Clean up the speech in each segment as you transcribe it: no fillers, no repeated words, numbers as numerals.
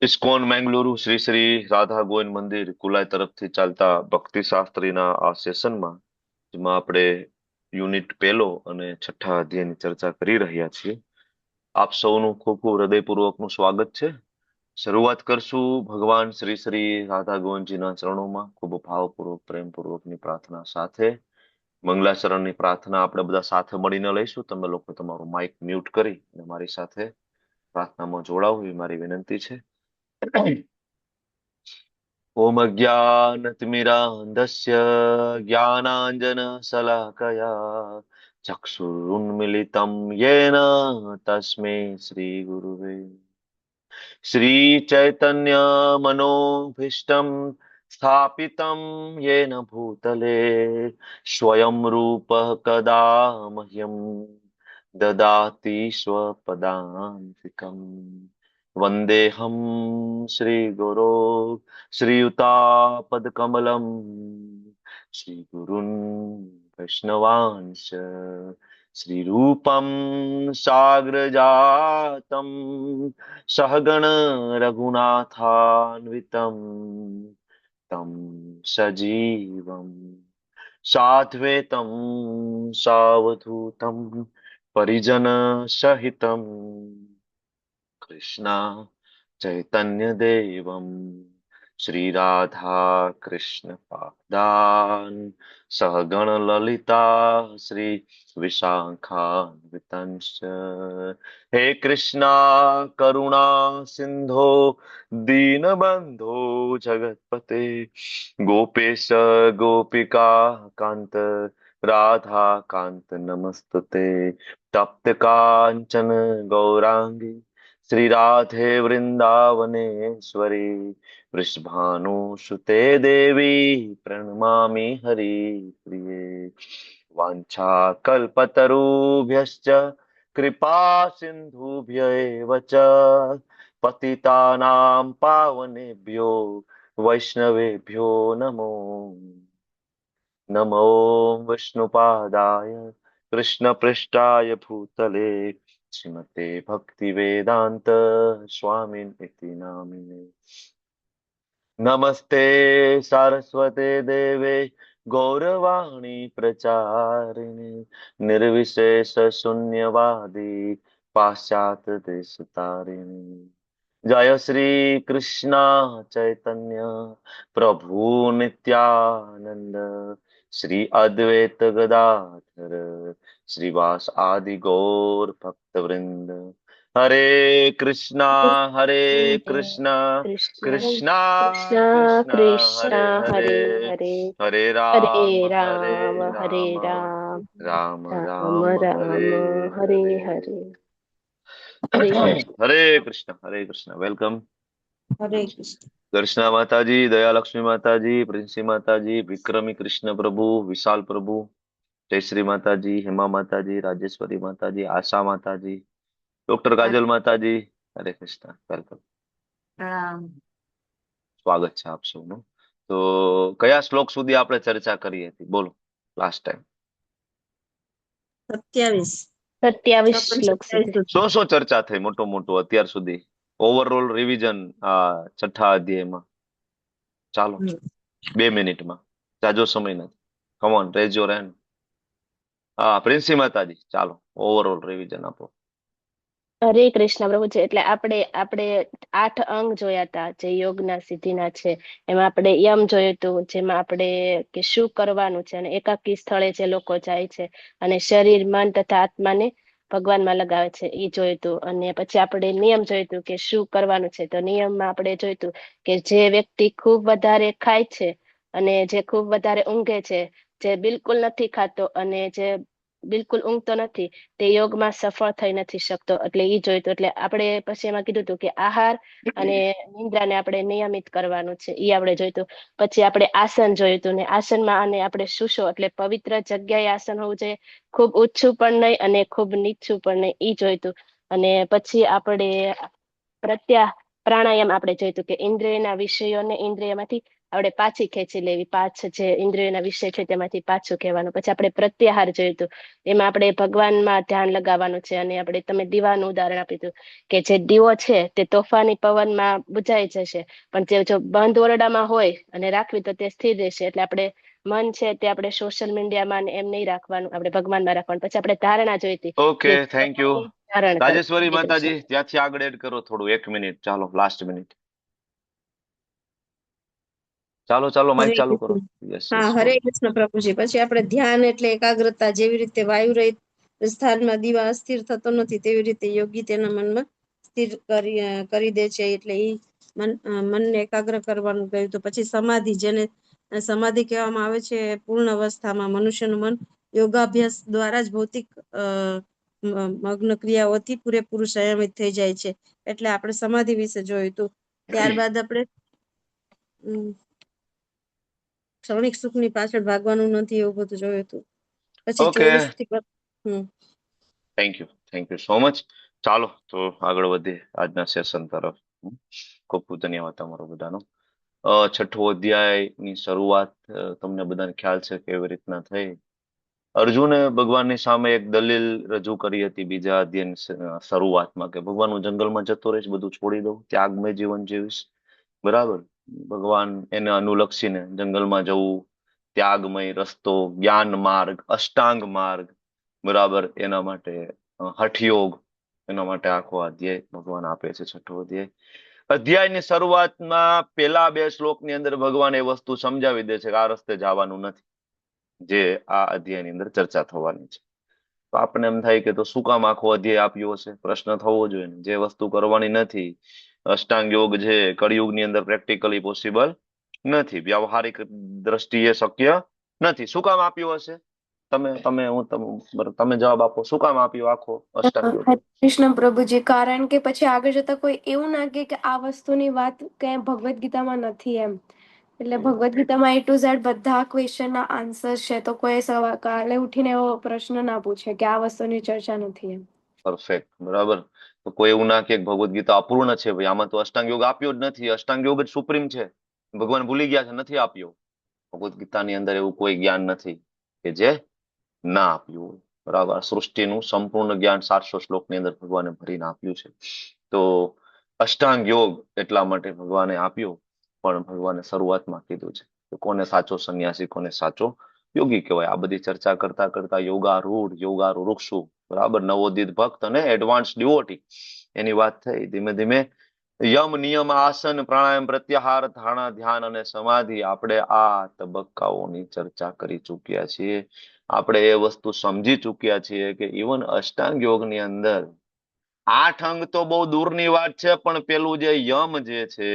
ISKCON Mangaluru Shri Shri Radha Govind મંદિર કુલાઈ તરફથી ચાલતા ભક્તિ શાસ્ત્રીના આ સેશનમાં જેમાં આપણે યુનિટ પહેલો અને છઠ્ઠા અધ્યાયની ચર્ચા કરી રહ્યા છીએ. આપ સૌનું ખૂબ ખૂબ હૃદયપૂર્વકનું સ્વાગત છે. શરૂઆત કરશું ભગવાન શ્રી શ્રી રાધા ગોવિંદજીના ચરણોમાં ખૂબ ભાવપૂર્વક પ્રેમપૂર્વકની પ્રાર્થના સાથે. મંગલાચરણની પ્રાર્થના આપણે બધા સાથે મળીને લઈશું. તમે લોકો તમારું માઇક મ્યુટ કરી અને મારી સાથે પ્રાર્થનામાં જોડાવું એ મારી વિનંતી છે. ઓમ અજ્ઞાનતિમિરાન્ધસ્ય જ્ઞાનાંજનશલાકયા ચક્ષુરુન્મિલિतं येन તસ્मै શ્રીગુરુવે श्रीचैतन्यमनोभीष्टं स्थापितं येन भूतले स्वयं रूपः कदा मह्यं ददाति स्वपदान्तिकम् वन्देऽहं श्रीगुरो श्रीयुतापदकमलं श्रीगुरुन् वैष्णवांश्च श्रीरूपं साग्रजातं सहगण रघुनाथान्वितं तं सजीवं साद्वैतं सावधूतं परिजन सहितं कृष्ण चैतन्य देवं श्री राधा कृष्ण पादान् सहगण ललिता श्री विशाखान्वितंश्च हे कृष्णा करुणा सिंधो दीनबंधो जगत्पते गोपेश गोपिका कांत राधा कांत नमस्तुते तप्त कांचन गौरांगी श्री राधे वृंदावनेश्वरी वृषभानुसुते देवी प्रणमामि हरिप्रिये वाञ्छाकल्पतरुभ्यश्च कृपा सिन्धुभ्य एव च पतितानां पावनेभ्यो वैष्णवेभ्यो नमो नमो विष्णुपादाय कृष्णपृष्ठाय भूतले श्रीमते भक्तिवेदान्त स्वामिन् इति नामिने नमस्ते सारस्वते देवे गौरवाणी प्रचारिणे निर्विशेष शून्यवादी पाश्चात्य देशतारिणे जय श्री कृष्णा चैतन्य प्रभु नित्यानंद श्री अद्वैत गदाधर श्रीवास आदि गौर भक्त वृंद हरे कृष्णा हरे कृष्णा कृष्ण कृष्णा कृष्ण कृष्णा कृष्ण हरे हरे हरे हरे हरे हरे हरे राम हरे राम राम राम राम राम हरे राम हरे हरे हरे हरे कृष्ण हरे कृष्ण वेलकम हरे कृष्ण कृष्णा माता जी दया लक्ष्मी माता जी प्रिंसी माता जी विक्रमी कृष्ण प्रभु विशाल प्रभु जयश्री माता जी हेमा माता जी राजेश्वरी माता जी आशा माता जी डॉक्टर काजल माता जी हरे कृष्ण वेलकम प्रणाम સ્વાગત છે આપ સૌનું. તો કયા શ્લોક સુધી આપણે ચર્ચા કરી હતી બોલો લાસ્ટ ટાઈમ? 27 27 શ્લોક સુધી શું ચર્ચા થઈ મોટું અત્યાર સુધી? ઓવરઓલ રિવિઝન આ છઠ્ઠા અધ્યાયમાં. ચાલો 2 મિનિટમાં, જાજો સમય નથી. Come on raise your hand. હા પ્રિન્સી માતાજી ચાલો ઓવરઓલ રિવિઝન આપો. હરે કૃષ્ણ પ્રભુ છે. એટલે આપણે આપણે 8 અંગ જોયા હતા જે યોગના સિદ્ધિના છે. એમાં આપણે યમ જોયું હતું, જેમાં આપણે કે શું કરવાનું છે અને એકાકી સ્થળે જે લોકો જાય છે અને શરીર મન તથા આત્માને ભગવાનમાં લગાવે છે એ જોયું હતું. અને પછી આપણે નિયમ જોયું હતું કે શું કરવાનું છે. તો નિયમમાં આપણે જોયું હતું કે જે વ્યક્તિ ખૂબ વધારે ખાય છે અને જે ખૂબ વધારે ઊંઘે છે, જે બિલકુલ નથી ખાતો અને જે બિલકુલ ઊંઘતો નથી, તે યોગમાં સફળ થઈ નથી શકતો. એટલે એ જોયું હતું. એટલે આપણે પછી એમાં કીધું હતું કે આહાર અને નિંદ્રાને આપણે નિયમિત કરવાનું છે, એ આપણે જોયું હતું. પછી આપણે આસન જોયું હતું ને આસનમાં આને આપણે શું એટલે પવિત્ર જગ્યાએ આસન હોવું જોઈએ, ખૂબ ઊંચું પણ નહીં અને ખૂબ નીચું પણ નહીં, એ જોયું હતું. અને પછી આપણે પ્રત્યાહ પ્રાણાયામ આપણે જોયું હતું કે ઇન્દ્રિયના વિષયોને ઇન્દ્રિયમાંથી આપણે પાછી ખેંચી લેવી, પાછ જે ઇન્દ્રિયોના વિષય છે તેમાંથી પાછું કહેવાનું. પછી આપણે પ્રત્યાહાર જોયું હતું, એમાં આપણે ભગવાનમાં ધ્યાન લગાવવાનું છે. અને આપણે તમે દીવાનું ઉદાહરણ આપ્યું હતું કે જે દીવો છે તે તોફાની પવનમાં બુઝાઈ જશે, પણ જે જો બંધ ઓરડામાં હોય અને રાખવી તો તે સ્થિર રહેશે. એટલે આપણે મન છે તે આપણે સોશિયલ મીડિયામાં ને એમ નહીં રાખવાનું, આપણે ભગવાનમાં રાખવાનું. પછી આપણે ધારણા જોઈ હતી ઓકે, કે થેન્ક યુ. ધારણ રાજેશ્વરી કરવું. માતાજી, ત્યાંથી આગળ એડ કરો થોડું, 1 મિનિટ, ચાલો લાસ્ટ મિનિટ. ચાલો ચાલો, હરે માઇક ચાલુ કરો. કૃષ્ણ. યસ હા, યસ, હરે બોલો. કૃષ્ણ પ્રભુજી. પછી આપણે ધ્યાન એટલે એકાગ્રતા. જેવી રીતે વાયુ રહિત સ્થાનમાં દીવા અસ્થિર થતો નથી, તેવી રીતે યોગી તેના મનમાં સ્થિર કરી દે છે. એટલે એ મનને એકાગ્ર કરવાનું કહ્યું. તો પછી સમાધિ, જેને સમાધિ કહેવામાં આવે છે, પૂર્ણ અવસ્થામાં મનુષ્યનું મન યોગાભ્યાસ દ્વારા જ ભૌતિક મગ્ન ક્રિયાઓથી પૂરેપૂરું સંયમિત થઈ જાય છે. એટલે આપણે સમાધિ વિશે જોયું હતું. ત્યારબાદ આપણે ક્ષણિક સુખની પાછળ ભાગવાનું નથી, એવું બધું જોયું હતું. પછી ઓકે, 24 થી થેન્ક યુ સો મચ. ચાલો તો આગળ વધીએ આજના સેશન તરફ. ખૂબ ખૂબ ધન્યવાદ તમારો બધાનો. છઠ્ઠો અધ્યાયની શરૂઆત તમને બધાને ખ્યાલ છે કેવી રીતના થઈ. અર્જુને ભગવાનની સામે એક દલીલ રજૂ કરી હતી બીજા અધ્યાયની શરૂઆતમાં, કે ભગવાન હું જંગલમાં જતો રહીશ, બધું છોડી દઉં, ત્યાગમય જીવન જીવીશ. બરાબર. ભગવાન એને અનુલક્ષીને જંગલમાં જવું, ત્યાગમય રસ્તો, જ્ઞાન માર્ગ, અષ્ટાંગ માર્ગ, બરાબર, એના માટે હઠયોગ, એના માટે આખો અધ્યાય ભગવાન આપે છે, છઠ્ઠો અધ્યાય. અધ્યાયની શરૂઆતમાં પેલા 2 શ્લોકની અંદર ભગવાન એ વસ્તુ સમજાવી દે છે કે આ રસ્તે જવાનું નથી, જે આ અધ્યાયની અંદર ચર્ચા થવાની છે. તો આપણે એમ થાય કે તો શું કામ આખો અધ્યાય આપ્યો હશે? પ્રશ્ન થવો જોઈએ ને. જે વસ્તુ કરવાની નથી, અષ્ટાંગ યોગ છે, કળિયુગની અંદર પ્રેક્ટિકલી પોસિબલ નથી, વ્યવહારિક દ્રષ્ટિએ શક્ય નથી, શું કામ આપ્યું હશે? તમે જવાબ આપો, શું કામ આપ્યો આખો અષ્ટાંગ યોગ? હરે કૃષ્ણ પ્રભુજી. કારણ કે પછી આગળ જતા કોઈ એવું ના કે આ વસ્તુની વાત ક્યાંય ભગવદ્ ગીતામાં નથી એમ. એટલે ભગવદ્ ગીતામાં A to Z બધા ક્વેશ્ચનના આન્સર છે, તો કોઈ કાલે ઉઠીને એવો પ્રશ્ન ના પૂછે કે આ વસ્તુની ચર્ચા નથી એમ. પરફેક્ટ, બરાબર. તો કોઈ એવું ના કે ભગવદ્ ગીતા અપૂર્ણ છે, ભાઈ આમાં તો અષ્ટાંગ યોગ આપ્યો જ નથી, અષ્ટાંગ યોગ જ સુપ્રીમ છે, ભગવાન ભૂલી ગયા છે, નથી આપ્યો. ભગવદ્ ગીતાની અંદર એવું કોઈ જ્ઞાન નથી કે જે ના આપ્યું હોય. બરાબર. સૃષ્ટિનું સંપૂર્ણ જ્ઞાન 700 શ્લોકની અંદર ભગવાને ભરીને આપ્યું છે. તો અષ્ટાંગ યોગ એટલા માટે ભગવાને આપ્યો, પણ ભગવાને શરૂઆતમાં કીધું છે કે કોને સાચો સંન્યાસી, કોને સાચો યોગી કહેવાય. આ બધી ચર્ચા કરતા કરતા યોગારૂઢ બરાબર, નવોદિત ભક્ત અને એડવાન્સ ડિવોટી, એની વાત થઈ. ધીમે ધીમે યમ, નિયમ, આસન, પ્રાણાયામ, પ્રત્યાહાર, ધારણા, ધ્યાન અને સમાધિ, આપણે આ તબક્કાઓની ચર્ચા કરી ચૂક્યા છીએ. આપણે એ વસ્તુ સમજી ચૂક્યા છીએ કે ઇવન અષ્ટાંગ યોગની અંદર 8 અંગ તો બહુ દૂરની વાત છે, પણ પેલું જે યમ જે છે,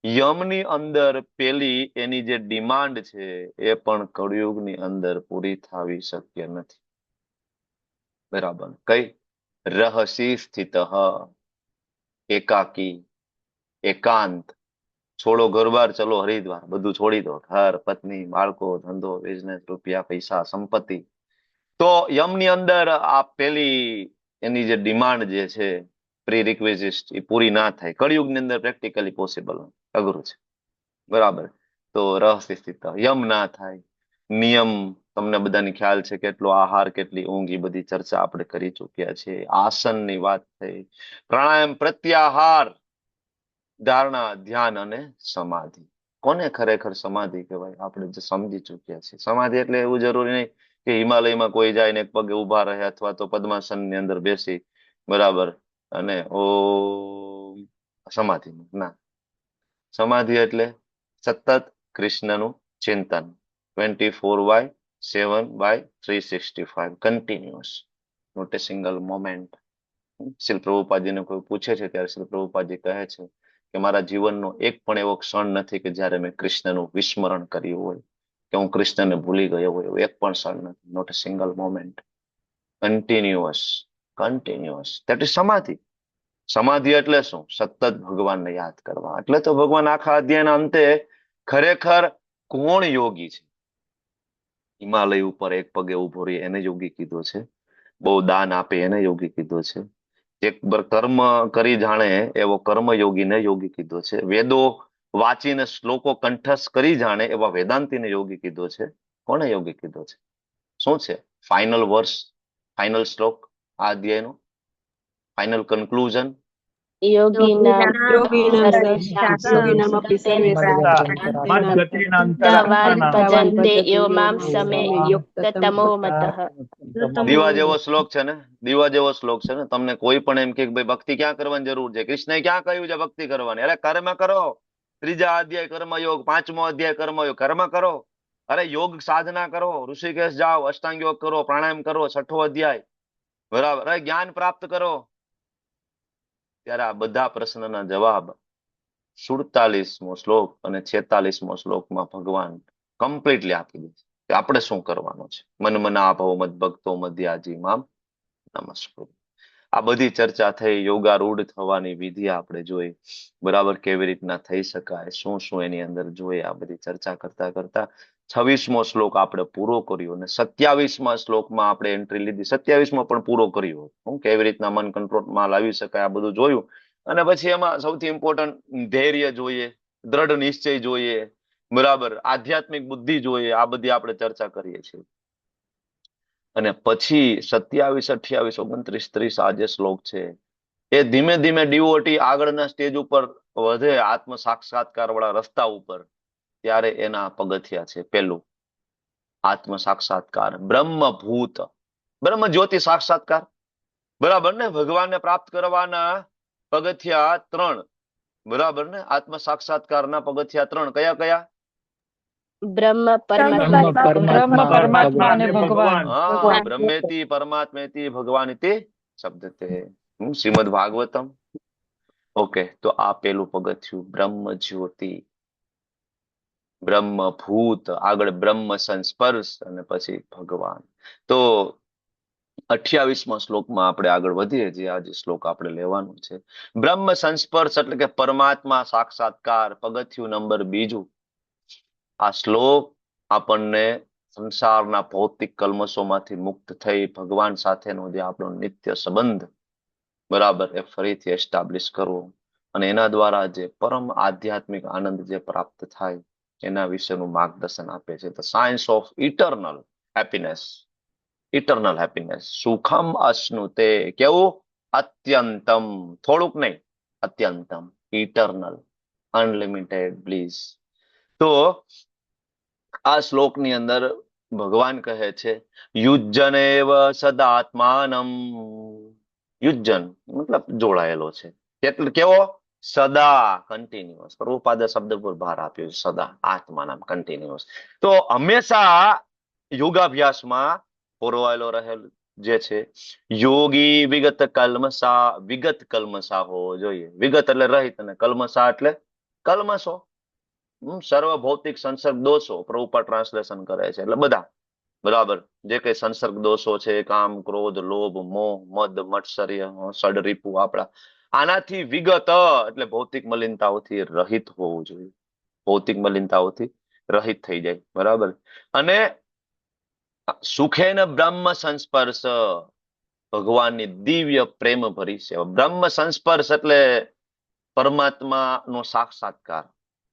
યમની અંદર પેલી એની જે ડિમાન્ડ છે એ પણ કળિયુગની અંદર પૂરી થવી શક્ય નથી. બરાબર. કઈ? રહસી સ્થિત, એકાકી, એકાંત, છોડો ઘરબાર, ચલો હરિદ્વાર, બધું છોડી દો, ઘર, પત્ની, બાળકો, ધંધો, બિઝનેસ, રૂપિયા, પૈસા, સંપત્તિ. તો યમની અંદર આ પેલી એની જે ડિમાન્ડ જે છે, પ્રી રિક્વેઝિટ, એ પૂરી ના થાય. કળિયુગની અંદર પ્રેક્ટિકલી પોસિબલ, અઘરું છે. બરાબર. તો રહસ્ય સ્થિત, યમ ના થાય. નિયમ, તમને બધાની ખ્યાલ છે, કેટલો આહાર, કેટલી ઊંઘ, એ બધી ચર્ચા આપણે કરી ચૂક્યા છે. આસનની વાત થઈ. પ્રાણાયામ, પ્રત્યાહાર, ધારણા, ધ્યાન અને સમાધિ. કોને ખરેખર સમાધિ કહેવાય? આપણે જે સમજી ચૂક્યા છીએ. સમાધિ એટલે એવું જરૂરી નહીં કે હિમાલયમાં કોઈ જાય ને એક પગે ઉભા રહે, અથવા તો પદ્માસનની અંદર બેસી, બરાબર, અને સમાધિ. ના. સમાધિ એટલે સતત કૃષ્ણનું ચિંતન, 24/7/365, continuous, not a single moment. Srila પ્રભુપાદજીને કોઈ પૂછે છે ત્યારે શ્રીલ પ્રભુપાદજી કહે છે કે મારા જીવનનો એક પણ એવો ક્ષણ નથી કે જ્યારે મેં કૃષ્ણનું વિસ્મરણ કર્યું હોય, કે હું કૃષ્ણને ભૂલી ગયો હોય, એક પણ ક્ષણ નથી. Not a single moment, continuous, continuous. That is samadhi. સમાધિ એટલે શું? સતત ભગવાનને યાદ કરવા. એટલે તો ભગવાન આખા અધ્યાયના અંતે ખરેખર કોણ યોગી છે, હિમાલય ઉપર એક પગે ઉભો રહી એને યોગી કીધો છે, બહુ દાન આપે એને યોગી કીધો છે, એક કર્મ કરી જાણે એવો કર્મયોગીને યોગી કીધો છે, વેદો વાંચીને શ્લોકો કંઠસ્થ કરી જાણે એવા વેદાંતિને યોગી કીધો છે. કોને યોગી કીધો છે? શું છે ફાઇનલ વર્સ, ફાઇનલ શ્લોક આ અધ્યાયનો, ફાઇનલ કન્ક્લુઝન? યોગીના યોગિનામપી શ્રદ્ધાવાન ભજન્તે યો મામ સમે યુક્તતમો મતઃ. દીવા જેવો શ્લોક છે ને, દીવા જેવો શ્લોક છે ને. તમને કોઈ પણ એમ કે ભાઈ ભક્તિ ક્યાં કરવાની જરૂર છે, કૃષ્ણએ ક્યાં કહ્યું છે ભક્તિ કરવાની? અરે કર્મ કરો. ત્રીજા અધ્યાય કર્મયોગ, પાંચમો અધ્યાય કર્મયોગ, કર્મ કરો. અરે યોગ સાધના કરો, ઋષિકેશ જાઓ, અષ્ટાંગ યોગ કરો, પ્રાણાયામ કરો, છઠ્ઠો અધ્યાય, બરાબર. અરે જ્ઞાન પ્રાપ્ત કરો. ત્યારે આ બધા પ્રશ્નના જવાબ 47મો શ્લોક અને 46મો શ્લોકમાં ભગવાન કમ્પ્લીટલી આપી દે છે કે આપણે શું કરવાનું છે. મન મના ભવ મદ ભક્તો મધ્યાજી મામ નમસ્કૃત. આ બધી ચર્ચા થઈ, યોગારૂઢ થવાની વિધિ આપણે જોઈ, બરાબર, કેવી રીતના થઈ શકાય, શું શું એની અંદર જોઈએ, આ બધી ચર્ચા કરતા કરતા 26મો શ્લોક આપણે પૂરો કર્યો અને 27મા શ્લોકમાં આપણે એન્ટ્રી લીધી. 27મો પણ પૂરો કર્યો, કેવી રીતના મન કંટ્રોલમાં લાવી શકાય આ બધું જોયું. અને પછી એમાં સૌથી ઇમ્પોર્ટન્ટ ધૈર્ય જોઈએ, દ્રઢ નિશ્ચય જોઈએ, બરાબર, આધ્યાત્મિક બુદ્ધિ જોઈએ. આ બધી આપણે ચર્ચા કરીએ છીએ. અને પછી 27, 28, 29, 30 આ જે શ્લોક છે એ ધીમે ધીમે ડીઓટી આગળના સ્ટેજ ઉપર વધે, આત્મ સાક્ષાત્કાર વાળા રસ્તા ઉપર, ત્યારે એના પગથિયા છે. પેલું આત્મ સાક્ષાત્કાર, બ્રહ્મભૂત, બ્રહ્મ જ્યોતિ સાક્ષાત્કાર, બરાબર ને. ભગવાનને પ્રાપ્ત કરવાના પગથિયા 3, બરાબર ને. આત્મ સાક્ષાત્કારના પગથિયા 3 કયા કયા? બ્રહ્મ પરમાત્મા અને ભગવાન. હા, બ્રહ્મેતિ પરમાત્મેતિ ભગવાનિતિ શબ્દતે, શ્રીમદ ભાગવતમ. ઓકે, તો આ પેલું પગથિયું બ્રહ્મ જ્યોતિ, બ્રહ્મભૂત, આગળ બ્રહ્મ સંસ્પર્શ અને પછી ભગવાન. તો 28મા શ્લોકમાં આપણે આગળ વધીએ. જે આજે શ્લોક આપણે લેવાનું છે, બ્રહ્મ સંસ્પર્શ એટલે કે પરમાત્મા સાક્ષાત્કાર, પગથિયું નંબર 2. આ શ્લોક આપણને સંસારના ભૌતિક કલ્મશોમાંથી મુક્ત થઈ ભગવાન સાથેનો જે આપણો નિત્ય સંબંધ, બરાબર, એ ફરીથી એસ્ટાબ્લિશ કરવો અને એના દ્વારા જે પરમ આધ્યાત્મિક આનંદ જે પ્રાપ્ત થાય એના વિશેનું માર્ગદર્શન આપે છે. The science of eternal happiness, eternal happiness, સુખમ અશ્નુતે. કેવું? અત્યંતમ, થોડુંક નહીં, અત્યંતમ, ઇટરનલ, અનલિમિટેડ બ્લીસ. તો આ શ્લોકની અંદર ભગવાન કહે છે યુજ્જનેવ સદાત્માનમ. યુજ્જન મતલબ જોડાયેલો છે. એટલે કેવો? સદા, કન્ટિન્યુઅસ. પ્રભુપાદે શબ્દ પર ભાર આપ્યો છે, સદા, આત્માનમ, કન્ટિન્યુઅસ. તો હંમેશા યોગાભ્યાસમાં પોરવાયેલો રહેલ જે છે યોગી વિગત કલ્મસા હોવો જોઈએ. વિગત એટલે રહિત અને કલ્મસા એટલે કલ્મશો, સર્વ ભૌતિક સંસર્ગ દોષો. પ્રભુપાદ ટ્રાન્સલેશન કરે છે એટલે બધા, બરાબર, જે કઈ સંસર્ગ દોષો છે, કામ, ક્રોધ, લોભ, મોહ, મદ, મત્સર્ય, ષડરીપુ, આપણા આનાથી વિગત એટલે ભૌતિક મલિનતાઓથી રહિત હોવું જોઈએ. ભૌતિક મલિનતાઓથી રહિત થઈ જાય, બરાબર. અને સુખેન બ્રહ્મ સંસ્પર્શ, ભગવાનની દિવ્ય પ્રેમ ભરી સેવા. બ્રહ્મ સંસ્પર્શ એટલે પરમાત્માનો સાક્ષાત્કાર,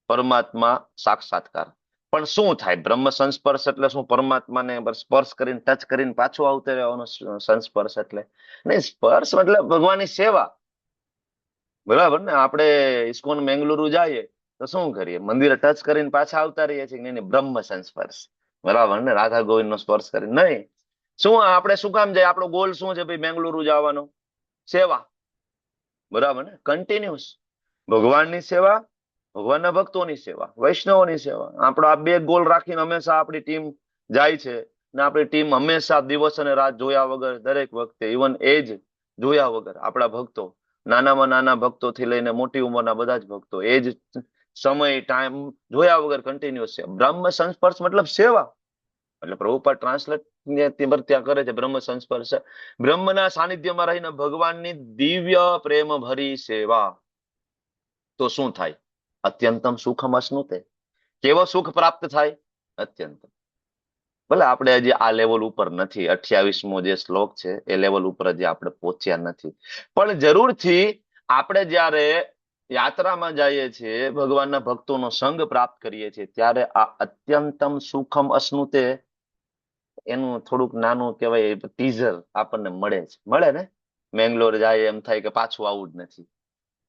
પરમાત્મા સાક્ષાત્કાર. પણ શું થાય? બ્રહ્મ સંસ્પર્શ એટલે શું? પરમાત્માને સ્પર્શ કરીને, ટચ કરીને પાછું આવતા રહેવાનો સંસ્પર્શ એટલે નહીં. સ્પર્શ એટલે ભગવાનની સેવા, બરાબર ને. આપણે ઇસ્કોન મેંગલુરુ જઈએ તો શું કરીએ? મંદિરે ટચ કરીને પાછા આવતા રહીએ છીએ. નહીં, બ્રહ્મ સંસ્પર્શ, બરાબર ને. રાધા ગોવિંદ નો સ્પર્શ કરીને નહીં. શું આપણે શું કામ જાય? આપણો ગોલ શું છે ભાઈ? મેંગલુરુ જવાનો, સેવા, બરાબર ને. કન્ટિન્યુઅસ ભગવાનની સેવા, ભગવાનના ભક્તોની સેવા, વૈષ્ણવોની સેવા. આપણો આ 2 ગોલ રાખીને હંમેશા આપણી ટીમ જાય છે. ને આપણી ટીમ હંમેશા દિવસ અને રાત જોયા વગર, દરેક વખતે, ઇવન એજ જોયા વગર, આપણા ભક્તો, નાનામાં નાના ભક્તોથી લઈને મોટી ઉંમરના બધા જ ભક્તો, એજ સમય, ટાઈમ જોયા વગર કન્ટિન્યુઅસ છે. બ્રહ્મ સંસ્પર્શ મતલબ સેવા. એટલે પ્રભુપાદ ટ્રાન્સલેટ ત્યાં કરે છે બ્રહ્મ સંસ્પર્શ, બ્રહ્મના સાનિધ્યમાં રહીને ભગવાનની દિવ્ય પ્રેમ ભરી સેવા. તો શું થાય? અત્યંતમ સુખમ અશ્નુતે. કેવો સુખ પ્રાપ્ત થાય? અત્યંત. ભલે આપણે હજી આ લેવલ ઉપર નથી, 28મો જે શ્લોક છે એ લેવલ ઉપર હજી આપણે પહોંચ્યા નથી, પણ જરૂરથી આપણે જ્યારે યાત્રામાં જઈએ છીએ, ભગવાનના ભક્તોનો સંગ પ્રાપ્ત કરીએ છીએ, ત્યારે આ અત્યંતમ સુખમ અશ્નુતે એનું થોડુંક નાનું કહેવાય ટીઝર આપણને મળે ને. મેંગ્લોર જાય એમ થાય કે પાછું આવું જ નથી.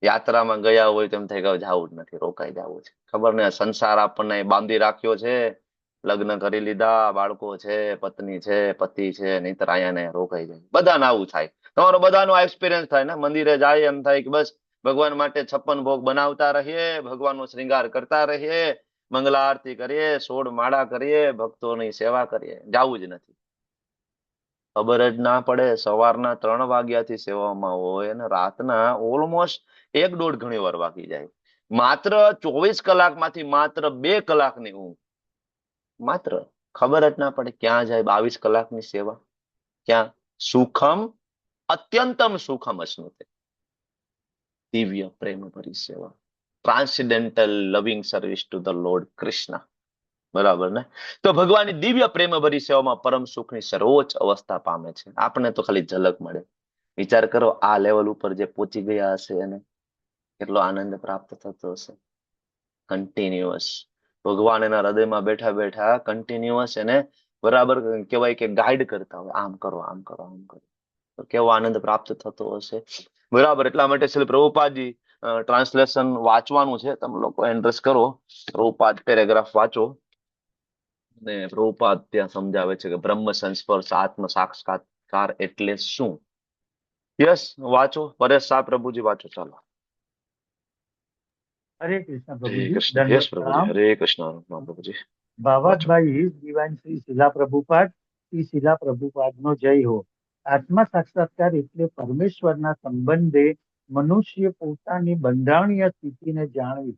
યાત્રામાં ગયા હોય તો એમ થાય કે હવે જાવું જ નથી, રોકાઈ જવું છે. ખબર ને, સંસાર આપણને બાંધી રાખ્યો છે, લગ્ન કરી લીધા, બાળકો છે, પત્ની છે, પતિ છે, નહીતર અહીંયા ને રોકાઈ જાય. બધાને આવું થાય. તમારો બધાનો આ એક્સપિરિયન્સ થાય ને. મંદિરે જાય એમ થાય કે બસ ભગવાન માટે 56 ભોગ બનાવતા રહીએ, ભગવાનનો શ્રૃંગાર કરતા રહીએ, મંગલા આરતી કરીએ, 16 માળા કરીએ, ભક્તોની સેવા કરીએ, જાવું જ નથી. ખબર જ ના પડે, સવારના 3 વાગ્યાથી સેવામાં હોય અને રાતના ઓલમોસ્ટ 1-1.5 ઘણી વાર વાગી જાય. માત્ર 24 કલાકમાંથી માત્ર 2 કલાકની ઊંઘ. માત્ર ખબર જ ના પડે ક્યાં જાય 22 કલાકની સેવા. ક્યાં? સુખમ અત્યંતમ સુખમ અશ્નુતે, દિવ્ય પ્રેમ ભરી સેવા, ટ્રાન્સેન્ડેન્ટલ લવિંગ service to the lord Krishna. બરાબર ને? તો ભગવાનની દિવ્ય પ્રેમ ભરી સેવામાં પરમ સુખની સર્વોચ્ચ અવસ્થા પામે છે. આપણે તો ખાલી ઝલક મળે. વિચાર કરો, આ લેવલ ઉપર જે પહોંચી ગયા હશે એને કેટલો આનંદ પ્રાપ્ત થતો હશે. કન્ટિન્યુઅસ ભગવાન એના હૃદયમાં બેઠા બેઠા કન્ટિન્યુઅસ એને બરાબર કહેવાય કે ગાઈડ કરતા હોય, આમ કરો, આમ કરો, આમ કરો. તો કેવો આનંદ પ્રાપ્ત થતો હશે. બરાબર. એટલા માટે શ્રી પ્રભુપાદજી ટ્રાન્સલેશન વાંચવાનું છે. તમે લોકો ઇન્ટરેસ્ટ કરો, પ્રભુપાદ પેરેગ્રાફ વાંચો. ને પ્રભુપાદ ત્યાં સમજાવે છે કે બ્રહ્મ સંસ્પર્શ આત્મ સાક્ષાત્કાર એટલે શું. યસ, વાંચો. પરેશ શાહ પ્રભુજી વાંચો. ચાલો. હરે કૃષ્ણ હરે પ્રભુજી, કૃષ્ણ. યસ દંડવત પ્રભુજી. પ્રણામ. હરે કૃષ્ણ પ્રભુજી. વાંચો. ભાવાતભાઈ દિવાન શ્રી શિલા પ્રભુપાદ, શ્રી શિલા પ્રભુપાદનો જય હો. આત્મા સાક્ષાત્કાર એટલે પરમેશ્વરના સંબંધે મનુષ્ય પોતાની બંધારણીય સ્થિતિને જાણવી.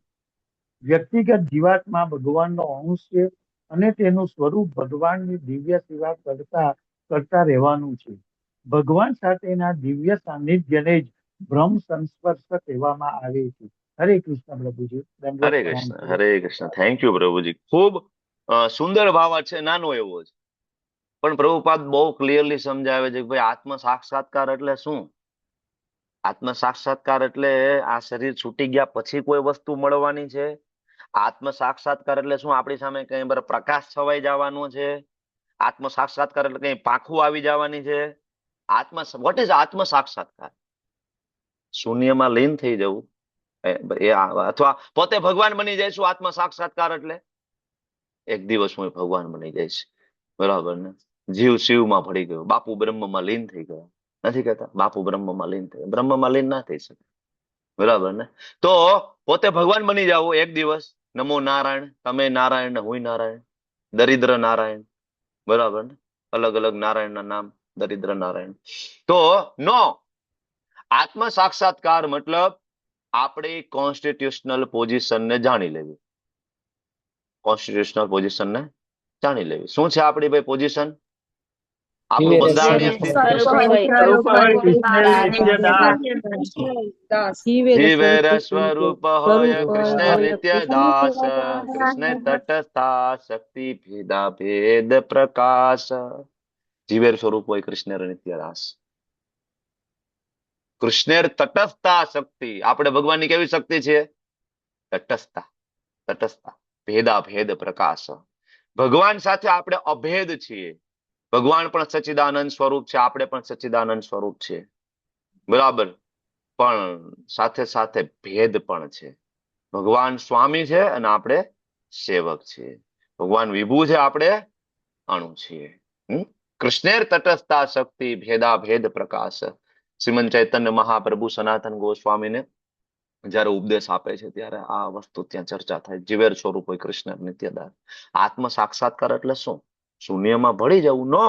વ્યક્તિગત જીવાત્મા ભગવાનનો અંશ છે અને તેનું સ્વરૂપ ભગવાનની દિવ્ય સેવા કરતા રહેવાનું છે. ભગવાન સાથેના દિવ્ય સાનિધ્યને જ બ્રહ્મ સંસ્પર્શ કહેવામાં આવે છે. હરે કૃષ્ણ પ્રભુજી, દંડવત હરે પ્રણામ કૃષ્ણ. કરું. હરે કૃષ્ણ. થેન્ક યુ પ્રભુજી. ખૂબ સુંદર ભાવ છે, નાનો એવો જ. પણ પ્રભુપાદ બહુ ક્લિયરલી સમજાવે છે કે ભાઈ આત્મ સાક્ષાત્કાર એટલે શું. આત્મ સાક્ષાત્કાર એટલે આ શરીર છૂટી ગયા પછી કોઈ વસ્તુ મળવાની છે. આત્મ સાક્ષાત્કાર એટલે શું? આપણી સામે કઈ પ્રકાશ છવાઈ જવાનો છે. આત્મ સાક્ષાત્કાર એટલે કઈ પાંખું આવી જવાની છે. વોટ ઇઝ આત્મ સાક્ષાત્કાર? શૂન્યમાં લીન થઈ જવું, અથવા પોતે ભગવાન બની જઈશું. આત્મ સાક્ષાત્કાર એટલે એક દિવસ હું ભગવાન બની જઈશ. બરાબર ને? જીવ શિવમાં ભળી ગયો, બાપુ બ્રહ્મમાં લીન થઈ ગયા. નથી કહેતા બાપુ બ્રહ્મમાં લીન થઈ? બ્રહ્મમાં લીન ના થઈ શકે. બરાબર ને? તો પોતે ભગવાન બની જાવ એક દિવસ. નમો નારાયણ, તમે નારાયણ ને હું નારાયણ, દરિદ્ર નારાયણ. બરાબર ને? અલગ અલગ નારાયણના નામ, દરિદ્ર નારાયણ. તો નો, આત્મ સાક્ષાત્કાર મતલબ આપણી કોન્સ્ટિટ્યુશનલ પોઝિશનને જાણી લેવી. કોન્સ્ટિટ્યુશનલ પોઝિશનને જાણી લેવી. શું છે આપણી ભાઈ પોઝિશન? આપણું બંધારણીય સ્થિતિ. સ્વરૂપ સ્વરૂપ હોય કૃષ્ણ નિત્ય દાસ. જીવેર સ્વરૂપ હોય કૃષ્ણ હોય નિત્ય દાસ, કૃષ્ણ તટસ્થા શક્તિ ભેદા ભેદ પ્રકાશ. જીવેર સ્વરૂપ હોય કૃષ્ણ નિત્ય દાસ. કૃષ્ણેર તટસ્થા શક્તિ. આપણે ભગવાનની કેવી શક્તિ છે? તટસ્થતા. તટસ્થતા, ભેદા ભેદ પ્રકાશ. ભગવાન સાથે આપણે અભેદ છીએ. ભગવાન પણ સચ્ચિદાનંદ સ્વરૂપ છે, આપણે પણ સચ્ચિદાનંદ સ્વરૂપ છે. બરાબર. પણ સાથે સાથે ભેદ પણ છે. ભગવાન સ્વામી છે અને આપણે સેવક છીએ. ભગવાન વિભુ છે, આપણે અણુ છીએ. કૃષ્ણેર તટસ્થા શક્તિ ભેદા ભેદ પ્રકાશ. શ્રીમંત ચૈતન્ય મહાપ્રભુ સનાતન ગોસ્વામીને જયારે ઉપદેશ આપે છે ત્યારે આ વસ્તુ ત્યાં ચર્ચા થાય. જીવેર સ્વરૂપ હોય કૃષ્ણ નિત્યદાસ. આત્મ સાક્ષાત્કાર એટલે શું? શૂન્યમાં ભળી જવું? નો.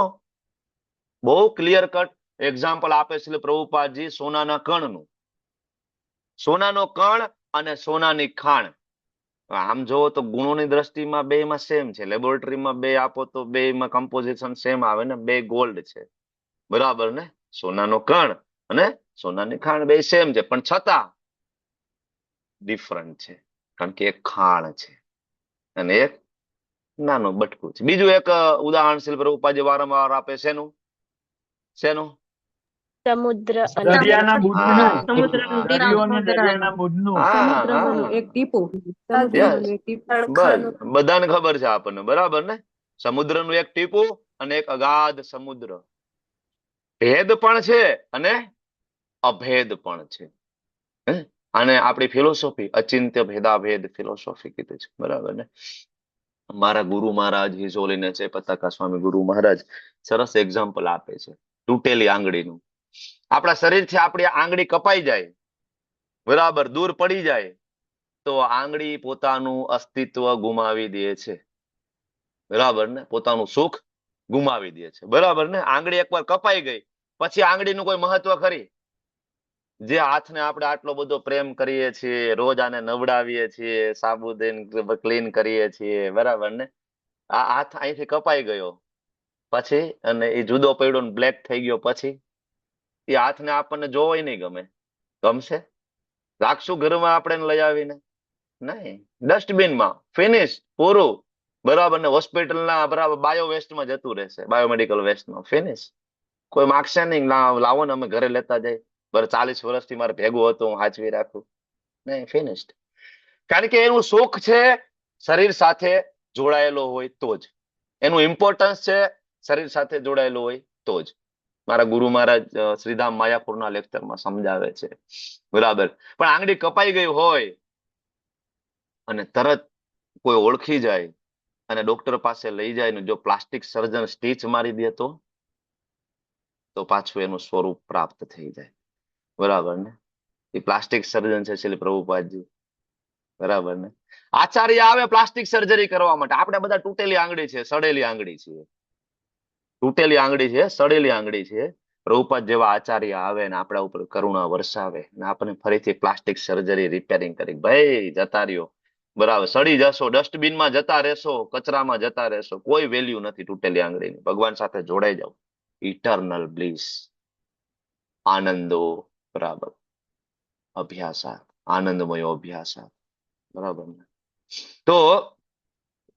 બહુ ક્લિયર કટ એક્ઝામ્પલ આપે છે પ્રભુપાદજી સોનાના કણનું. સોનાનો કણ અને સોનાની ખાણ. આમ જોવો તો ગુણોની દ્રષ્ટિમાં બેમાં સેમ છે. લેબોરેટરીમાં બે આપો તો બેમાં કમ્પોઝિશન સેમ આવે ને, બે ગોલ્ડ છે. બરાબર ને? સોનાનો કણ અને સોનાની ખાણ બે સેમ છે, પણ છતાં ડિફરન્ટ છે. કારણ કે એક ખાણ છે અને એક નાનું બટકું છે. બીજું એક ઉદાહરણ શ્રી પ્રભુપાદજી વારંવાર આપે. શેનું? સમુદ્ર અને દરિયાના દરિયા. બુદ્ધનું હા સમુદ્રનું ટીપું. દરિયો અને સમુદ્રનું દરિયાના બુદ્ધનું હા સમુદ્રમાંનું હા એક ટીપું. યસ સમુદ્રમાંનું એક ટીપું. બસ તણખલું. બધાને ખબર છે આપણને, બરાબર ને? સમુદ્રનું એક ટીપું અને એક અગાધ સમુદ્ર. ભેદ પણ છે અને અભેદ પણ છે. હે? અને આપણી ફિલોસોફી અચિંત્ય ભેદાભેદ ફિલોસોફી કીધું છે, બરાબર ને? મારા ગુરુ મહારાજ હિઝોલીને છે પતાકા સ્વામી ગુરુ મહારાજ સરસ એક્ઝામ્પલ આપે છે તૂટેલી આંગળીનું. આપણા શરીરથી આપણી આંગળી કપાઈ જાય, બરાબર, દૂર પડી જાય તો આંગળી પોતાનું અસ્તિત્વ ગુમાવી દે છે, બરાબર ને? પોતાનું સુખ ગુમાવી દે છે, બરાબર ને? આંગળી એકવાર કપાઈ ગઈ પછી આંગળીનું કોઈ મહત્વ ખરી? જે હાથને આપણે આટલો બધો પ્રેમ કરીએ છીએ, રોજ આને નવડાવીએ છીએ, સાબુથી ક્લીન કરીએ છીએ, બરાબર ને? આ હાથ અહીંથી કપાઈ ગયો પછી અને એ જુદો પડ્યો ને બ્લેક થઈ ગયો પછી એ હાથને આપણને જોવાય નહીં ગમે. ગમશે? રાખશું ઘરમાં આપણે એને લઈ આવીને? નહીં. ડસ્ટબિનમાં ફિનિશ, પૂરું, બરાબર ને? હોસ્પિટલના બરાબર બાયો વેસ્ટમાં જતું રહેશે, બાયોમેડિકલ વેસ્ટમાં ફિનિશ. કોઈ માગશે નહીં, લાવો ને અમે ઘરે લેતા જઈએ, બરાબર, 40 વર્ષથી મારે ભેગું હતું, હું સાચવી રાખું. નહીં, ફિનિશ્ડ. કારણ કે એનું સુખ છે શરીર સાથે જોડાયેલો હોય તો જ, એનું ઇમ્પોર્ટન્સ છે શરીર સાથે જોડાયેલો હોય તો જ. મારા ગુરુ મહારાજ શ્રીધામ માયાપુરના લેક્ચરમાં સમજાવે છે, બરાબર. પણ આંગળી કપાઈ ગઈ હોય અને તરત કોઈ ઓળખી જાય અને ડોક્ટર પાસે લઈ જાય ને જો પ્લાસ્ટિક સર્જન સ્ટીચ મારી દે તો પાછું એનું સ્વરૂપ પ્રાપ્ત થઈ જાય, બરાબર ને? એ પ્લાસ્ટિક સર્જન છે શ્રી પ્રભુપાદજી, બરાબર ને? આચાર્ય આવે પ્લાસ્ટિક સર્જરી કરવા માટે. આપણે બધા તૂટેલી આંગળી છે, સડેલી આંગળી છે, તૂટેલી આંગળી છે, સડેલી આંગળી છે. પ્રભુપાદ જેવા આચાર્ય આવે ને આપણા ઉપર કરુણા વરસાવે ને આપણને ફરીથી પ્લાસ્ટિક સર્જરી રિપેરિંગ કરી, ભાઈ જતા રહ્યો, બરાબર, સડી જશો, ડસ્ટબિનમાં જતા રહેશો, કચરામાં જતા રહેશો, કોઈ વેલ્યુ નથી તૂટેલી આંગળીની. ભગવાન સાથે જોડાઈ જાવ, ઇટર્નલ બ્લિસ, આનંદો, બરાબર, અભ્યાસાત, આનંદમયો અભ્યાસાત, બરાબર ને? તો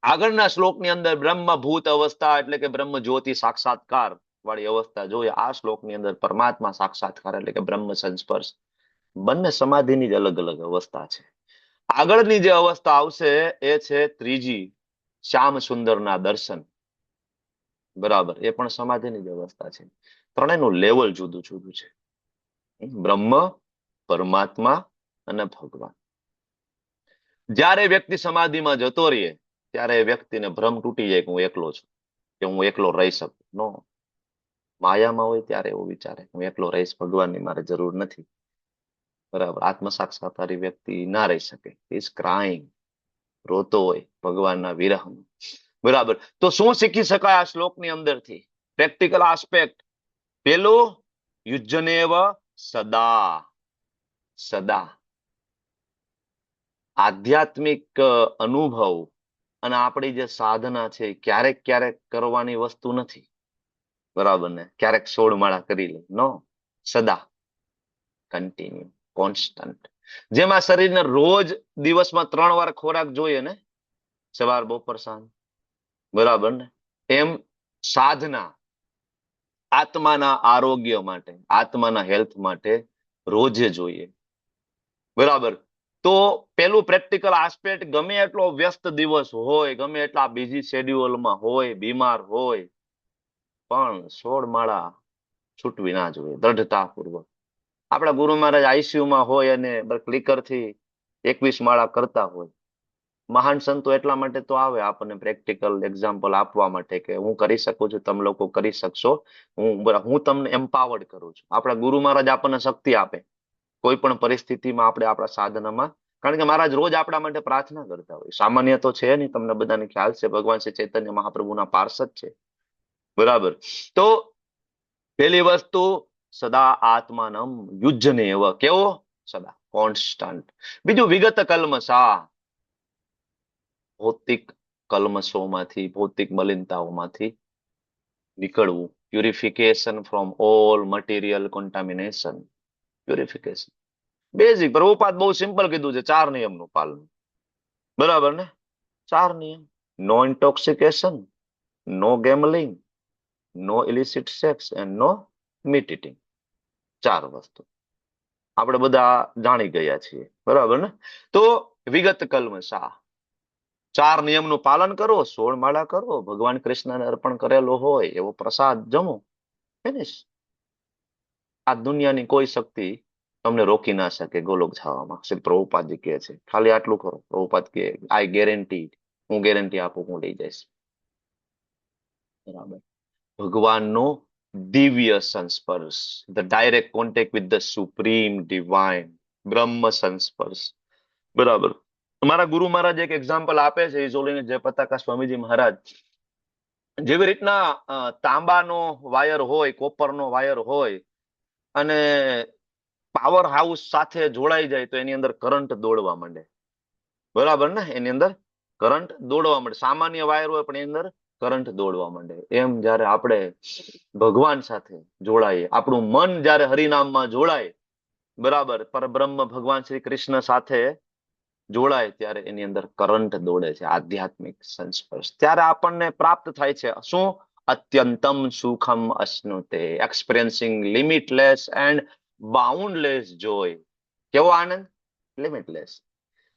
આગળના શ્લોકની અંદર બ્રહ્મભૂત અવસ્થા એટલે કે બ્રહ્મ જ્યોતિ સાક્ષાત્કાર વાળી અવસ્થા જોઈએ. આ શ્લોકની અંદર પરમાત્મા સાક્ષાત્કાર એટલે કે બ્રહ્મ સંસ્પર્શ. બંને સમાધિની જ અલગ અલગ અવસ્થા છે. આગળની જે અવસ્થા આવશે એ છે ત્રીજી, શ્યામ સુંદરના દર્શન, બરાબર, એ પણ સમાધિની જ અવસ્થા છે. ત્રણેયનું લેવલ જુદું જુદું છે. બ્રહ્મ, પરમાત્મા અને ભગવાન. જ્યારે વ્યક્તિ સમાધિમાં જતો રહે ત્યારે વ્યક્તિને ભ્રમ તૂટી જાય કે હું એકલો છું, કે હું એકલો રહી શકું. નો, માયામાં હોય ત્યારે એવું વિચારે હું એકલો રહીશ, ભગવાનની મારે જરૂર નથી, બરાબર. આત્મ સાક્ષાત્કારી વ્યક્તિ ના રહી શકે, ઇઝ ક્રાઇંગ, રોતો હોય ભગવાનના વિરહમાં, બરાબર. તો શું શીખી શકાય આ શ્લોકની અંદરથી? Practical aspect. પેલું, યુજ્જનેવ સદા, સદા આધ્યાત્મિક અનુભવ અને આપણી જે સાધના છે ક્યારેક ક્યારેક કરવાની વસ્તુ નથી, બરાબર ને? ક્યારેક 16 માળા કરી લે, નો, સદા, કન્ટિન્યુ, કોન્સ્ટન્ટ. જેમાં શરીરને રોજ દિવસમાં 3 વાર ખોરાક જોઈએ ને, સવાર, બપોર, સાંજ, બરાબર ને? એમ સાધના આત્માના આરોગ્ય માટે, આત્માના હેલ્થ માટે રોજે જોઈએ, બરાબર. તો પેલું પ્રેક્ટિકલ આસ્પેક્ટ, ગમે એટલો વ્યસ્ત દિવસ હોય, ગમે એટલા બીજી શેડ્યુલમાં હોય, બીમાર હોય, પણ 16 માળા છૂટવી ના જોઈએ, દ્રઢતાપૂર્વક. આપણા ગુરુ મહારાજ આઈસીયુમાં હોય અને ક્લિકરથી 21 માળા કરતા હોય. મહાન સંતો એટલા માટે તો આવે આપણને પ્રેક્ટિકલ એક્ઝામ્પલ આપવા માટે કે હું કરી શકું છું, તમે લોકો કરી શકશો, હું તમને એમ્પાવર્ડ કરું છું. આપણા ગુરુ મહારાજ આપણને શક્તિ આપે કોઈ પણ પરિસ્થિતિમાં આપણે આપણા સાધનામાં. કારણ કે મહારાજ રોજ આપણા માટે પ્રાર્થના કરતા હોય. સામાન્ય તો છે નહીં, તમને બધાને ખ્યાલ છે, ભગવાન શ્રી ચૈતન્ય મહાપ્રભુના પાર્ષદ છે, બરાબર. તો પેલી વસ્તુ, સદા આત્માનમ યુજ્જને એવ, કેવો? સદા, કોન્સ્ટન્ટ. બીજું, વિગત કલ્મષા, ભૌતિક કલ્મશોમાંથી, ભૌતિક મલિનતાઓમાંથી નીકળવું. Purification from all material contamination, purification. Basic Prabhupada બહુ સિમ્પલ કીધું છે, 4 નિયમનું પાલન, બરાબર ને? 4 નિયમ. No intoxication, no gambling, no illicit sex and no meat eating. ચાર વસ્તુ આપણે બધા જાણી ગયા છીએ, બરાબર ને? તો વિગત કલ્મષા, ચાર નિયમનું પાલન કરો, 16 માળા કરો, ભગવાન કૃષ્ણને અર્પણ કરેલો હોય એવો પ્રસાદ જમો, ફિનિશ. આ દુનિયાની કોઈ શક્તિ તમને રોકી ના શકે ગોલોક જવામાં. શ્રી પ્રભુપાદજી કહે છે ખાલી આટલું કરો. પ્રભુપાદ કહે આઈ ગેરંટી, હું ગેરંટી આપું, હું લઈ જઈશ. બરાબર. ભગવાનનો દિવ્ય સંસ્પર્શ, the direct contact with the supreme divine, બ્રહ્મ સંસ્પર્શ. બરાબર. મારા ગુરુ મહારાજ એક એક્ઝામ્પલ આપે છે, ઇઝોલીને જય પતાકા સ્વામીજી મહારાજ. જેવી રીતના તાંબાનો વાયર હોય, કોપરનો વાયર હોય, અને પાવર હાઉસ સાથે જોડાઈ જાય તો એની અંદર કરંટ દોડવા માંડે, બરાબર ને? એની અંદર કરંટ દોડવા માંડે. સામાન્ય વાયર હોય પણ એની અંદર કરંટ દોડવા માંડે. એમ જયારે આપણે ભગવાન સાથે જોડાઈએ, આપણું મન જયારે હરિનામમાં જોડાય, બરાબર, પરબ્રહ્મ ભગવાન શ્રી કૃષ્ણ સાથે જોડાય, ત્યારે એની અંદર કરંટ દોડે છે, આધ્યાત્મિક સંસ્પર્શ. ત્યારે આપણને પ્રાપ્ત થાય છે શું? અત્યંતમ સુખમ અશ્નુતે, experiencing limitless and boundless joy. કેવો આનંદ? લિમિટલેસ.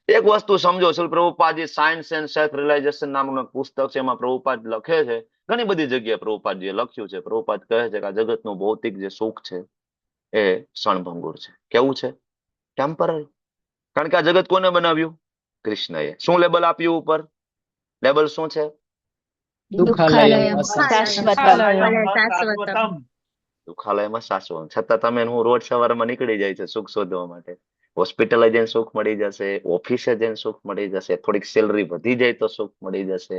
એક વસ્તુ સમજો, Shri Prabhupadaji science and self realization નામનું પુસ્તક છે, એમાં પ્રભુપાદ લખે છે, ઘણી બધી જગ્યાએ પ્રભુપાદજીએ લખ્યું છે. પ્રભુપાદ કહે છે કે આ જગતનું ભૌતિક જે સુખ છે એ ક્ષણભંગુર છે. કેવું છે? ટેમ્પરરી. કારણ કે આ જગત કોને બનાવ્યું? કૃષ્ણએ. શું લેબલ આપ્યું ઉપર? લેબલ શું છે? દુઃખાલયમ શાશ્વતમ. શાશ્વતમ. દુઃખાલયમાં શાશ્વત. છતાં તમે હું રોજ સવારમાં નીકળી જાય છે સુખ શોધવા માટે. હોસ્પિટલે જઈને સુખ મળી જશે, ઓફિસે જઈને સુખ મળી જશે, થોડીક સેલરી વધી જાય તો સુખ મળી જશે,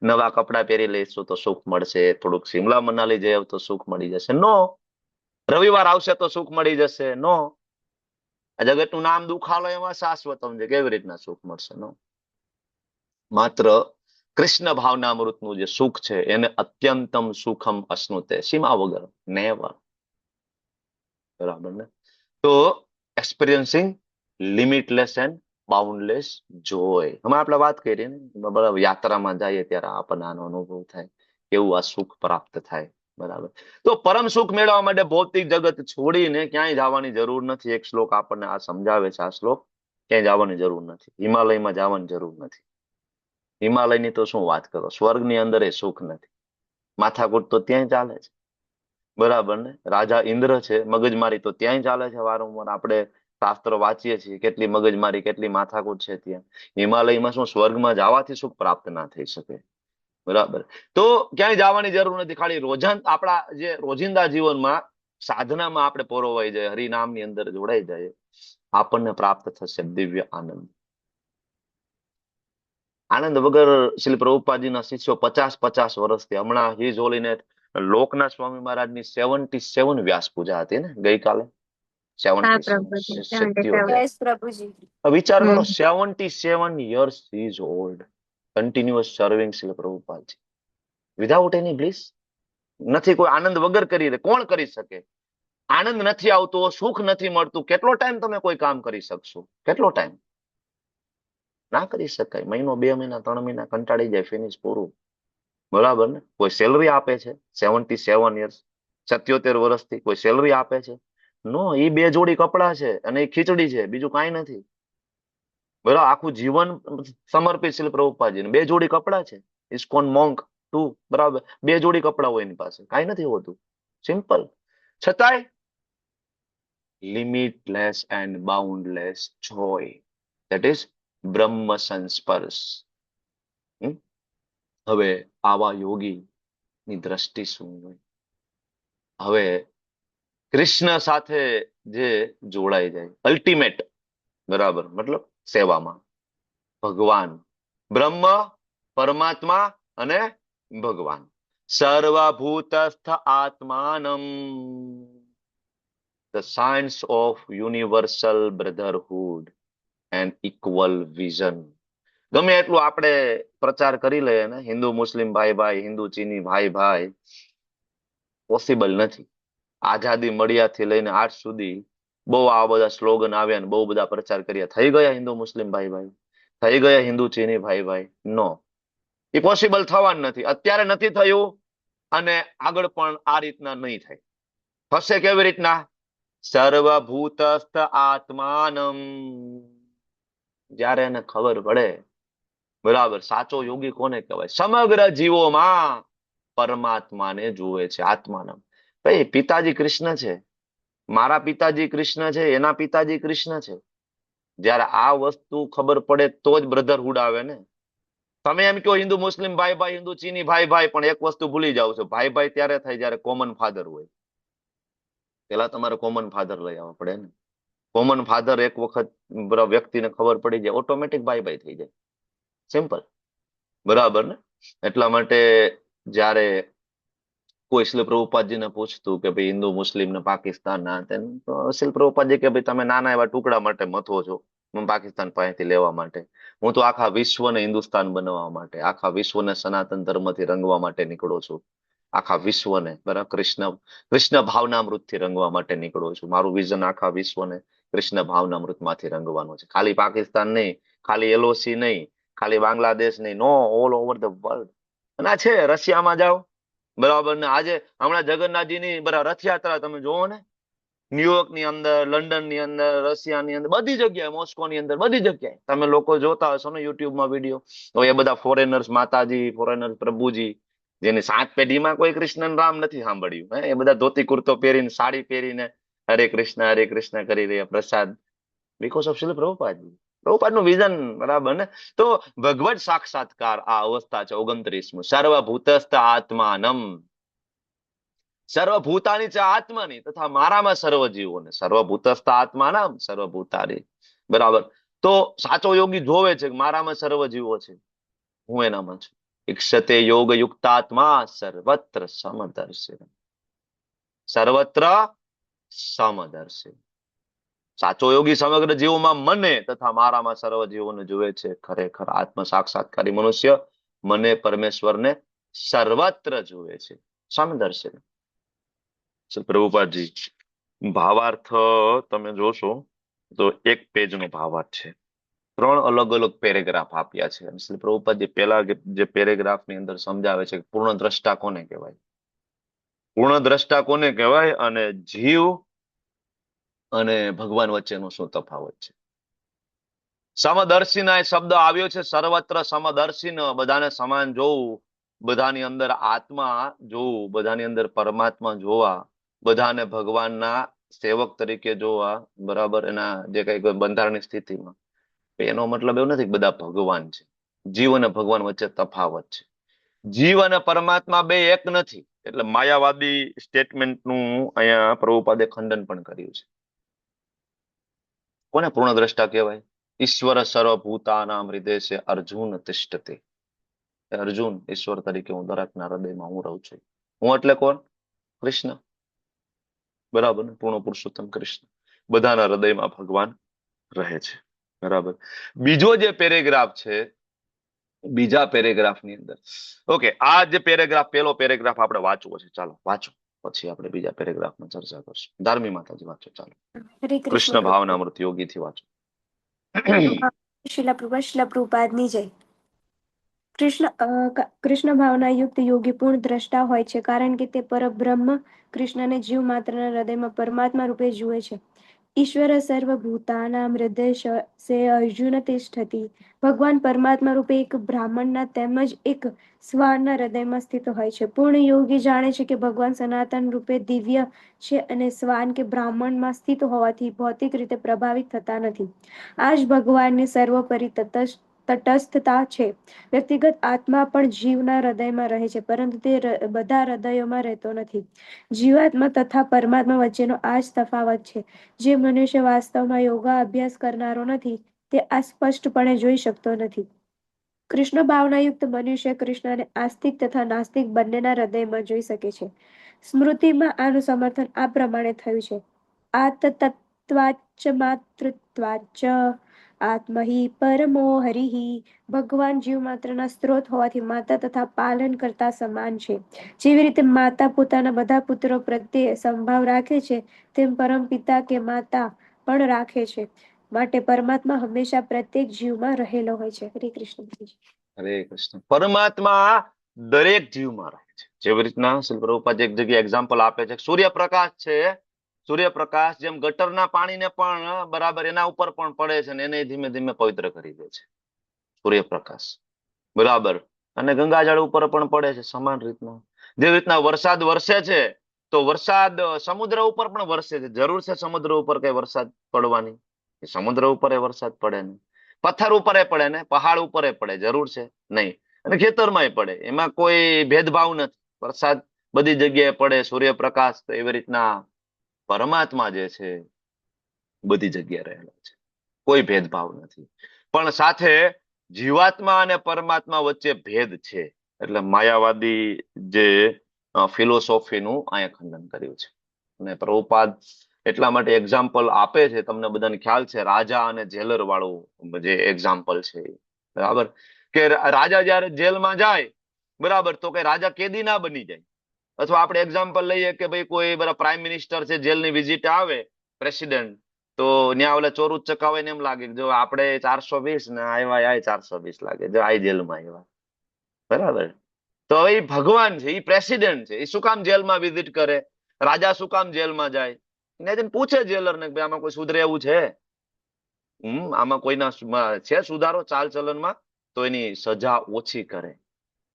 નવા કપડા પહેરી લઈશું તો સુખ મળશે, થોડુંક શિમલા મનાલી જઈએ તો સુખ મળી જશે. નો. રવિવાર આવશે તો સુખ મળી જશે? નો. આ જગતનું નામ દુઃખાલયમાં શાશ્વતમ છે. કેવી રીતના સુખ મળશે? નો. માત્ર કૃષ્ણ ભાવનામૃતનું જે સુખ છે એને અત્યંતમ સુખમ અશ્નુતે, સીમા વગર, નેવર. બરાબર ને? તો એક્સપિરિયન્સિંગ લિમિટલેસ એન્ડ બાઉન્ડલેસ જોય. હમણાં આપણે વાત કરી ને, બરાબર, યાત્રામાં જઈએ ત્યારે આપણને આનો અનુભવ થાય, કેવું આ સુખ પ્રાપ્ત થાય. બરાબર. તો પરમ સુખ મેળવવા માટે ભૌતિક જગત છોડીને ક્યાંય જવાની જરૂર નથી. એક શ્લોક આપણને આ સમજાવે છે. આ શ્લોક ક્યાંય જવાની જરૂર નથી, હિમાલયમાં જવાની જરૂર નથી. હિમાલયની તો શું વાત કરો, સ્વર્ગની અંદર એ સુખ નથી. માથાકૂટ તો ત્યાંય ચાલે છે, બરાબર ને? રાજા ઇન્દ્ર છે, મગજમારી તો ત્યાંય ચાલે છે. વારંવાર આપણે શાસ્ત્રો વાંચીએ છીએ, કેટલી મગજમારી, કેટલી માથાકૂટ છે ત્યાં. હિમાલયમાં શું સ્વર્ગમાં જવાથી સુખ પ્રાપ્ત ના થઈ શકે? બરાબર. તો ક્યાંય જવાની જરૂર નથી. ખાલી આપણા જે રોજિંદા જીવનમાં સાધનામાં આપણે પરોવાઈ જાય, હરિનામની અંદર જોડાઈ જાય, આપણને પ્રાપ્ત થશે દિવ્ય આનંદ. આનંદ વગર શ્રી પ્રભુપાદજીના શિષ્યો 50 વર્ષથી, હમણાં હી જોલીને લોકનાથ સ્વામી મહારાજની 77 વ્યાસ પૂજા હતી ને ગઈકાલે. 77. યસ પ્રભુજી. વિચાર કરો, 77 years he is old, continuous serving Shri Prabhupadaji, without any bliss. નથી કોઈ આનંદ વગર કરી દે. કોણ કરી શકે? આનંદ નથી આવતો, સુખ નથી મળતું, કેટલો ટાઈમ તમે કોઈ કામ કરી શકશો? કેટલો ટાઈમ? ના કરી શકાય. મહિનો, 2 મહિના, 3 મહિના કંટાળી જાય, ફિનિશ, પૂરું. બરાબર ને? કોઈ સેલરી આપે છે 77 years, 77 વર્ષથી કોઈ સેલરી આપે છે? નો. એ 2 જોડી કપડા છે અને એ ખીચડી છે, બીજું કાંઈ નથી. બરાબર. આખું જીવન સમર્પિત શ્રી પ્રભુપાદજીને. 2 જોડી કપડા છે. ઇસ્કોન મોંક 2, બરાબર, 2 જોડી કપડા હોય એની પાસે, કાંઈ નથી હોતું, સિમ્પલ. છતાંય લિમિટલેસ and boundless Joy, that is બ્રહ્મ સંસ્પર્શ. હવે આવા યોગી ની દ્રષ્ટિ શું હોય? હવે કૃષ્ણ સાથે જે જોડાઈ જાય, અલ્ટિમેટ, બરાબર, મતલબ સેવામાં, ભગવાન, બ્રહ્મ, પરમાત્મા અને ભગવાન, સર્વભૂતસ્થ આત્માનમ, the science of universal brotherhood and equal vision. ગમે એટલું આપણે પ્રચાર કરી લઈએ ને, હિન્દુ મુસ્લિમ ભાઈ ભાઈ, હિન્દુ ચીની ભાઈ ભાઈ, પોસિબલ નથી. આઝાદી મળ્યાથી લઈને આજ સુધી બહુ આ બધા સ્લોગન આવ્યા ને બહુ બધા પ્રચાર કર્યા, થઈ ગયા હિન્દુ મુસ્લિમ ભાઈ ભાઈ, થઈ ગયા હિન્દુ ચીની ભાઈ ભાઈ? નો. એ પોસિબલ થવાનું નથી. અત્યારે નથી થયું અને આગળ પણ આ રીતના નહીં થાય. થશે કેવી રીતના? સર્વભૂતસ્થ આત્માનમ. જ્યારે એને ખબર પડે, બરાબર, સાચો યોગી કોને કહેવાય? સમગ્ર જીવોમાં પરમાત્માને જુએ છે, આત્માનમ. ભાઈ પિતાજી કૃષ્ણ છે, મારા પિતાજી કૃષ્ણ છે, એના પિતાજી કૃષ્ણ છે. જ્યારે આ વસ્તુ ખબર પડે તો જ બ્રધરહુડ આવે ને. તમે એમ કહો હિન્દુ મુસ્લિમ ભાઈ ભાઈ, હિન્દુ ચીની ભાઈ ભાઈ, પણ એક વસ્તુ ભૂલી જાવ છો, ભાઈ ભાઈ ત્યારે થાય જ્યારે કોમન ફાધર હોય. પેલા તમારે કોમન ફાધર લઈ આવવા પડે ને. કોમન ફાધર એક વખત વ્યક્તિને ખબર પડી જાય, ઓટોમેટિક ભાઈ ભાઈ થઈ જાય. સિમ્પલ. બરાબર ને? એટલા માટે જ્યારે કોઈ શીલ પ્રભુપાદજીને પૂછતું કે ભાઈ હિન્દુ મુસ્લિમ ને પાકિસ્તાન ના તેમ, તો શીલ પ્રભુપાદજી કે ભાઈ તમે નાના એવા ટુકડા માટે મથો છો, હું પાકિસ્તાન પાસેથી લેવા માટે. હું તો આખા વિશ્વને હિન્દુસ્તાન બનાવવા માટે, આખા વિશ્વને સનાતન ધર્મથી રંગવા માટે નીકળો છું. આખા વિશ્વને, બરાબર, કૃષ્ણ ભાવનામૃતથી રંગવા માટે નીકળો છું. મારું વિઝન આખા વિશ્વને કૃષ્ણ ભાવનામૃતમાંથી રંગવાનું છે. ખાલી પાકિસ્તાન નહીં, ખાલી એલઓસી નહીં, ખાલી બાંગ્લાદેશ નહીં, નો, ઓલ ઓવર ધ વર્લ્ડ. અને આ છે, રશિયામાં જાઓ, બરાબર ને, આજે હમણાં જગન્નાથજીની બરાબર રથયાત્રા તમે જોવો ને, ન્યુયોર્ક ની અંદર, લંડન ની અંદર, રશિયાની અંદર, બધી જગ્યાએ, મોસ્કો ની અંદર, બધી જગ્યાએ તમે લોકો જોતા હશો ને યુટ્યુબમાં વિડીયો. તો એ બધા ફોરેનર્સ માતાજી, ફોરેનર્સ પ્રભુજી, જેની 7 પેઢીમાં કોઈ કૃષ્ણ રામ નથી સાંભળ્યું, હે, એ બધા ધોતી કુર્તો પહેરીને, સાડી પહેરીને હરે કૃષ્ણ કરી રહ્યા, પ્રસાદ. બીકોઝ ઓફ શીલ પ્રભુપાદજી. પ્રભુપાદનું વિઝન, બરાબર ને? તો ભગવત સાક્ષાત્કાર આ અવસ્થા છે 29મું. સર્વભૂતસ્થ આત્માનમ. સર્વભૂતાની છે આત્માની, તથા મારામાં સર્વ જીવોને. સર્વભૂતસ્થ આત્માનમ સર્વભૂતાની. બરાબર. તો સાચો યોગી જોવે છે કે મારામાં સર્વ જીવો છે, હું એનામાં છું. ઈક્ષતે યોગ યુક્તાત્મા સર્વત્ર સમદર્શી. સર્વત્ર સમદર્શી. સાચો યોગી સમગ્ર જીવોમાં મને તથા મારામાં સર્વ જીવોને જુએ છે. ખરેખર આત્મ સાક્ષાત્કારી મનુષ્ય મને, પરમેશ્વરને સર્વત્ર જુએ છે. સમદર્શી. પ્રભુપાદજી ભાવાર્થ તમે જોશો તો 1 પેજનો ભાવાર્થ છે. 3 અલગ અલગ પેરેગ્રાફ આપ્યા છે. અને શ્રી પ્રભુપાદજી પેલા જે પેરેગ્રાફ ની અંદર સમજાવે છે કે પૂર્ણ દ્રષ્ટા કોને કહેવાય, પૂર્ણ દ્રષ્ટા કોને કહેવાય, અને જીવ અને ભગવાન વચ્ચેનો શું તફાવત છે. સમદર્શીના એ શબ્દ આવ્યો છે. સર્વત્ર સમદર્શીન, બધાને સમાન જોવું, બધાની અંદર આત્મા જોવું, બધાની અંદર પરમાત્મા જોવા, બધાને ભગવાનના સેવક તરીકે જોવા, બરાબર, એના જે કઈ બંધારણની સ્થિતિમાં. એનો મતલબ એવું નથી કે બધા ભગવાન છે. જીવ અને ભગવાન વચ્ચે તફાવત છે. જીવ અને પરમાત્મા બે એક નથી. એટલે માયાવાદી સ્ટેટમેન્ટનું અહીંયા પ્રભુપાદે ખંડન પણ કર્યું છે. કોને પૂર્ણ દ્રષ્ટા કહેવાય? ઈશ્વર સર્વભૂતાનામ હૃદય અર્જુન તિષ્ઠતે. અર્જુન, ઈશ્વર તરીકે હું દરેકના હૃદયમાં હું રહું છું. હું એટલે કોણ? કૃષ્ણ. બરાબર ને? પૂર્ણ પુરુષોત્તમ કૃષ્ણ. બધાના હૃદયમાં ભગવાન રહે છે. બરાબર. બીજો જે પેરેગ્રાફ છે, બીજા પેરેગ્રાફની અંદર, ઓકે, આ જે પેરેગ્રાફ, પેલો પેરેગ્રાફ આપણે વાંચવો છે. ચાલો વાંચો, પછી આપણે બીજા પેરેગ્રાફમાં ચર્ચા કરશું. ધાર્મી માતાજી વાંચો, ચાલો. હરે કૃષ્ણ કૃષ્ણ પ્રભુ. ભાવનામૃત યોગીથી વાંચો. શિલા પ્રભુપાદની જય. કૃષ્ણ ભાવના યુક્ત યોગી પૂર્ણ દ્રષ્ટા હોય છે, કારણ કે તે પરબ્રહ્મ કૃષ્ણને જીવ માત્રના હૃદયમાં પરમાત્મા રૂપે જુએ છે. ઈશ્વર સર્વભૂતાનામ હૃદય સે અર્જુન તિષ્ઠતિ. ભગવાન પરમાત્મા રૂપે એક બ્રાહ્મણના તેમજ એક શ્વાનના હૃદયમાં સ્થિત હોય છે. પૂર્ણ યોગી જાણે છે કે ભગવાન સનાતન રૂપે દિવ્ય છે અને શ્વાન કે બ્રાહ્મણમાં સ્થિત હોવાથી ભૌતિક રીતે પ્રભાવિત થતા નથી. આ જ ભગવાનની સર્વોપરી તટસ્થતા છે. વ્યક્તિગત આત્મા પણ જીવના હૃદયમાં રહે છે, પરંતુ તે બધા હૃદયોમાં રહેતો નથી. જીવાત્મા તથા પરમાત્મા વચ્ચેનો આ જ તફાવત છે. જે મનુષ્ય વાસ્તવમાં યોગા અભ્યાસ કરનારો નથી, તે આ સ્પષ્ટપણે જોઈ શકતો નથી. કૃષ્ણ ભાવનાયુક્ત મનુષ્ય કૃષ્ણને આસ્તિક તથા નાસ્તિક બંનેના હૃદયમાં જોઈ શકે છે. સ્મૃતિમાં આનું સમર્થન આ પ્રમાણે થયું છે. આતતત્વાચ્ચ માતૃત્વાચ્ચ આત્મહિ પરમો હરિઃ. ભગવાન જીવ માત્રના સ્ત્રોત હોવાથી માતા તથા પાલન કરતા સમાન છે. જેવી રીતે માતા પોતાના બધા પુત્રો પ્રત્યે સંભાવ રાખે છે, તેમ પરમ પિતા કે માતા પણ રાખે છે. માટે પરમાત્મા હંમેશા પ્રત્યેક જીવમાં રહેલો હોય છે. હરે કૃષ્ણ. હરે કૃષ્ણ. પરમાત્મા દરેક જીવમાં રહે છે. જેવી રીતના શ્રી પ્રભુપાદ એક જગ્યાએ એક્ઝામ્પલ આપે છે, સૂર્યપ્રકાશ છે સૂર્યપ્રકાશ જેમ ગટરના પાણીને પણ બરાબર એના ઉપર પણ પડે છે ને એને ધીમે ધીમે પવિત્ર કરી દે છે સૂર્યપ્રકાશ, બરાબર. અને ગંગાજળ ઉપર પણ પડે છે સમાન રીતના. જેવી રીતના વરસાદ વરસે છે તો વરસાદ સમુદ્ર ઉપર પણ વરસે છે. જરૂર છે સમુદ્ર ઉપર કઈ વરસાદ પડવાની? સમુદ્ર ઉપર વરસાદ પડે ને, પથ્થર ઉપર પડે ને, પહાડ ઉપર પડે, જરૂર છે નહીં. અને ખેતરમાંય પડે, એમાં કોઈ ભેદભાવ નથી. વરસાદ બધી જગ્યાએ પડે, સૂર્યપ્રકાશ. તો એવી રીતના પરમાત્મા જે છે બધી જગ્યાએ રહેલો છે, કોઈ ભેદભાવ નથી. પણ સાથે જીવાત્મા અને પરમાત્મા વચ્ચે ભેદ છે. એટલે માયાવાદી જે ફિલોસોફીનું અહીંયા ખંડન કર્યું છે. અને પ્રભુપાદ એટલા માટે એક્ઝામ્પલ આપે છે, તમને બધાને ખ્યાલ છે, રાજા અને જેલર વાળું જે એક્ઝામ્પલ છે, બરાબર. કે રાજા જયારે જેલમાં જાય, બરાબર, તો કે રાજા કેદી ના બની જાય. અથવા આપણે એક્ઝામ્પલ લઈએ કે ભાઈ કોઈ બરા પ્રાઇમ મિનિસ્ટર છે, જેલની વિઝિટ આવે, પ્રેસિડેન્ટ, તો ત્યાં ઓલા ચોર ઉચકાવે ને એમ લાગે કે જો આપણે 420 ને આવ્યા આય 420 લાગે, જો આ જેલમાં આવ્યા, બરાબર. તો એ ભગવાન છે, એ પ્રેસિડેન્ટ છે, એ શું કામ જેલમાં વિઝિટ કરે? રાજા શું કામ જેલમાં જાય? એને જઈને પૂછે જેલર ને કે આમાં કોઈ સુધરે એવું છે? આમાં કોઈના છે સુધારો ચાલ ચલનમાં? તો એની સજા ઓછી કરે.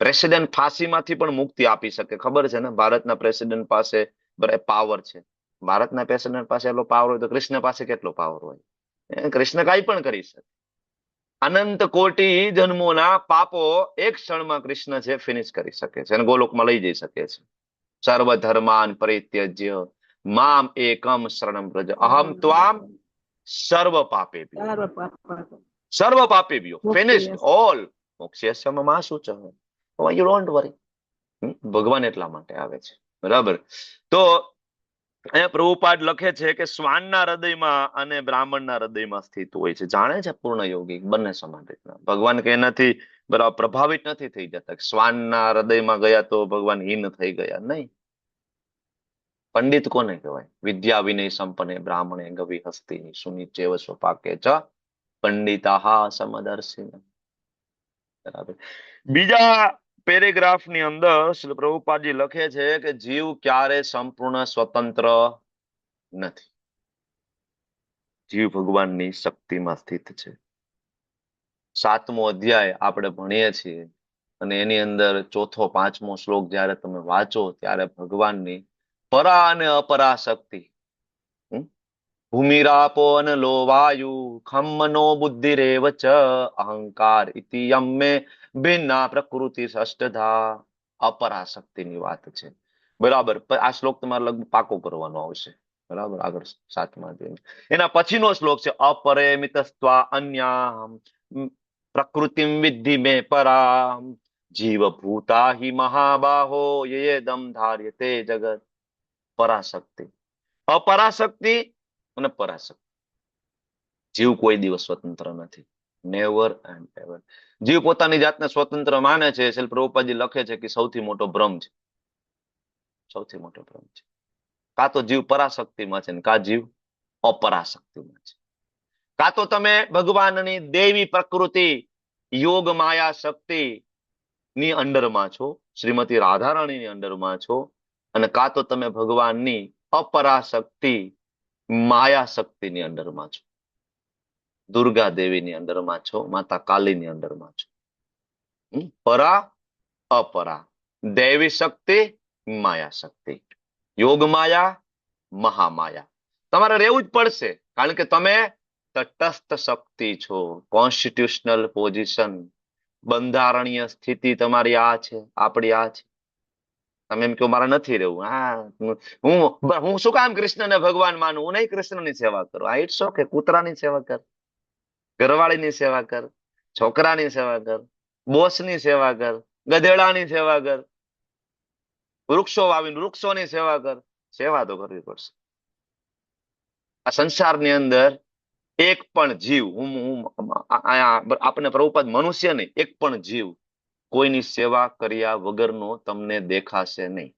પ્રેસિડેન્ટ ફાંસીમાંથી પણ મુક્તિ આપી શકે, ખબર છે ને? ભારતના પ્રેસિડેન્ટ પાસે પાવર છે. ભારતના પ્રેસિડેન્ટ પાસે એટલો પાવર હોય તો કૃષ્ણ પાસે કેટલો પાવર હોય? કૃષ્ણ કાંઈ પણ કરી શકે. અનંત કોટી જન્મોના પાપો એક ક્ષણમાં કૃષ્ણ છે ફિનિશ કરી શકે છે અને ગોલોકમાં લઈ જઈ શકે છે. સર્વ ધર્માન પરિત્યજ્ય મામ એકમ શરણમ વ્રજ અહમ ત્વામ સર્વ પાપેભ્યો સર્વ પાપેભ્યો ફિનિશ્ડ ઓલ મોક્ષયસ્યમાં માં શું ચાહે, યુ ડોન્ટ વરી. ભગવાન એટલા માટે આવે છે, બરાબર. તો અહીંયા પ્રભુપાદ લખે છે કે શ્વાનના હૃદયમાં અને બ્રાહ્મણના હૃદયમાં સ્થિત હોય છે. જાણે છે પૂર્ણ યોગી બંને સમાન રીતના. ભગવાન કે એનાથી બરાબર પ્રભાવિત નથી થઈ જતા. શ્વાનના હૃદયમાં ગયા તો ભગવાન હીન થઈ ગયા, નહીં. પંડિત કોને કહેવાય? વિદ્યા વિનય સંપન્ને બ્રાહ્મણે ગવિ હસ્તી સુનિચેવ સ્વપાકે ચ પંડિતાહા સમદર્શિન. બરાબર. બીજા પેરેગ્રાફની અંદર શ્રી પ્રભુપાદજી લખે છે કે જીવ ક્યારે સંપૂર્ણ સ્વતંત્ર નથી. જીવ ભગવાનની શક્તિમાં સ્થિત છે. 7મો અધ્યાય આપણે ભણીએ છીએ અને એની અંદર 4થો 5મો શ્લોક જયારે તમે વાંચો ત્યારે ભગવાનની પરા અને અપરા શક્તિ, ભૂમિરાપો અને લો વાયુ ખમ મનો બુદ્ધિ રેવ ચ અહંકાર ઇતિ યમ્મે ભિન્ના પ્રકૃતિ ષષ્ઠધા. અપરા શક્તિની વાત છે, બરાબર. આ શ્લોક તમારે લગભગ પાકો કરવાનો આવશે, બરાબર. આગળ 7મા અધ્યાય એના પછીનો શ્લોક છે અપરેમિતસ્ત્વા અન્યા પ્રકૃતિમ વિદ્ધિ મે પરા જીવ ભૂતા હિ મહાબાહો યેદમ ધાર્યતે જગત. પરાશક્તિ, અપરાશક્તિ અને પરાશક્તિ. જીવ કોઈ દિવસ સ્વતંત્ર નથી, નેવર એન્ડ એવર. જીવ પોતાની જાતને સ્વતંત્ર માને છે. શ્રીલ પ્રભુપાદજી લખે છે કે સૌથી મોટો ભ્રમ છે, સૌથી મોટો ભ્રમ છે. કાં તો જીવ પરાશક્તિમાં છે ને કાં જીવ અપરાશક્તિમાં છે. કાં તો તમે ભગવાનની દેવી પ્રકૃતિ યોગ માયા શક્તિ ની અંડરમાં છો, શ્રીમતી રાધારાણીની અંડરમાં છો, અને કાં તો તમે ભગવાનની અપરાશક્તિ માયા શક્તિની અંડરમાં છો. દુર્ગા દેવીની અંડરમાં છો, માતા કાલીની અંડરમાં છો. પરા અપરા, દેવી શક્તિ માયા શક્તિ, યોગ માયા મહામાયા. તમારે રહેવું જ પડશે, કારણ કે તમે તટસ્થ શક્તિ છો. કોન્સ્ટિટ્યુશનલ પોઝિશન, બંધારણીય સ્થિતિ તમારી આ છે, આપણી આ છે. તમે એમ કહો મારે નથી રહેવું, હું શું કામ કૃષ્ણને ભગવાન માનું? હું નહીં કૃષ્ણની સેવા કરું. આ ઇટ્સ ઓકે. કૂતરાની સેવા કર, ઘરવાળીની સેવા કર, છોકરાની સેવા કર, બોસની સેવા કર, ગધેડાની સેવા કર, વૃક્ષો વાવીને વૃક્ષોની સેવા કર. સેવા તો કરવી પડશે. આ સંસારની અંદર એક પણ જીવ, આપણે પ્રભુપાદ મનુષ્ય નહીં, એક પણ જીવ કોઈની સેવા કર્યા વગરનો તમને દેખાશે નહીં.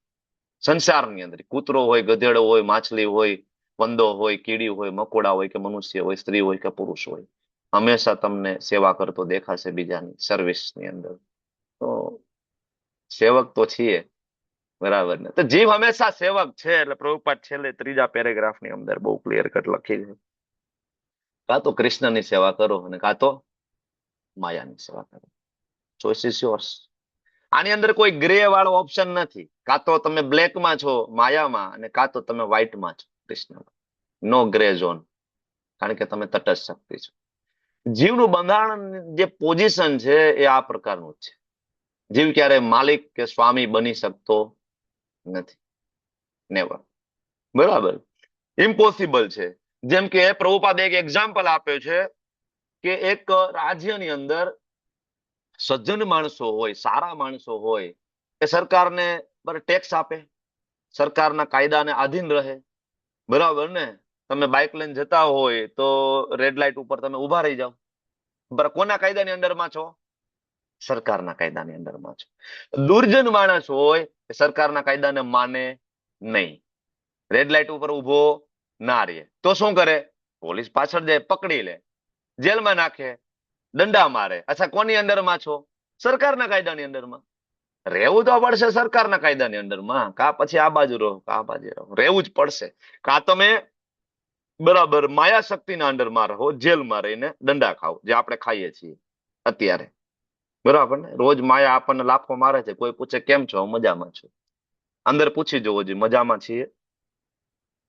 સંસારની અંદર કૂતરો હોય, ગધેડો હોય, માછલી હોય, વંદો હોય, કીડી હોય, મકોડા હોય કે મનુષ્ય હોય, સ્ત્રી હોય કે પુરુષ હોય, હંમેશા તમને સેવા કરતો દેખાશે બીજાની સર્વિસની અંદર. તો સેવક તો છીએ, બરાબર ને? તો જીવ હંમેશા સેવક છે, એટલે પ્રભુપાદ છેલ્લે ત્રીજા પેરેગ્રાફ ની અંદર બહુ ક્લિયર કટ લખી છે, કાં તો કૃષ્ણની સેવા કરો અને કાં તો માયાની સેવા કરો. Choice is yours. આની અંદર કોઈ ગ્રે વાળો ઓપ્શન નથી. કાં તો તમે બ્લેકમાં છો માયામાં, અને કાં તો તમે વ્હાઈટમાં છો કૃષ્ણમાં. નો ગ્રે ઝોન, કારણ કે તમે તટસ્થ શક્તિ છો. જીવનું બંધારણ, જે પોઝિશન છે એ આ પ્રકારનું જ છે. જીવ ક્યારે માલિક કે સ્વામી બની શકતો નથી. નેવર. બરાબર? ઇમ્પોસિબલ છે. જેમ કે પ્રભુપાદ એક એક્ઝામ્પલ આપ્યો છે કે એક રાજ્યની અંદર સજ્જન માણસો હોય, સારા માણસો હોય, એ સરકારને ટેક્સ આપે, સરકારના કાયદાને આધીન રહે. બરાબર ને? તમે બાઇક લઈને જતા હોય તો રેડ લાઇટ ઉપર તમે ઉભા રહી જાઓ. બરાબર, કોના કાયદાની અંડરમાં છો? સરકારના કાયદાની અંડરમાં છો. દુર્જન માણસ હોય એ સરકારના કાયદાને માને નહીં, રેડ લાઇટ ઉપર ઉભો ના રહે, તો શું કરે? પોલીસ પાછળ જાય, પકડી લે, જેલમાં નાખે, દંડા મારે. અચ્છા, કોની અંડરમાં છો? સરકારના કાયદાની અંડરમાં. રહેવું તો પડશે સરકારના કાયદાની અંડરમાં, કા પછી આ બાજુ રહો, કા આ બાજુ રહો, રહેવું જ પડશે. કા તમે બરાબર માયા શક્તિના અંડરમાં રહો, જેલમાં રહીને દંડા ખાઓ, જે આપણે ખાઈએ છીએ અત્યારે. બરાબર ને? રોજ માયા આપણને લાફો મારે છે. કોઈ પૂછે કેમ છો? મજામાં છું. અંદર પૂછી જોવો જોઈએ, મજામાં છીએ?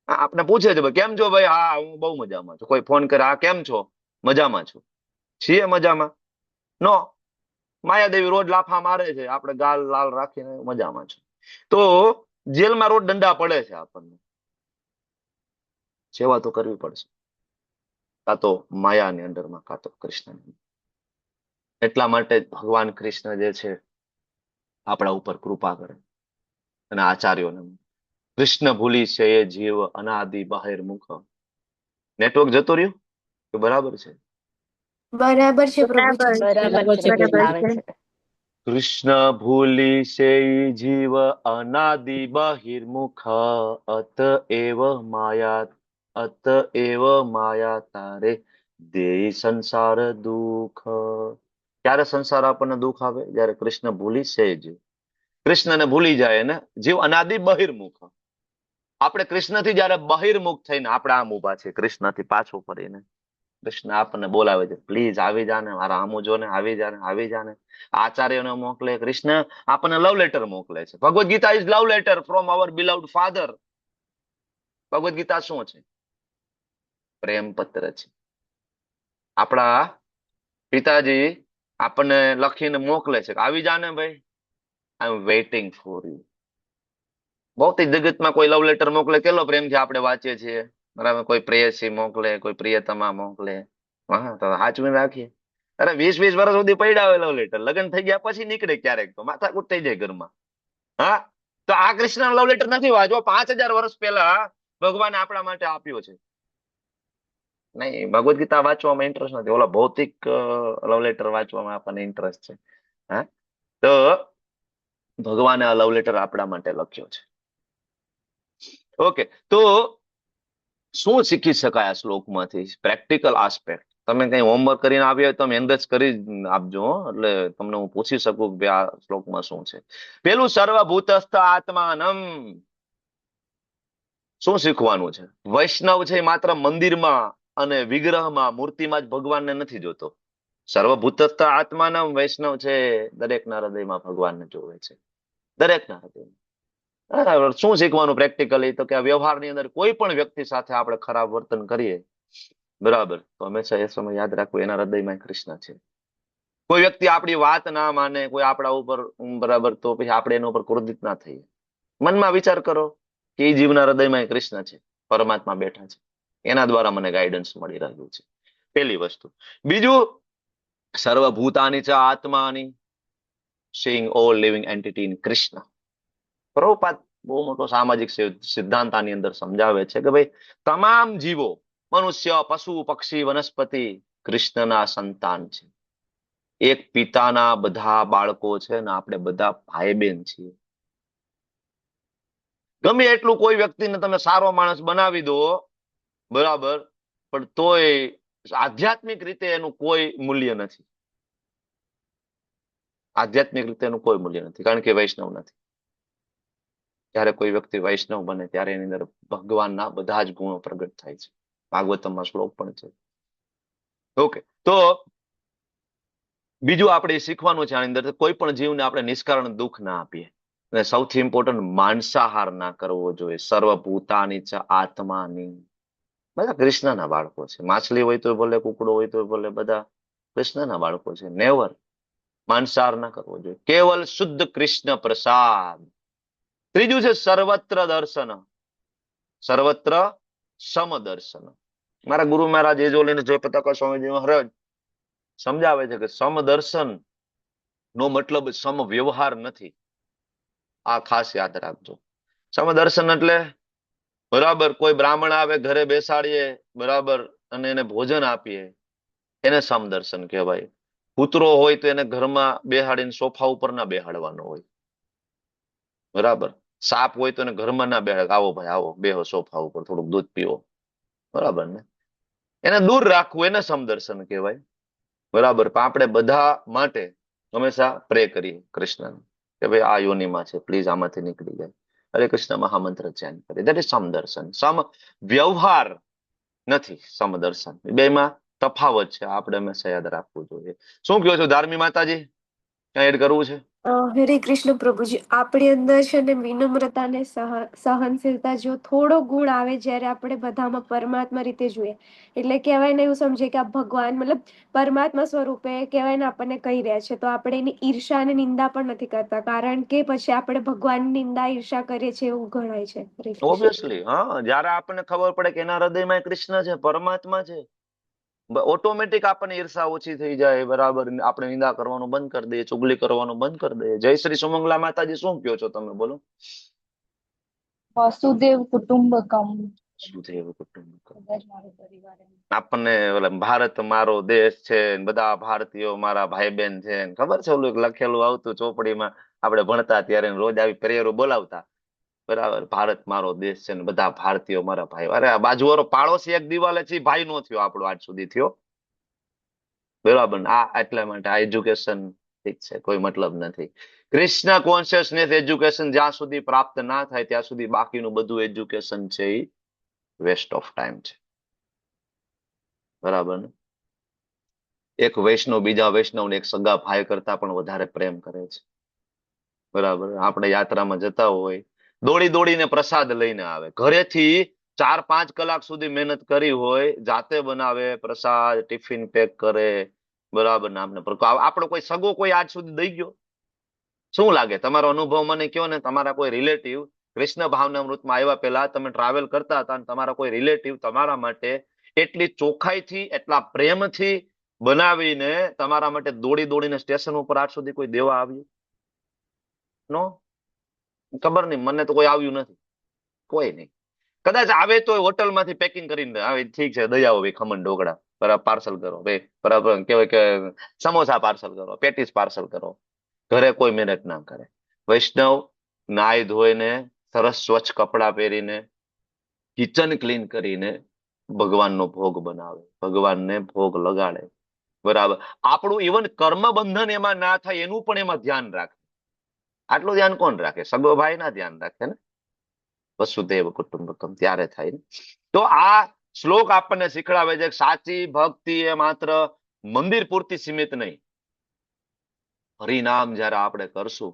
આપણે પૂછે છે, કેમ છો ભાઈ? હા, હું બહુ મજામાં છું. કોઈ ફોન કરે, હા કેમ છો? મજામાં છું. છીએ મજામાં? નો. માયાદેવી રોજ લાફા મારે છે, આપણે ગાલ લાલ રાખીને મજામાં છે. તો જેલમાં રોજ દંડા પડે છે આપણને, સેવા તો કરવી પડશે, કાં તો માયાની અંડરમાં, કાં તો કૃષ્ણ. એટલા માટે ભગવાન કૃષ્ણ જે છે આપણા ઉપર કૃપા કરે, અને આચાર્યોને. કૃષ્ણ ભૂલી છે એ જીવ અનાદિ બહિર્મુખ. નેટવર્ક જતો રહ્યું કે બરાબર છે? બરાબર છે બરાબર પ્રભુજી. છે, બરાબર છે, બેન, બરાબર આવે છે. છે. કૃષ્ણ ભૂલી સે જીવ અનાદિ બહિર્મુખ, અતએવ માયા, અતએવ માયા તારે દેહી સંસાર દુઃખ. ક્યારે સંસાર આપણને દુઃખ આવે? જયારે કૃષ્ણ ભૂલી સે જીવ, કૃષ્ણને ભૂલી જાય ને જીવ અનાદિ બહિર્મુખ. આપણે કૃષ્ણથી જયારે બહિર્મુખ થઈને આપણે આમ ઉભા છે, કૃષ્ણથી પાછું ફરીને કૃષ્ણ આપણને બોલાવે છે, પ્લીઝ આવી જાને, મારા આમુ જો ને, આવી જાને, આવી જાને. આચાર્યને મોકલે, કૃષ્ણ આપણને લવ લેટર મોકલે છે. Bhagavad Gita is love letter from our beloved father. Bhagavad Gita શું છે? પ્રેમ પત્ર છે. આપણા પિતાજી આપણને લખીને મોકલે છે, આવી જાને ભાઈ, આઈ એમ વેઇટિંગ ફોર યુ. ભૌતિક જગતમાં કોઈ લવ લેટર મોકલે, કેટલો પ્રેમથી આપણે વાંચીએ છીએ, બરાબર? કોઈ પ્રેયસી મોકલે, કોઈ પ્રિયતમા મોકલે, હા, તો સાચવીને રાખીએ. અરે 20-20 વર્ષ સુધી પડ્યા હોય લવ લેટર, લગ્ન થઈ ગયા પછી નીકળે ક્યારેક, તો માથાકૂટ થઈ જાય ઘરમાં. હા, તો આ કૃષ્ણ લવ લેટર નથી વાંચવો. 5000 વર્ષ પહેલા ભગવાને આપણા માટે આપ્યો છે. નહીં, ભગવદ ગીતા વાંચવામાં ઇન્ટરેસ્ટ નથી, ઓલા ભૌતિક લવ લેટર વાંચવામાં આપણને ઇન્ટરેસ્ટ છે. હા, તો ભગવાને આ લવ લેટર આપણા માટે લખ્યો છે. ઓકે, તો શું શીખી શકાય આ શ્લોકમાંથી? Practical aspect. તમે કઈ હોમવર્ક કરીને આવ્યા હોય તો તમે એન્ગેજ કરી આપજો, હો. એટલે તમને હું પૂછી શકું કે આ શ્લોકમાં શું છે. પેલું, સર્વભૂતસ્થ આત્માનમ. શું શીખવાનું છે? વૈષ્ણવ છે એ માત્ર મંદિરમાં અને વિગ્રહમાં, મૂર્તિમાં જ ભગવાનને નથી જોતો. સર્વભૂતસ્થ આત્માનમ, વૈષ્ણવ છે દરેકના હૃદયમાં ભગવાનને જોવે છે, દરેકના હૃદયમાં. બરાબર. શું શીખવાનું પ્રેક્ટિકલી? તો કે આ વ્યવહારની અંદર કોઈ પણ વ્યક્તિ સાથે આપણે ખરાબ વર્તન કરીએ, બરાબર, તો હંમેશા એ સમય યાદ રાખવું, એના હૃદયમાં કૃષ્ણ છે. કોઈ વ્યક્તિ આપણી વાત ના માને, કોઈ આપણા ઉપર, બરાબર, તો પછી આપણે એના ઉપર ક્રોધિત ના થઈએ. મનમાં વિચાર કરો કે એ જીવના હૃદયમાં કૃષ્ણ છે, પરમાત્મા બેઠા છે, એના દ્વારા મને ગાઈડન્સ મળી રહ્યું છે. પેલી વસ્તુ. બીજું, સર્વભૂતાની ચ આત્માની, seeing all living entity in Krishna. Prabhupada બહુ મોટો સામાજિક સિદ્ધાંત આની અંદર સમજાવે છે કે ભાઈ, તમામ જીવો, મનુષ્ય, પશુ, પક્ષી, વનસ્પતિ કૃષ્ણના સંતાન છે. એક પિતાના બધા બાળકો છે ને આપણે બધા ભાઈ બહેન છીએ. ગમે એટલું કોઈ વ્યક્તિને તમે સારો માણસ બનાવી દો, બરાબર, પણ તોય આધ્યાત્મિક રીતે એનું કોઈ મૂલ્ય નથી. આધ્યાત્મિક રીતે એનું કોઈ મૂલ્ય નથી, કારણ કે વૈષ્ણવ નથી. જ્યારે કોઈ વ્યક્તિ વૈષ્ણવ બને ત્યારે એની અંદર ભગવાનના બધા જ ગુણો પ્રગટ થાય છે. ભાગવતમમાં શ્લોક પણ છે. ઓકે, તો બીજું આપણે શીખવાનું છે આની અંદર, કોઈ પણ જીવને આપણે નિષ્કારણ દુઃખ ના આપીએ. અને સૌથી ઇમ્પોર્ટન્ટ, માંસાહાર ના કરવો જોઈએ. સર્વભૂતાની ચ આત્માની. બધા કૃષ્ણના બાળકો છે. માછલી હોય તો ભલે, કુકડો હોય તો ભલે, બધા કૃષ્ણના બાળકો છે. નેવર માંસાહાર ના કરવો જોઈએ. કેવલ શુદ્ધ કૃષ્ણ પ્રસાદ. ત્રીજું છે સર્વત્ર દર્શન. સર્વત્ર સમદર્શન. મારા ગુરુ મહારાજ એજોલીને જયપ્રતાકા સ્વામીજી મહારાજ સમજાવે છે કે સમદર્શન નો મતલબ સમ વ્યવહાર નથી. આ ખાસ યાદ રાખજો. સમદર્શન એટલે બરાબર કોઈ બ્રાહ્મણ આવે, ઘરે બેસાડીએ, બરાબર, અને એને ભોજન આપીએ, એને સમદર્શન કહેવાય. કૂતરો હોય તો એને ઘરમાં બેહાડીને સોફા ઉપર ના બેહાડવાનો હોય, બરાબર. સાપ હોય તો એને ઘરમાં ના બેહાડ, આવો ભાઈ આવો, બેહો સોફા ઉપર, થોડુંક દૂધ પીવો, બરાબર ને. એને દૂર રાખવું, એને સમદર્શન કહેવાય, બરાબર. પણ આપણે બધા માટે હંમેશા પ્રે કરીએ કૃષ્ણ કે ભાઈ આ યોનિમાં છે, પ્લીઝ આમાંથી નીકળી જાય. હરે કૃષ્ણ મહામંત્ર ચેન કરીએ. દેટ ઇઝ સમદર્શન. સમ વ્યવહાર નથી, સમદર્શન. બેમાં તફાવત છે, આપણે હંમેશા યાદ રાખવું જોઈએ. શું કહો છો ધાર્મી માતાજી, ક્યાં એડ કરવું છે? હરે કૃષ્ણ પ્રભુજી, આપણી અંદર છે ને વિનમ્રતા ને સહનશીલતા જો થોડો ગુણ આવે જ્યારે આપણે બધામાં પરમાત્મા રીતે જોઈએ, એટલે કહેવાય ને એવું સમજે કે આ ભગવાન મતલબ પરમાત્મા સ્વરૂપે કહેવાય ને આપણને કહી રહ્યા છે, તો આપણે એની ઈર્ષા અને નિંદા પણ નથી કરતા, કારણ કે પછી આપણે ભગવાન નિંદા ઈર્ષા કરીએ છીએ એવું ગણાય છે. હરે કૃષ્ણ. ઓબ્વિયસલી, હા. જયારે આપણને ખબર પડે કે એના હૃદયમાં કૃષ્ણ છે, પરમાત્મા છે, ઓટોમેટિક આપણને ઈર્ષા ઓછી થઈ જાય, બરાબર. આપણે નિંદા કરવાનું બંધ કરી દઈએ, ચુગલી કરવાનું બંધ કરી દઈએ. જય શ્રી સુમંગલા માતાજી, શું કહો છો તમે, બોલો. વસુદેવ કુટુંબકમ. સુધેવ કુટુંબકમ. બધા જ મારો પરિવાર એમ. આપણને ઓલા ભારત મારો દેશ છે, ને બધા ભારતીયો મારા ભાઈ બહેન છે, ને ખબર છે ઓલું એક લખેલું આવતું ચોપડીમાં, આપણે ભણતા ત્યારે રોજ આવી પ્રેયરો બોલાવતા, બરાબર. ભારત મારો દેશ છે ને બધા ભારતીયો મારા ભાઈ. અરે આ બાજુવાળો પાડોશી એક દિવાલે છે, ભાઈ નો થયો આપણો આજ સુધી થયો, બરાબર. આ એટલા માટે આ એજ્યુકેશન ઠીક છે, કોઈ મતલબ નથી. કૃષ્ણ કોન્શિયસનેસ એજ્યુકેશન જ્યાં સુધી પ્રાપ્ત ના થાય ત્યાં સુધી બાકીનું બધું એજ્યુકેશન છે એ વેસ્ટ ઓફ ટાઈમ છે, બરાબર ને. એક વૈષ્ણવ બીજા વૈષ્ણવને એક સગા ભાઈ કરતા પણ વધારે પ્રેમ કરે છે, બરાબર. આપણે યાત્રામાં જતા હોય, દોડી દોડીને પ્રસાદ લઈને આવે, ઘરેથી 4-5 કલાક સુધી મહેનત કરી હોય, જાતે બનાવે પ્રસાદ, ટિફિન પેક કરે, બરાબર. ને આપણો કોઈ સગો કોઈ આજ સુધી દઈ ગયો? શું લાગે તમારો અનુભવ મને કયો ને. તમારા કોઈ રિલેટિવ કૃષ્ણ ભાવનામૃતમાં આવ્યા પહેલા તમે ટ્રાવેલ કરતા હતા અને તમારા કોઈ રિલેટિવ તમારા માટે એટલી ચોખ્ખાઈથી, એટલા પ્રેમથી બનાવીને તમારા માટે દોડી દોડીને સ્ટેશન ઉપર આજ સુધી કોઈ દેવા આવ્યું? નો. ખબર નહીં, મને તો કોઈ આવ્યું નથી, કોઈ નહીં. કદાચ આવે તો હોટલમાંથી પેકિંગ કરીને આવે, ઠીક છે દઈ આવો ભાઈ, ખમણ ઢોકળા બરાબર પાર્સલ કરો ભાઈ, બરાબર. કહેવાય કે સમોસા પાર્સલ કરો, પેટીસ પાર્સલ કરો. ઘરે કોઈ મહેનત ના કરે. વૈષ્ણવ નાઈ ધોઈને સરસ સ્વચ્છ કપડાં પહેરીને કિચન ક્લીન કરીને ભગવાનનો ભોગ બનાવે, ભગવાનને ભોગ લગાડે, બરાબર. આપણું ઇવન કર્મ બંધન એમાં ના થાય એનું પણ એમાં ધ્યાન રાખે. આટલું ધ્યાન કોણ રાખે? સગો ભાઈ ના ધ્યાન રાખે ને. વસુદેવ કુટુંબકમ ત્યારે થાય ને. તો આ શ્લોક આપણને શીખડાવે છે કે સાચી ભક્તિ એ માત્ર મંદિર પૂરતી સીમિત નહીં. હરિનામ જયારે આપણે કરશું,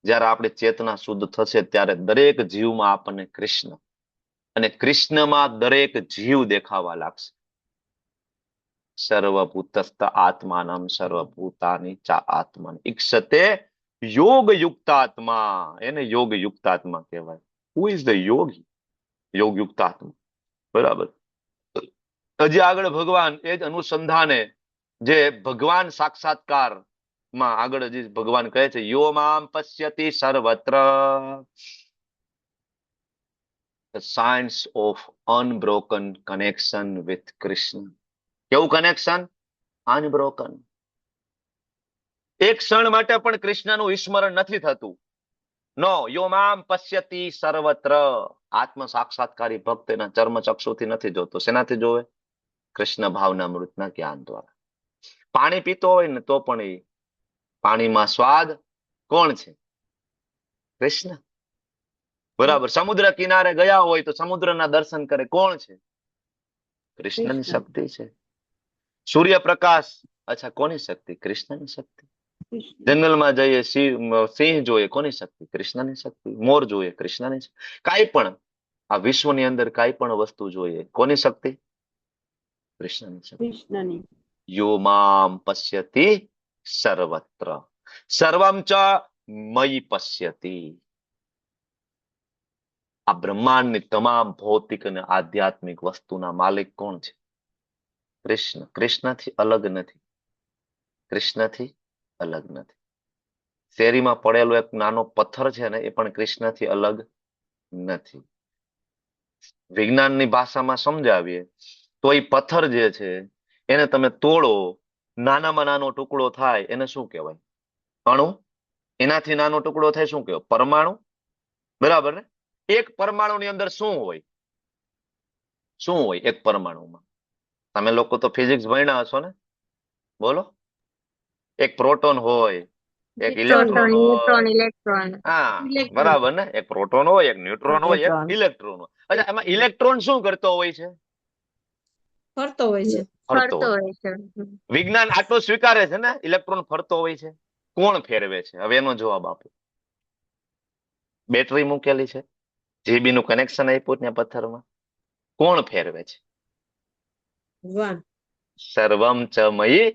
જયારે આપણી ચેતના શુદ્ધ થશે, ત્યારે દરેક જીવમાં આપણને કૃષ્ણ અને કૃષ્ણમાં દરેક જીવ દેખાવા લાગશે. સર્વભૂતસ્થ આત્માનમ સર્વભૂતાની ચા આત્મન ઈક્ષતે યોગ યુક્તાત્મા. એને યોગ યુક્તાત્મા કહેવાય. હુ ઇઝ ધ યોગી? યોગ યુક્તાત્મા, બરાબર. હજી આગળ ભગવાન એ જ અનુસંધાને જે ભગવાન સાક્ષાત્કાર માં આગળ જે ભગવાન કહે છે, યો મામ પશ્યતિ સર્વત્ર, the science of unbroken connection with Krishna. કેવું કનેક્શન? અનબ્રોકન. એક ક્ષણ માટે પણ કૃષ્ણનું વિસ્મરણ નથી થતું. નો. યો મામ પશ્યતિ સર્વત્ર. આત્મ સાક્ષાત્કારી ભક્ત એના ચર્મ ચક્ષુથી નથી જોતો. શેનાથી જોવે? કૃષ્ણ ભાવના અમૃતના જ્ઞાન દ્વારા. પાણી પીતો હોય ને તો પણ એ પાણીમાં સ્વાદ કોણ છે? કૃષ્ણ. બરાબર. સમુદ્ર કિનારે ગયા હોય તો સમુદ્રના દર્શન કરે. કોણ છે? કૃષ્ણની કૃષ્ણ શક્તિ છે. સૂર્યપ્રકાશ, અચ્છા કોની શક્તિ? કૃષ્ણની શક્તિ. કૃષ્ણ જંગલમાં જઈએ, સિંહ જોઈએ, કોની શક્તિ? કૃષ્ણની શક્તિ. મોર જોઈએ, કૃષ્ણની શક્તિ. કાંઈ પણ આ વિશ્વની અંદર કાંઈ પણ વસ્તુ જોઈએ, કોની શક્તિ? કૃષ્ણની શક્તિ. કૃષ્ણની યો મામ પશ્યતિ સર્વત્ર સર્વમ ચ મયી પશ્યતિ. આ બ્રહ્માંડની તમામ ભૌતિક અને આધ્યાત્મિક વસ્તુના માલિક કોણ છે? કૃષ્ણ. કૃષ્ણથી અલગ નથી. કૃષ્ણથી અલગ નથી. શેરીમાં પડેલો એક નાનો પથ્થર છે ને, એ પણ કૃષ્ણથી અલગ નથી. વિજ્ઞાનની ભાષામાં સમજાવીએ તો એ પથ્થર જે છે એને તમે તોડો, નાનામાં નાનો ટુકડો થાય, એને શું કહેવાય? અણુ. એનાથી નાનો ટુકડો થાય, શું કહેવાય? પરમાણુ. બરાબર ને? એક પરમાણુની અંદર શું હોય? શું હોય એક પરમાણુમાં? તમે લોકો તો ફિઝિક્સ ભણ્યા હશો ને? બોલો. એક પ્રોટોન હોય, એક ઇલેક્ટ્રોન પ્રોટોન, હોય. Neutron, electron. હા, ઇલેક્ટ્રોન, બરાબર ને? એક પ્રોટોન હોય, એક ન્યુટ્રોન હોય, એક ન્યુટ્રોન ઇલેક્ટ્રોન હોય. અચ્છા, એમાં ઇલેક્ટ્રોન શું કરતો હોય છે? ફરતો હોય છે. ફરતો ફરતો હોય. હોય છે. વિજ્ઞાન આટલું સ્વીકારે છે ને, ઇલેક્ટ્રોન ફરતો હોય છે. કોણ ફેરવે છે? હવે એનો જવાબ આપો. બેટરી મૂકેલી છે, જીબી નું કનેક્શન આપ્યું ત્યાં પથ્થરમાં. કોણ ફેરવે છે? ભગવાન સર્વમ ચ મયી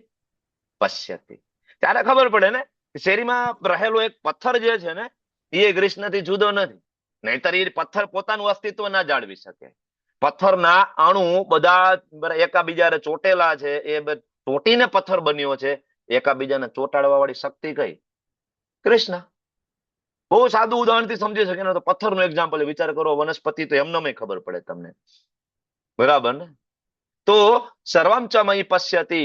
પશ્યતિ. ત્યારે ખબર પડે ને કે શેરીમાં રહેલો એક પથ્થર જે છે ને, એ કૃષ્ણથી જુદો નથી. નહીતર એ પથ્થર પોતાનું અસ્તિત્વ ના જાળવી શકે. પથ્થરના અણુ બધા એકાબીજાને ચોટેલા છે, એ ચોટીને પથ્થર બન્યો છે. એકાબીજાને ચોટાડવા વાળી શક્તિ કઈ? કૃષ્ણ. બહુ સાદું ઉદાહરણથી સમજી શકે ને, તો પથ્થરનું એક્ઝામ્પલ વિચાર કરો. વનસ્પતિ તો એમને ખબર પડે તમને. બરાબર ને? તો સર્વમ ચ મયી પશ્યતિ.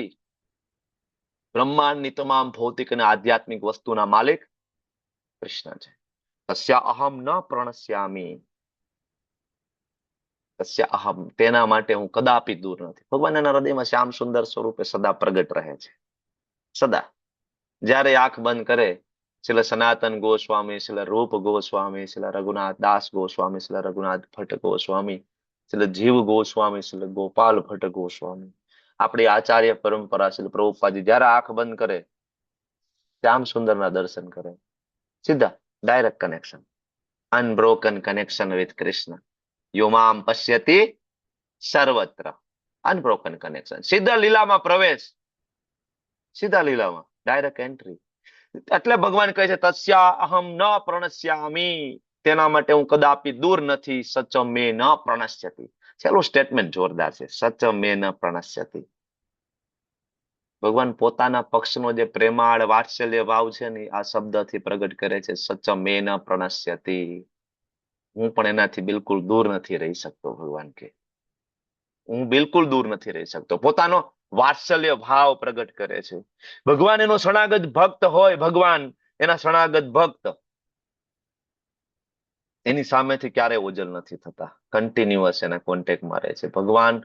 બ્રહ્માંડની તમામ ભૌતિક અને આધ્યાત્મિક વસ્તુના માલિક કૃષ્ણ છે. તસ્યા અહમ ન પ્રણશ્યામી. તસ્યા અહમ, તેના માટે હું કદાપી દૂર નથી. ભગવાન એના હૃદયમાં શ્યામ સુંદર સ્વરૂપે સદા પ્રગટ રહે છે. સદા. જ્યારે આંખ બંધ કરે, શ્રીલ સનાતન ગોસ્વામી, શ્રીલ રૂપ ગોસ્વામી, શ્રીલ રઘુનાથ દાસ ગોસ્વામી, શ્રીલ રઘુનાથ ભટ્ટ ગોસ્વામી, શ્રીલ જીવ ગોસ્વામી, શ્રીલ ગોપાલ ભટ્ટ ગોસ્વામી, આપણી આચાર્ય પરંપરા શ્રીલ પ્રભુપાદજી જ્યારે આંખ બંધ કરે, શ્યામ સુંદરના દર્શન કરે. સીધા direct connection, unbroken connection with Krishna. યોમામ પશ્યતિ સર્વત્ર. Unbroken connection. સીધા લીલામાં પ્રવેશ. સીધા લીલામાં ડાયરેક્ટ એન્ટ્રી. એટલે ભગવાન કહે છે તસ્યા અહમ ન પ્રણશ્યામી. તેના માટે હું કદાપી દૂર નથી. સચ મે ન પ્રણશ્યતિ. છેલ્લું સ્ટેટમેન્ટ જોરદાર છે. સચ મે ન પ્રણશ્યતિ. ભગવાન પોતાના પક્ષનો જે પ્રેમાળ વાત્સલ્ય ભાવ છે ને, આ શબ્દથી પ્રગટ કરે છે. સચ મે ન પ્રણશ્યતિ. હું પણ એનાથી બિલકુલ દૂર નથી રહી શકતો. ભગવાન કે હું બિલકુલ દૂર નથી રહી શકતો. પોતાનો વાત્સલ્ય ભાવ પ્રગટ કરે છે. ભગવાન એનો શરણાગત ભક્ત હોય, ભગવાન એના શરણાગત ભક્ત એની સામેથી ક્યારેય ઓજલ નથી થતા. કન્ટિન્યુઅસ એના કોન્ટેક્ટમાં રહે છે. ભગવાન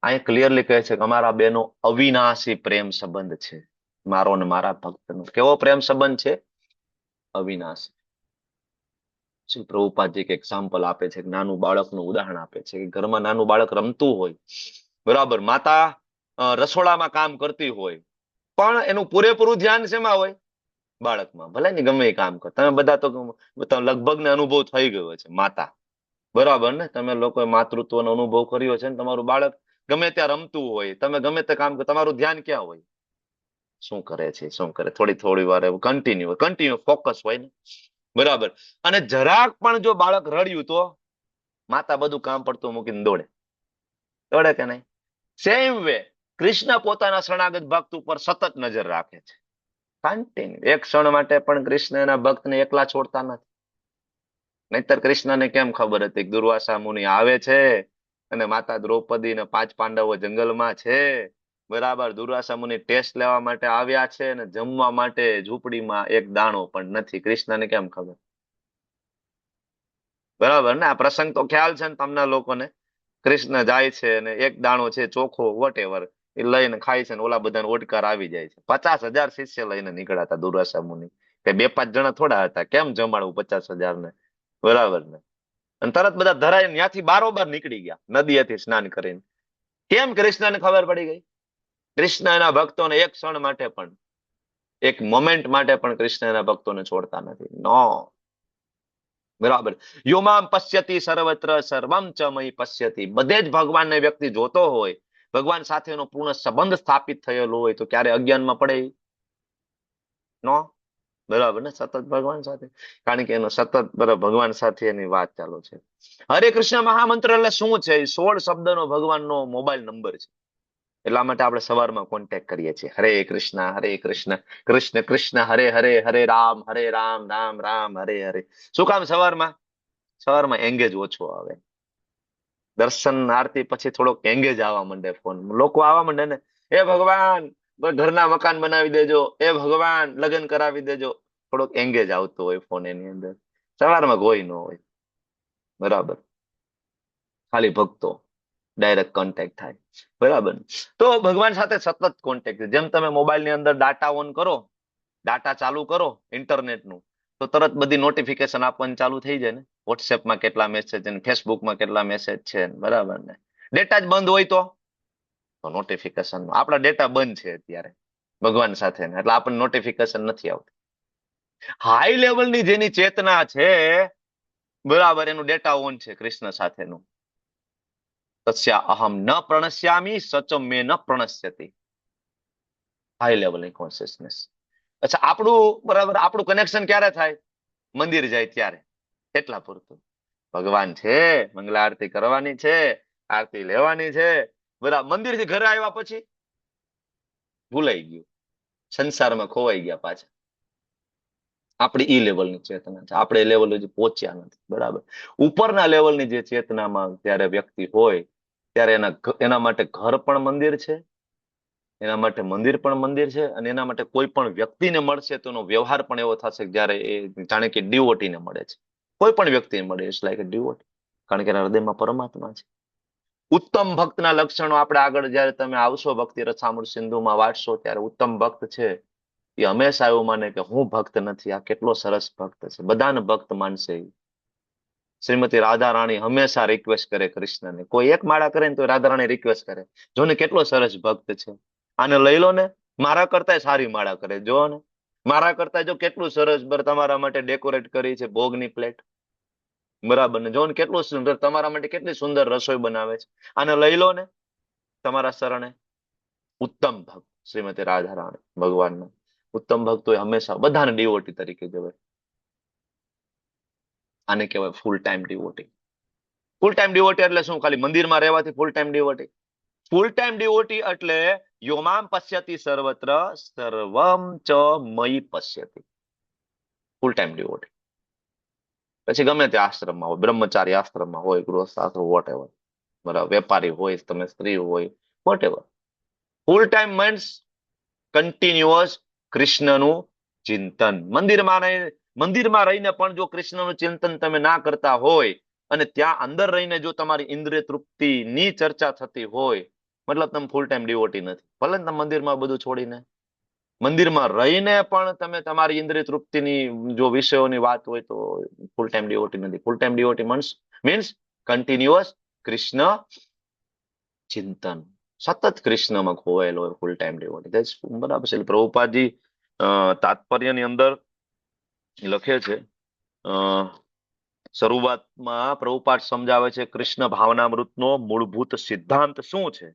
અહીં ક્લિયરલી કહે છે કે અમારા બેનો અવિનાશી પ્રેમ સંબંધ છે. મારો ને મારા ભક્તનો. કેવો પ્રેમ સંબંધ છે? અવિનાશી. શ્રી પ્રભુપાદજી એક એક્ઝામ્પલ આપે છે, નાનું બાળકનું ઉદાહરણ આપે છે કે ઘરમાં નાનું બાળક રમતું હોય, બરાબર, માતા રસોડામાં કામ કરતી હોય, પણ એનું પૂરેપૂરું ધ્યાન શેમાં હોય? બાળકમાં. ભલે ને ગમે એ કામ કરો, તમે બધા તો લગભગ ને અનુભવ થઈ ગયો છે. માતા, બરાબર ને? તમે લોકોએ માતૃત્વનો અનુભવ કર્યો છે ને. તમારું બાળક ગમે ત્યાં રમતું હોય, તમે ગમે તે કામ કરો, તમારું ધ્યાન ક્યાં હોય? શું કરે છે, શું કરે? થોડી થોડી વાર એવું કન્ટિન્યુ ફોકસ હોય ને, બરાબર. અને જરાક પણ જો બાળક રડ્યું તો માતા બધું કામ પડતું મૂકીને દોડે. દોડે કે નહીં? સેમ વે કૃષ્ણ પોતાના શરણાગત ભક્ત ઉપર સતત નજર રાખે છે. કન્ટિન્યુ. એક ક્ષણ માટે પણ કૃષ્ણ એના ભક્તને એકલા છોડતા નથી. નહીતર કૃષ્ણને કેમ ખબર હતી કે દુર્વાસા મુનિ આવે છે અને માતા દ્રૌપદી ને 5 પાંડવો જંગલમાં છે, બરાબર? દુર્વાસા મુનિ ટેસ્ટ લેવા માટે આવ્યા છે અને જમવા માટે ઝૂંપડીમાં એક દાણો પણ નથી. કૃષ્ણને કેમ ખબર? બરાબર ને? આ પ્રસંગ તો ખ્યાલ છે ને તમને લોકોને. કૃષ્ણ જાય છે અને એક દાણો છે ચોખો વોટેવર એ લઈને ખાય છે ને ઓલા બધાને ઓડકાર આવી જાય છે. 50,000 શિષ્ય લઈને નીકળ્યા હતા દુર્વાસા મુનિ. કે 2-5 જણા થોડા હતા. કેમ જમાડવું 50,000 ને? બરાબર ને? અને તરત બધા ધરાઈને ત્યાંથી બારોબાર નીકળી ગયા નદીએથી સ્નાન કરીને. કેમ કૃષ્ણને ખબર પડી ગઈ? કૃષ્ણ એના ભક્તોને એક ક્ષણ માટે પણ, એક મોમેન્ટ માટે પણ કૃષ્ણ એના ભક્તોને છોડતા નથી. નો, બરાબર. યોમામ પશ્યતિ સર્વત્ર સર્વમ ચ મયી પશ્યતિ. બધે જ ભગવાનને વ્યક્તિ જોતો હોય, ભગવાન સાથેનો પૂર્ણ સંબંધ સ્થાપિત થયેલો હોય, તો ક્યારે અજ્ઞાનમાં પડે? નો, બરાબર ને? સતત ભગવાન સાથે, કારણ કે એનો સતત બરાબર ભગવાન સાથે એની વાત ચાલુ છે. હરે કૃષ્ણ મહામંત્ર એટલે શું છે? 16 શબ્દનો ભગવાનનો મોબાઈલ નંબર છે. એટલા માટે આપણે સવારમાં કોન્ટેક્ટ કરીએ છીએ. હરે કૃષ્ણ કૃષ્ણ કૃષ્ણ હરે હરે, હરે રામ રામ રામ હરે હરે. શું કામ? સવારમાં એંગેજ ઓછો આવે. દર્શન આરતી પછી થોડોક એંગેજ આવવા માંડે ફોન, લોકો આવવા માંડે ને, એ ભગવાન ઘરના મકાન બનાવી દેજો, એ ભગવાન લગ્ન કરાવી દેજો. થોડોક એંગેજ આવતો હોય ફોન એની અંદર. સવારમાં કોઈ ન હોય, બરાબર. ખાલી ભક્તો ડાયરેક્ટ કોન્ટેક્ટ થાય, બરાબર. તો ભગવાન સાથે સતત કોન્ટેક્ટ. જેમ તમે મોબાઈલની અંદર ડાટા ઓન કરો, ડાટા ચાલુ કરો ઇન્ટરનેટનું, તો તરત બધી નોટિફિકેશન આપવાની ચાલુ થઈ જાય ને. વોટ્સએપમાં કેટલા મેસેજ છે, ફેસબુકમાં કેટલા મેસેજ છે, બરાબર ને. ડેટા જ બંધ હોય તો નોટિફિકેશન, આપણા ડેટા બંધ છે અત્યારે ભગવાન સાથે, એટલે આપણને નોટિફિકેશન નથી આવતી. હાઈ લેવલની જેની ચેતના છે, બરાબર, એનું ડેટા ઓન છે કૃષ્ણ સાથેનું. તસ્યા અહમ ન પ્રણશ્યામી સચમ મે ન પ્રણશ્યતિ. હાઈ લેવલની કોન્શિયસનેસ. અચ્છા, આપણું બરાબર, આપણું કનેક્શન ક્યારે થાય? મંદિર જાય ત્યારે, એટલા પૂરતું. ભગવાન છે, મંગલા આરતી કરવાની છે, આરતી લેવાની છે, બરાબર. મંદિરથી ઘરે આવ્યા પછી ભૂલાઈ ગયું, સંસારમાં ખોવાઈ ગયા પાછા. આપણી ઈ લેવલની ચેતના છે, આપણે એ લેવલ હજી પહોંચ્યા નથી, બરાબર. ઉપરના લેવલની જે ચેતનામાં જ્યારે વ્યક્તિ હોય, ત્યારે એના માટે ઘર પણ મંદિર છે, એના માટે મંદિર પણ મંદિર છે, અને એના માટે કોઈ પણ વ્યક્તિને મળશે તો એનો વ્યવહાર પણ એવો થશે જ્યારે એ જાણે કે ડિવોટીને મળે છે. કોઈ પણ વ્યક્તિને મળે, ઇટ્સ લાઈક અ ડિવોટી, કારણ કે એના હૃદયમાં પરમાત્મા છે. ઉત્તમ ભક્તના લક્ષણો આપણે આગળ જયારે તમે આવશો ભક્તિ રસામૃત સિંધુમાં વાંચશો, ત્યારે ઉત્તમ ભક્ત છે એ હંમેશા એવું માને કે હું ભક્ત નથી, આ કેટલો સરસ ભક્ત છે, બધાને ભક્ત માનશે. શ્રીમતી રાધા રાણી હંમેશા રિક્વેસ્ટ કરે કૃષ્ણને. કોઈ એક માળા કરે ને તો રાધા રાણી રિક્વેસ્ટ કરે, જોને કેટલો સરસ ભક્ત છે, આને લઈ લો ને, મારા કરતા સારી માળા કરે, જો ને મારા કરતા જો કેટલું સરસ તમારા માટે ડેકોરેટ કરી છે ભોગની પ્લેટ, બરાબર ને. જો ને કેટલું સુંદર તમારા માટે, કેટલી સુંદર રસોઈ બનાવે છે, આને લઈ લો ને તમારા શરણે. ઉત્તમ ભક્ત શ્રીમતી રાધા રાણી ભગવાનના ઉત્તમ ભક્તો હંમેશા બધાને ડિવોટી તરીકે જોવે. આને કહેવાય ફૂલ ટાઈમ ડિવોટી. ફૂલ ટાઈમ ડિવોટી એટલે શું? ખાલી મંદિરમાં રહેવાથી ફૂલ ટાઈમ ડિવોટી? ફૂલ ટાઈમ ડિવોટી એટલે યોમામ પશ્યતિ સર્વત્ર સર્વમ ચ મયી પશ્યતિ. ફૂલ ટાઈમ ડિવોટી. પછી ગમે તે આશ્રમમાં હોય, બ્રહ્મચારી આશ્રમમાં હોય, ગૃહસ્થ આશ્રમ, વોટ એવર, બરાબર, વેપારી હોય, તમે સ્ત્રી હોય, whatever. Full time means continuous કૃષ્ણનું ચિંતન. મંદિરમાં રહીને પણ જો કૃષ્ણનું ચિંતન તમે ના કરતા હોય, અને ત્યાં અંદર રહીને જો તમારી ઇન્દ્રિય તૃપ્તિની ચર્ચા થતી હોય, મતલબ તમે ફૂલ ટાઈમ ડિવોટી નથી. ભલે ને તમે મંદિરમાં બધું છોડીને, મંદિરમાં રહીને પણ તમે તમારી ઇન્દ્રિય તૃપ્તિની જો વિષયોની વાત હોય તો ફૂલ ટાઈમ ડિવોટી નથી. Full time devotee means continuous Krishna ચિંતન, સતત કૃષ્ણમાં ખોવાયેલો હોય, ફૂલ ટાઈમ ડિવોટી. બરાબર છે. પ્રભુપાદજી તાત્પર્યની અંદર લખે છે, શરૂઆતમાં પ્રભુપાદ સમજાવે છે કૃષ્ણ ભાવનામૃતનો મૂળભૂત સિદ્ધાંત શું છે.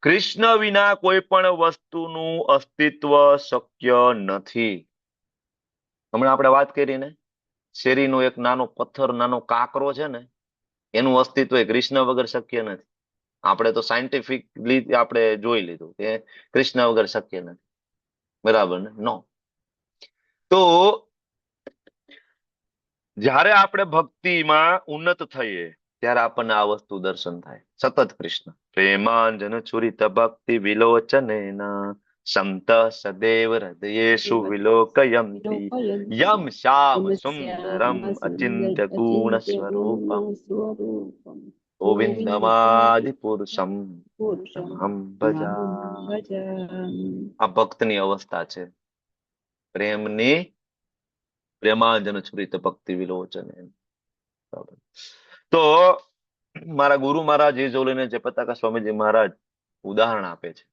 કૃષ્ણ વિના કોઈ પણ વસ્તુનું અસ્તિત્વ શક્ય નથી. હમણાં આપણે વાત કરી ને, શેરીનો એક નાનો પથ્થર, નાનો કાંકરો છે ને, એનું અસ્તિત્વ એ કૃષ્ણ વગર શક્ય નથી. આપણે તો સાયન્ટિફિકલી આપણે જોઈ લીધું કે કૃષ્ણ વગર શક્ય નથી, બરાબર ને? નો. તો જ્યારે આપણે ભક્તિમાં ઉન્નત થઈએ ત્યારે આપણને આ વસ્તુ દર્શન થાય. સતત કૃષ્ણ પ્રેમાંજન છુરિત ભક્તિ વિલોચનેના સંત સદેવ હૃદયેષુ વિલોકયંતિ યમ શ્યામ સુંદરમ અચિંત્ય ગુણ સ્વરૂપમ ગોવિંદમાદિ પુરુષમ હમ ભજા. આ ભક્તની અવસ્થા છે, પ્રેમાંજન છુરિત ભક્તિ વિલોચને. તો મારા ગુરુ મહારાજ જેજોલીને જયપ્રતાકા સ્વામીજી મહારાજ ઉદાહરણ આપે છે.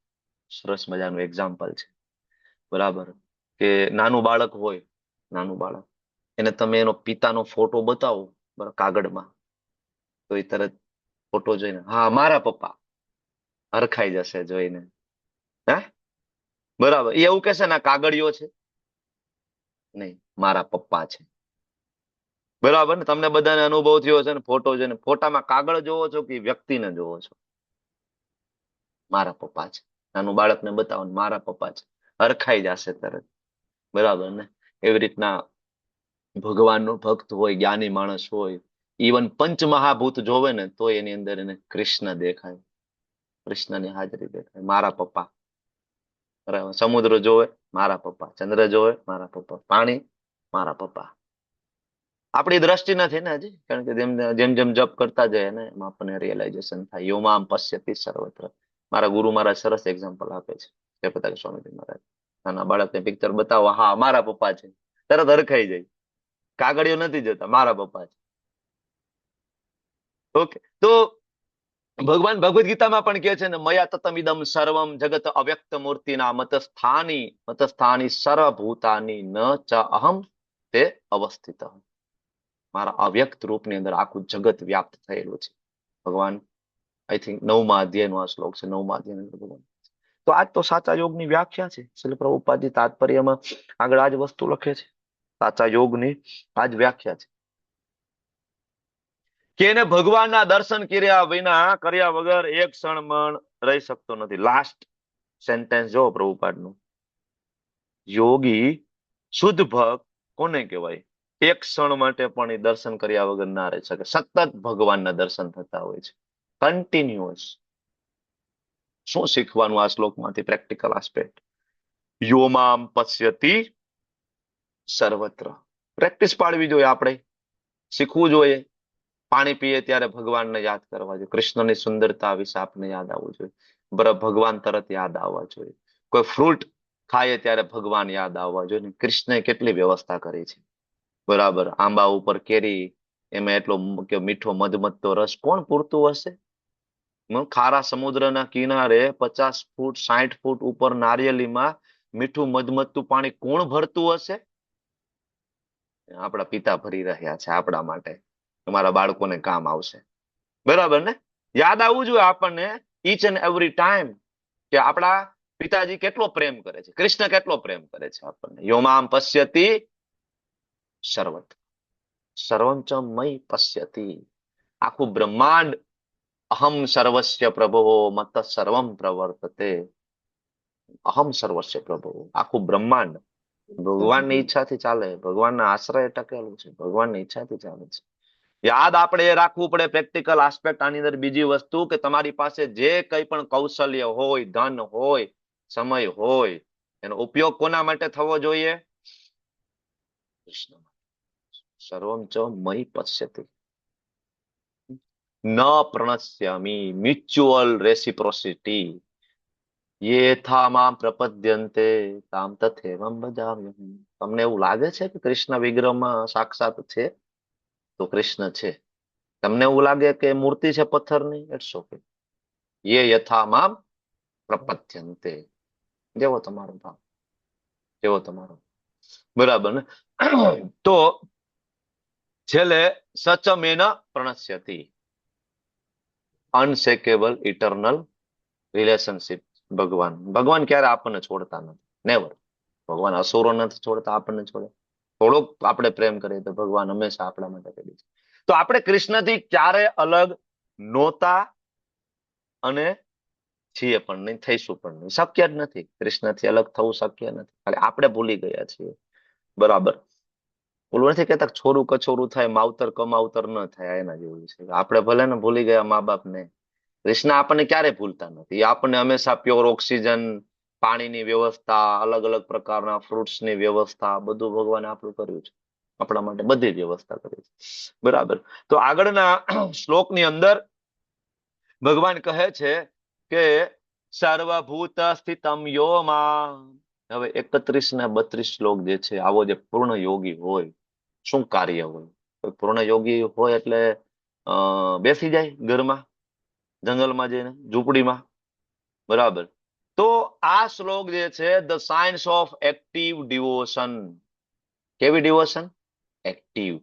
સરસ મજાનું એક્ઝામ્પલ છે. બરાબર, કે નાનું બાળક હોય, નાનું બાળક, એને તમે એનો પિતાનો ફોટો બતાવો બરાબર કાગળમાં, તો એ તરત ફોટો જોઈને હા મારા પપ્પા હરખાઈ જશે જોઈને. હે બરાબર, એ એવું કહેશે ને આ કાગળિયો છે? નહીં, મારા પપ્પા છે. બરાબર ને? તમને બધાને અનુભવ થયો છે ને ફોટો જોઈને, ફોટામાં કાગળ જોવો છો કે વ્યક્તિને જોવો છો? મારા પપ્પા છે. નાનું બાળકને બતાવો ને મારા પપ્પા છે, હરખાઈ જશે તરત. બરાબર ને? એવી રીતના ભગવાનનો ભક્ત હોય, જ્ઞાની માણસ હોય, ઇવન પંચમહાભૂત જોવે ને તો એની અંદર એને કૃષ્ણ દેખાય, કૃષ્ણની હાજરી દેખાય. મારા પપ્પા. બરાબર, સમુદ્ર જોવે મારા પપ્પા, ચંદ્ર જોવે મારા પપ્પા, પાણી મારા પપ્પા. આપણી દ્રષ્ટિ નથી ને હજી, કારણ કે જેમ જેમ જેમ જપ કરતા જાય ને એમ આપણને રિયલાઇઝેશન થાય. યોમામ પશ્યતિ સર્વત્ર. મારા ગુરુ મારા સરસ એક્ઝામ્પલ આપે છે, જયપ્રતાકા સ્વામીજી મહારાજ. નાના બાળકને પિક્ચર બતાવો, હા મારા પપ્પા છે, તરત હરખાઈ જાય. કાગળિયો નથી જતા, મારા પપ્પા છે. ઓકે, તો ભગવાન ભગવદ ગીતામાં પણ કહે છે ને, મયા તતમિદમ સર્વમ જગત અવ્યક્ત મૂર્તિના મતસ્થાની સર્વભૂતાની ન ચ અહમ તે અવસ્થિત. મારા અવ્યક્ત રૂપની અંદર આખું જગત વ્યાપ્ત થયેલું છે. ભગવાન આઈ થિંક 9મા અધ્યાયનો આ શ્લોક છે. 9મા અધ્યાયનો ભગવાન. તો આજ તો સાચા યોગની વ્યાખ્યા છે. શ્રીલ પ્રભુપાદજી તાત્પર્યમાં આગળ આ જ વસ્તુ લખે છે. સાચા યોગની આ જ વ્યાખ્યા છે કે એને ભગવાનના દર્શન કર્યા વગર એક ક્ષણ પણ રહી શકતો નથી. લાસ્ટ સેન્ટેન્સ જો પ્રભુપાદનું, યોગી શુદ્ધ ભક્ત કોને કહેવાય? એક ક્ષણ માટે પણ એ દર્શન કર્યા વગર ના રહી શકે. સતત ભગવાનના દર્શન થતા હોય છે, કન્ટિન્યુઅસ. શું શીખવાનું આ શ્લોકમાંથી? Practical aspect. યોમામ પશ્યતિ સર્વત્ર. પ્રેક્ટિસ પાડવી જોઈએ, આપણે શીખવું જોઈએ. પાણી પીએ ત્યારે ભગવાનને યાદ કરવા જોઈએ. કૃષ્ણની સુંદરતા વિશે આપને યાદ આવવું જોઈએ. ભગવાન તરત યાદ આવવા જોઈએ. કોઈ ફ્રૂટ ખાઈએ ત્યારે ભગવાન યાદ આવવા જોઈએ. કૃષ્ણએ કેટલી વ્યવસ્થા કરી છે. બરાબર, આંબા ઉપર કેરી, એમાં એટલો મીઠો મધમધતો રસ કોણ પૂરતું હશે? ખારા સમુદ્રના કિનારે 50 ફૂટ 60 ફૂટ ઉપર નારિયેલીમાં મીઠું મધમધતું પાણી કોણ ભરતું હશે? આપણા પિતા ભરી રહ્યા છે આપણા માટે. તમારા બાળકોને કામ આવશે. બરાબર ને? યાદ આવવું જોઈએ આપણને ઈચ એન્ડ એવરી ટાઈમ કે આપણા પિતાજી કેટલો પ્રેમ કરે છે, કૃષ્ણ કેટલો પ્રેમ કરે છે આપણને. યોમામ પશ્યતિ સર્વત્ર સર્વમ ચ મયી પશ્યતિ. આખું બ્રહ્માંડ અહમ સર્વસ્ય પ્રભો મત સર્વમ પ્રવર્તતે. અહમ સર્વસ્ય પ્રભો, આખું બ્રહ્માંડ ભગવાનની ઈચ્છાથી ચાલે, ભગવાનના આશ્રય ટકેલું છે, ભગવાનની ઈચ્છાથી ચાલે છે. યાદ આપણે એ રાખવું પડે. પ્રેક્ટિકલ આસ્પેક્ટ આની અંદર બીજી વસ્તુ કે તમારી પાસે જે કંઈ પણ કૌશલ્ય હોય, ધન હોય, સમય હોય, એનો ઉપયોગ કોના માટે થવો જોઈએ? કૃષ્ણ. સર્વમ ચ મયી પશ્યતિ ન પ્રણશ્યામી. Mutual reciprocity. યથા મામ પ્રપદ્યન્તે તામ તથૈવમ ભજામ્યહમ. તમને એવું લાગે છે કે કૃષ્ણ વિગ્રહમાં સાક્ષાત છે? તો કૃષ્ણ છે. તમને એવું લાગે કે મૂર્તિ છે પથ્થરની? It's okay. યે યથા મામ પ્રપદ્યન્તે. જેવો તમારો ભાવ, જેવો તમારો. બરાબર ને? તો છેલ્લે સચમેન પ્રણશ્યતિ. અનશેકેબલ ઇટરનલ રિલેશનશિપ. ભગવાન ક્યારે આપણને છોડતા નથી. નેવર. ભગવાન અસુરો નથી છોડતા, આપણને છોડે. થોડોક આપણે પ્રેમ કરીએ તો ભગવાન હંમેશા આપણા માટે કરી છે. તો આપણે કૃષ્ણથી ક્યારે અલગ નહોતા અને છીએ પણ નહીં, થઈશું પણ નહીં. શક્ય જ નથી. કૃષ્ણથી અલગ થવું શક્ય નથી. ખાલી આપણે ભૂલી ગયા છીએ. બરાબર. ઓલું નથી કહેતા છોરું કછોરું થાય, માવતર કમાવતર ન થાય. એના જેવું છે. આપણે ભલે ને ભૂલી ગયા મા બાપને, કૃષ્ણ આપણને ક્યારે ભૂલતા નથી. આપણને હંમેશા પ્યોર ઓક્સિજન, પાણીની વ્યવસ્થા, અલગ અલગ પ્રકારના ફ્રૂટ્સની વ્યવસ્થા, બધું ભગવાને આપણું કર્યું છે. આપણા માટે બધી વ્યવસ્થા કરી છે. બરાબર. તો આગળના શ્લોકની અંદર ભગવાન કહે છે કે સર્વભૂત સ્થિતમ યોમાં. હવે 31 ને 32 શ્લોક જે છે, આવો જે પૂર્ણ યોગી હોય શું કાર્ય હોય? પૂર્ણ યોગી હોય એટલે બેસી જાય ઘરમાં, જંગલમાં જઈને, ઝૂંપડીમાં, બરાબર. તો આ શ્લોક જે છે the science of active devotion. કેવી ડિવોશન? એક્ટિવ.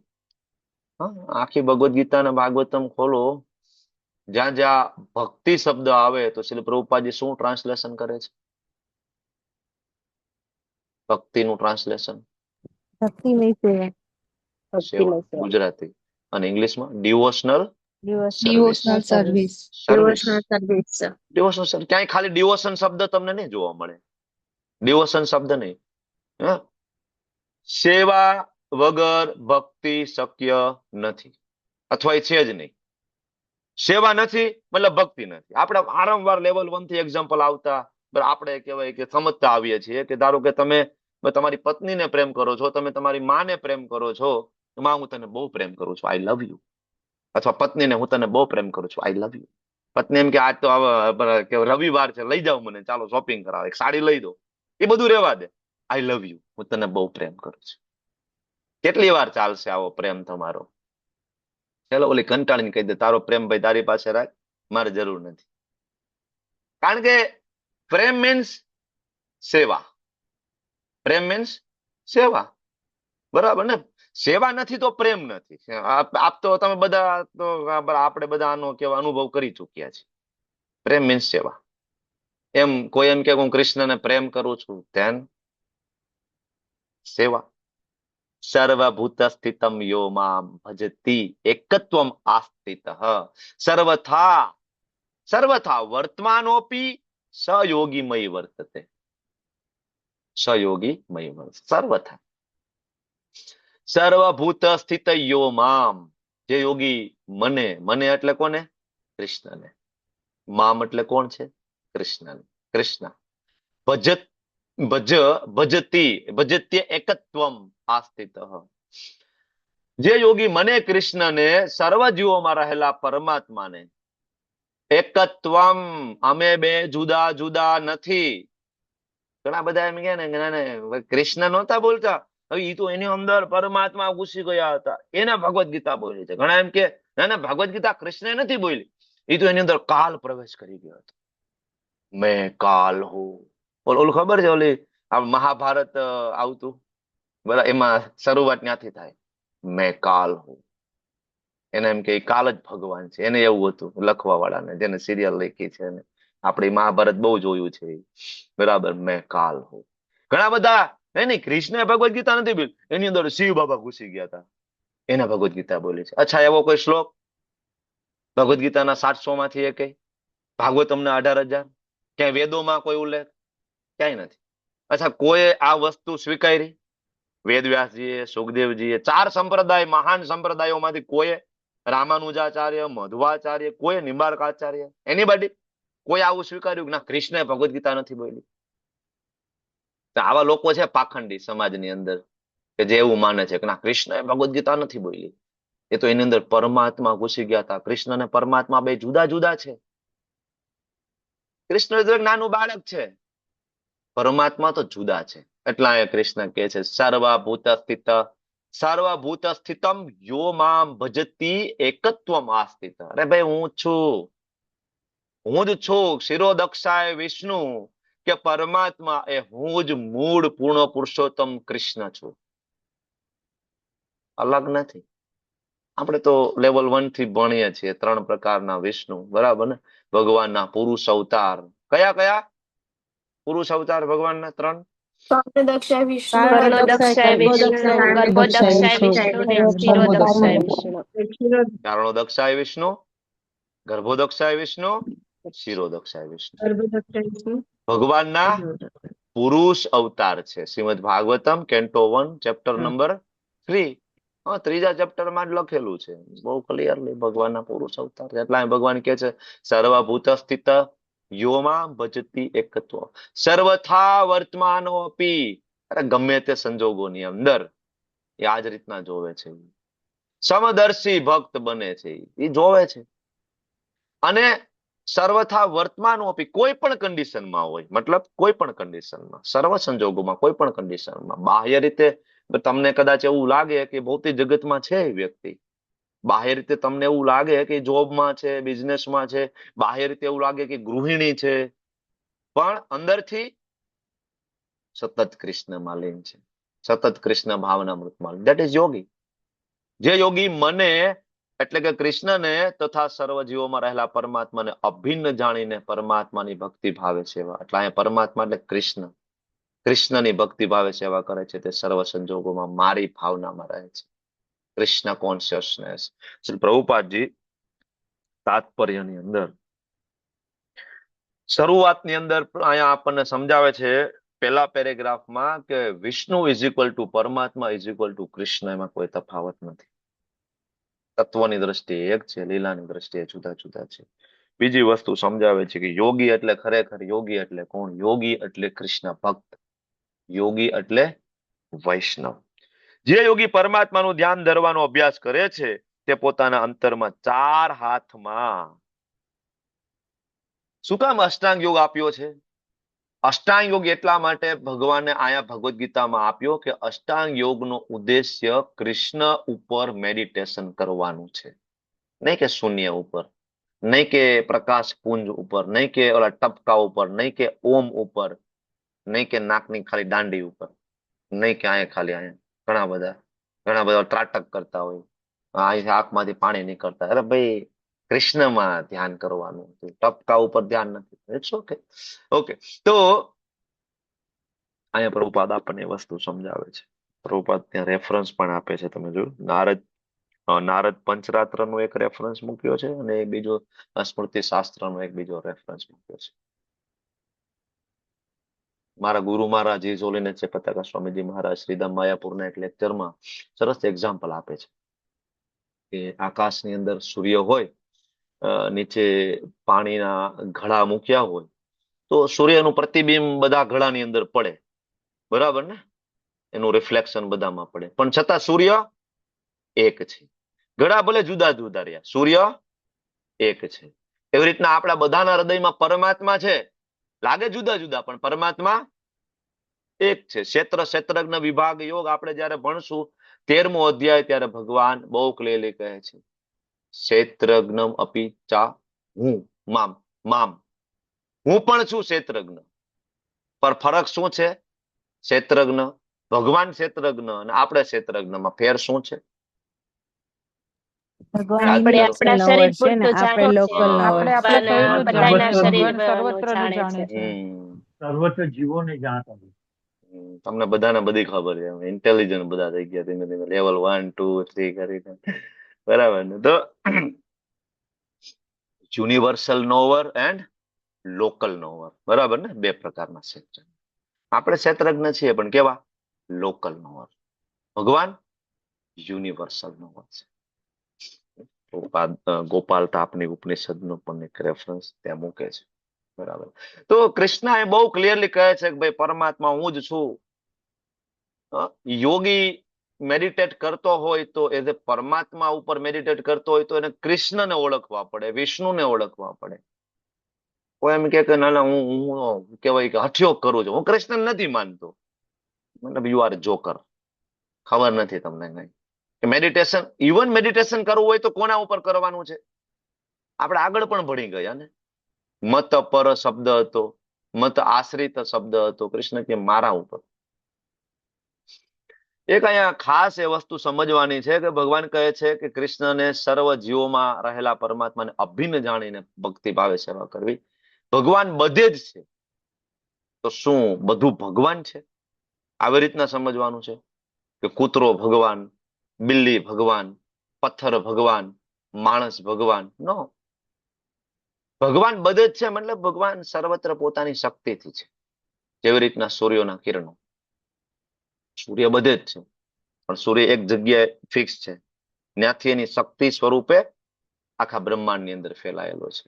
આખી ભગવદ્ ગીતા અને ભાગવતમ ખોલો, જ્યાં જ્યાં ભક્તિ શબ્દ આવે તો શ્રી પ્રભુપાદજી શું ટ્રાન્સલેશન કરે છે? ભક્તિનું ટ્રાન્સલેશન ભક્તિમય સેવા, સેવા, ભક્તિમય સેવા, ગુજરાતી. અને ઇંગ્લિશમાં devotional service. Devotional service. Service, service. Devotion. ક્યાંય ખાલી ડિવોશન શબ્દ તમને નહીં જોવા મળે. ડિવોશન શબ્દ નહીં. હા? સેવા વગર ભક્તિ શક્ય નથી, અથવા એ છે જ નહીં. સેવા નથી મતલબ ભક્તિ નથી. આપણે વારંવાર લેવલ 1 થી એક્ઝામ્પલ આવતા, આપણે કહેવાય કે સમજતા આવીએ છીએ કે ધારો કે તમે તમારી પત્નીને પ્રેમ કરો છો, તમે તમારી માને પ્રેમ કરો છો, માં હું તને બહુ પ્રેમ કરું છું, આઈ લવ યુ. અથવા પત્નીને હું તને બહુ પ્રેમ કરું છું, આઈ લવ યુ. પત્ની એમ કે આજ તો કે રવિવાર છે, લઈ જાઓ મને, ચાલો શોપિંગ કરાવો, એક સાડી લઈ દો, એ બધું રહેવા દે, આઈ લવ યુ, હું તને બહુ પ્રેમ કરું છું. કેટલી વાર ચાલશે આવો પ્રેમ તમારો? ચાલો ઓલી કંટાળીને કહી દે તારો પ્રેમ ભાઈ તારી પાસે રાખ, મારે જરૂર નથી. કારણ કે પ્રેમ મીન્સ સેવા. પ્રેમ મીન્સ સેવા, બરાબર ને? સેવા નથી તો પ્રેમ નથી. આપ તો તમે બધા તો આપણે બધા આનો કેવા અનુભવ કરી ચુક્યા છે. પ્રેમ મીન્સ સેવા. એમ કોઈ એમ કે હું કૃષ્ણને પ્રેમ કરું છું, ધ્યાન સેવા. સર્વભૂત સ્થિતમ યો મામ ભજતી એકત્વમ આસ્થિતઃ સર્વથા સર્વથા વર્તમાનોપી સયોગીમય વર્તતે. સયોગીમય વર્તતે સર્વથા. સર્વભૂત સ્થિત યો મામ, જે યોગી મને, મને એટલે કોને? કૃષ્ણને. મામ એટલે કોણ છે? કૃષ્ણને. કૃષ્ણ. ભજત ભજત્ય એકત્વમ આસ્થિતઃ, જે યોગી મને કૃષ્ણને, સર્વ જીવોમાં રહેલા પરમાત્માને, એકત્વમ, અમે બે જુદા જુદા નથી. ઘણા બધા એમ કે ને કૃષ્ણ નહોતા બોલતા, હવે એ તો એની અંદર પરમાત્મા ઘૂસી ગયા હતા, એને ભગવદ ગીતા બોલી છે. ઘણા એમ કે ના ભગવદ ગીતા કૃષ્ણ નથી બોલી, એ તો એની અંદર કાલ પ્રવેશ કરી ગયો હતો. મેં કાલ હું. ઓલું ખબર છે, ઓલી મહાભારત આવતું, બરાબર, એમાં શરૂઆત ત્યાંથી થાય, મેં કાલ હું. એને એમ કે કાલ જ ભગવાન છે. એને એવું હતું લખવા વાળાને, જેને સિરિયલ લખી છે, આપણે મહાભારત બહુ જોયું છે, બરાબર. મેં કાલ હું. ઘણા બધા નહીં, કૃષ્ણ ભગવદ ગીતા નથી બોલી, એની અંદર શિવ બાબા ઘૂસી ગયા હતા, એને ભગવદ ગીતા બોલી છે. અચ્છા, એવો કોઈ શ્લોક ભગવદ ગીતાના 700 માંથી એક, ભાગવતમના 18,000, ક્યાંય વેદોમાં કોઈ ઉલ્લેખ? ક્યાંય નથી. અચ્છા, કોઈ આ વસ્તુ સ્વીકારી? વેદવ્યાસજીએ, સુખદેવજીએ, 4 સંપ્રદાય, મહાન સંપ્રદાયોમાંથી કોઈ, રામાનુજાચાર્ય, મધ્વાચાર્ય, કોઈ નિંબાર્કાચાર્ય, એનીબડી કોઈ આવું સ્વીકાર્યું ના કૃષ્ણએ ભગવદ ગીતા નથી બોલી? આવા લોકો છે પાખંડી સમાજની અંદર, કે જે એવું માને છે કે ના કૃષ્ણએ ભગવદ ગીતા નથી બોલી, એ તો એની અંદર પરમાત્મા ઘૂસી ગયા હતા. કૃષ્ણ અને પરમાત્મા બે જુદા જુદા છે. કૃષ્ણ તો એક નાનું બાળક છે, પરમાત્મા તો જુદા છે. એટલા એ કૃષ્ણ કે છે સર્વભૂત સ્થિતમ યો મામ ભજતી એકત્વમ આસ્થિત. અરે ભાઈ, હું છું, હું જ છું. શિરોદક્ષાય વિષ્ણુ, કે પરમાત્મા એ હું જ મૂળ પૂર્ણ પુરુષોત્તમ કૃષ્ણ છું, અલગ નથી. આપણે તો લેવલ 1 થી ભણીએ છીએ 3 પ્રકારના વિષ્ણુ, બરાબર ને? ભગવાનના પુરુષ અવતાર. કયા કયા પુરુષ અવતાર ભગવાનના? 3. કર્ણદક્ષાય વિષ્ણુ, કર્ણોદક્ષાય વિષ્ણુ, ગર્ભોદક્ષાય વિષ્ણુ ને ક્ષીરોદક્ષાય વિષ્ણુ. કારણોદક્ષાય વિષ્ણુ, ગર્ભોદક્ષાય વિષ્ણુ, ક્ષીરોદક્ષાય વિષ્ણુ. ભગવાનના પુરુષ અવતાર છે. Shrimad Bhagavatam Kento 1 chapter number 3, 3જા ચેપ્ટરમાં જ લખેલું છે બહુ ક્લિયરલી, ભગવાનના પુરુષ અવતાર. એટલા ભગવાન કે છે સર્વભૂત સ્થિત યોમાં ભજતી એકત્વ સર્વથા વર્તમાનો અપી. અરે ગમે તે સંજોગોની અંદર એ આ જ રીતના જોવે છે. સમદર્શી ભક્ત બને છે, એ જોવે છે. અને સર્વથા વર્તમાનો અપી, કોઈ પણ કન્ડિશનમાં હોય, મતલબ કોઈ પણ કન્ડિશનમાં, સર્વ સંજોગોમાં, કોઈ પણ કન્ડિશનમાં. બાહ્ય રીતે તમને કદાચ એવું લાગે કે ભૌતિક જગતમાં છે એ વ્યક્તિ, બાહ્ય રીતે તમને એવું લાગે કે જોબમાં છે, બિઝનેસમાં છે, બાહ્ય રીતે એવું લાગે કે ગૃહિણી છે, પણ અંદરથી સતત કૃષ્ણમાં લીન છે, સતત કૃષ્ણ ભાવનામૃતમાં લીન. દેટ ઇઝ યોગી. જે યોગી મને એટલે કે કૃષ્ણને તથા સર્વ જીવોમાં રહેલા પરમાત્માને અભિન્ન જાણીને પરમાત્માની ભક્તિ ભાવે સેવા, એટલે અહીંયા પરમાત્મા એટલે કૃષ્ણ, કૃષ્ણની ભક્તિ ભાવે સેવા કરે છે, તે સર્વ સંજોગોમાં મારી ભાવનામાં રહે છે. કૃષ્ણ કોન્શિયસનેસ. શ્રી પ્રભુપાદજી તાત્પર્યની અંદર શરૂઆતની અંદર અહીંયા આપણને સમજાવે છે પહેલા પેરેગ્રાફમાં કે વિષ્ણુ ઇઝ ઇક્વલ ટુ પરમાત્મા ઇઝ ઇક્વલ ટુ કૃષ્ણ, એમાં કોઈ તફાવત નથી. તત્વની દ્રષ્ટિએ એક છે, લીલાની દ્રષ્ટિએ જુદા જુદા છે. બીજી વસ્તુ સમજાવે છે કે યોગી એટલે ખરેખર યોગી એટલે કોણ? યોગી એટલે કૃષ્ણ ભક્ત, યોગી એટલે વૈષ્ણવ. જે યોગી પરમાત્માનું ધ્યાન ધરવાનો અભ્યાસ કરે છે તે પોતાના અંતરમાં 4 હાથમાં શું કામ અષ્ટાંગ યોગ આપ્યો છે? અષ્ટાંગ યોગ એટલા માટે ભગવાને આયા ભગવદ્ ગીતામાં આપ્યો કે અષ્ટાંગ યોગનો ઉદ્દેશ્ય કૃષ્ણ ઉપર મેડિટેશન કરવાનું છે, નહીં કે શૂન્ય ઉપર, નહીં કે પ્રકાશ પુંજ ઉપર, નહીં કે ઓલા ટપકા ઉપર, નહીં કે ઓમ ઉપર, નહીં કે નાકની ખાલી દાંડી ઉપર, નહીં કે અહીંયા ખાલી અહીંયા ઘણા બધા ત્રાટક કરતા હોય, અહીંથી આંખમાંથી પાણી નીકળતા. અરે ભાઈ, કૃષ્ણમાં ધ્યાન કરવાનું, ટપકા ઉપર ધ્યાન નથી. It's okay. ઓકે, તો અહીંયા પ્રભુપાદ આપણને એ વસ્તુ સમજાવે છે. પ્રભુપાદ ત્યાં રેફરન્સ પણ આપે છે, તમે જોયું નારદ પંચરાત્રનો એક રેફરન્સ મૂક્યો છે અને એક બીજો સ્મૃતિ શાસ્ત્રનો એક બીજો રેફરન્સ મૂક્યો છે. મારા ગુરુ મહારાજ જોલીને છે પતાકા સ્વામીજી મહારાજ શ્રીધામ માયાપુરના એક લેક્ચરમાં સરસ એક્ઝામ્પલ આપે છે કે આકાશની અંદર સૂર્ય હોય, નીચે પાણીના ઘડા મૂક્યા હોય, તો સૂર્યનું પ્રતિબિંબ બધા ઘડાની અંદર પડે, બરાબર ને? એનું રિફ્લેક્શન બધામાં પડે, પણ છતાં સૂર્ય એક છે. ઘડા ભલે જુદા જુદા રહ્યા, સૂર્ય એક છે. એવી રીતના આપણા બધાના હૃદયમાં પરમાત્મા છે, લાગે જુદા જુદા પણ પરમાત્મા એક છે. ક્ષેત્રજ્ઞ વિભાગ યોગ આપણે જયારે ભણશું 13મો અધ્યાય, ત્યારે ભગવાન બહુ ક્લિયરલી કહે છે ક્ષેત્રજ્ઞમ અપી ચા હું મામ મામ, હું પણ છું ક્ષેત્રજ્ઞ. પર ફરક શું છે? ક્ષેત્રજ્ઞ, ભગવાન ક્ષેત્રજ્ઞ અને આપણે ક્ષેત્રજ્ઞમાં ફેર શું છે? આપણે આપણા શરીર પૂરતું જાણીએ છીએ, આપણે ભગવાન આપણું બધાના શરીર શરીરનું સર્વત્ર નું જાણે જાણે છે. છે. સર્વત્ર જીવોને જાણતા હોય. તમને બધાને બધી ખબર છે, ઇન્ટેલિજન્ટ બધા થઈ ગયા ધીમે ધીમે, લેવલ 1, 2, 3 કરીને, બરાબર ને? તો યુનિવર્સલ નોવર એન્ડ લોકલ નોવર, બરાબર ને? બે પ્રકારના ક્ષેત્ર. આપણે ક્ષેત્રજ્ઞ છીએ પણ કેવા? લોકલ નોવર. ભગવાન યુનિવર્સલ નોવર છે. ગોપાલ તાપની ઉપનિષદનો પણ એક રેફરન્સ ત્યાં મૂકે છે, બરાબર? તો કૃષ્ણ એ બહુ ક્લિયરલી કહે છે કે ભાઈ પરમાત્મા હું જ છું. યોગી મેડિટેટ કરતો હોય તો એ પરમાત્મા ઉપર મેડિટેટ કરતો હોય તો એને કૃષ્ણને ઓળખવા પડે, વિષ્ણુને ઓળખવા પડે. કોઈ એમ કે ના ના હું કહેવાય કે હઠયોગ કરું છું, હું કૃષ્ણ નથી માનતો, મતલબ યુ આર જોકર. ખબર નથી તમને કઈ કે મેડિટેશન, ઇવન મેડિટેશન કરવું હોય તો કોના ઉપર કરવાનું છે? આપણે આગળ પણ ભણી ગયા ને, મત પર શબ્દ હતો, મત આશ્રિત શબ્દ હતો, કૃષ્ણ કે મારા ઉપર. એક અહીંયા ખાસ એ વસ્તુ સમજવાની છે કે ભગવાન કહે છે કે કૃષ્ણને સર્વ જીવોમાં રહેલા પરમાત્માને અભિન્ન જાણીને ભક્તિ ભાવે સેવા કરવી. ભગવાન બધે જ છે, તો શું બધું ભગવાન છે? આવી રીતના સમજવાનું છે કે કૂતરો ભગવાન, બિલ્લી ભગવાન, પથ્થર ભગવાન, માણસ ભગવાન? નો. ભગવાન બધે જ છે મતલબ ભગવાન સર્વત્ર પોતાની શક્તિથી છે. જેવી રીતના સૂર્યના કિરણો, સૂર્ય બધે જ છે પણ સૂર્ય એક જગ્યાએ ફિક્સ છે, ત્યાંથી એની શક્તિ સ્વરૂપે આખા બ્રહ્માંડની અંદર ફેલાયેલો છે.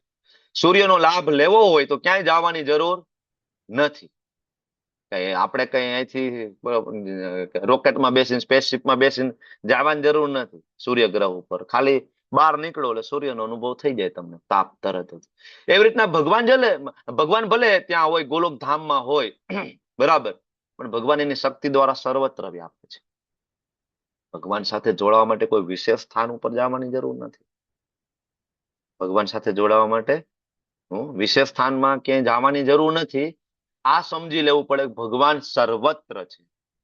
સૂર્યનો લાભ લેવો હોય તો ક્યાંય જવાની જરૂર નથી. આપણે કઈ અહીંથી રોકેટમાં બેસીને, સ્પેસશીપમાં બેસીને જવાની જરૂર નથી સૂર્યગ્રહ ઉપર. ખાલી બહાર નીકળો એટલે સૂર્યનો અનુભવ થઈ જાય તમને, તાપ તરત જ. એવી રીતના ભગવાન ભલે ત્યાં હોય, ગોલોક ધામમાં હોય, બરાબર, પણ ભગવાન એની શક્તિ દ્વારા સર્વત્ર વ્યાપ્ત છે. ભગવાન સાથે જોડાવા માટે કોઈ વિશેષ સ્થાન ઉપર જવાની જરૂર નથી. ભગવાન સાથે જોડાવા માટે વિશેષ સ્થાનમાં ક્યાંય જવાની જરૂર નથી. આ સમજી લેવું પડે કે ભગવાન સર્વત્ર છે.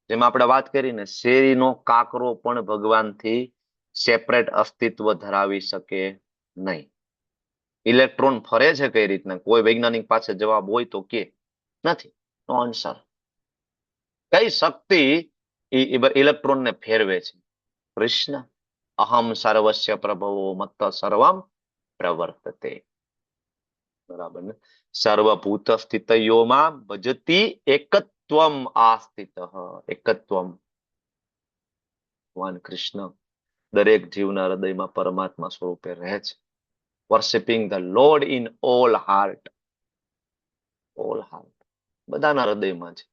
જેમ આપણે વાત કરીને શેરીનો કાકરો પણ ભગવાનથી સેપરેટ અસ્તિત્વ ધરાવી શકે નહીં. ઇલેક્ટ્રોન ફરે છે કઈ રીતના, કોઈ વૈજ્ઞાનિક પાસે જવાબ હોય તો કે નથી. નો આન્સર. કઈ શક્તિ ઇલેક્ટ્રોનને ફેરવે છે? કૃષ્ણ. અહમ સર્વસ્ય પ્રભવો મત્ત સર્વમ પ્રવર્તતે. બરાબર ને? સર્વભૂત સ્થિતયોમાં ભજતી એકત્વમ આસ્થિત. એકત્વમ. ભગવાન કૃષ્ણ દરેક જીવના હૃદયમાં પરમાત્મા સ્વરૂપે રહે છે. Worshipping the lord in all heart. All heart. બધાના હૃદયમાં છે.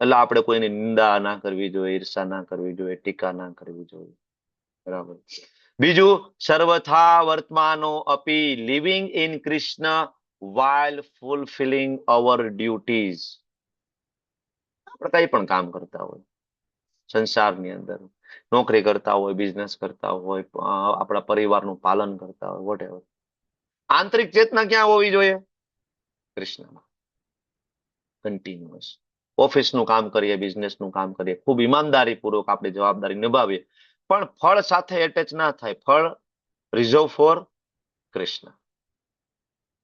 એટલે આપણે કોઈની નિંદા ના કરવી જોઈએ, ઈર્ષા ના કરવી જોઈએ, ટીકા ના કરવી જોઈએ. બરાબર. બીજું, સર્વથા વર્તમાનો અપી living in Krishna while fulfilling our duties. આપણે કઈ પણ કામ કરતા હોય સંસારની અંદર, નોકરી કરતા હોય, બિઝનેસ કરતા હોય, આપણા પરિવારનું પાલન કરતા હોય, વોટેવર, આંતરિક ચેતના ક્યાં હોવી જોઈએ? કૃષ્ણમાં. કન્ટિન્યુઅસ. ઓફિસનું કામ કરીએ, બિઝનેસનું કામ કરીએ, ખૂબ ઈમાનદારીપૂર્વક આપણી જવાબદારી નિભાવીએ, પણ ફળ સાથે એટેચ ના થાય. ફળ રિઝર્વ ફોર કૃષ્ણ.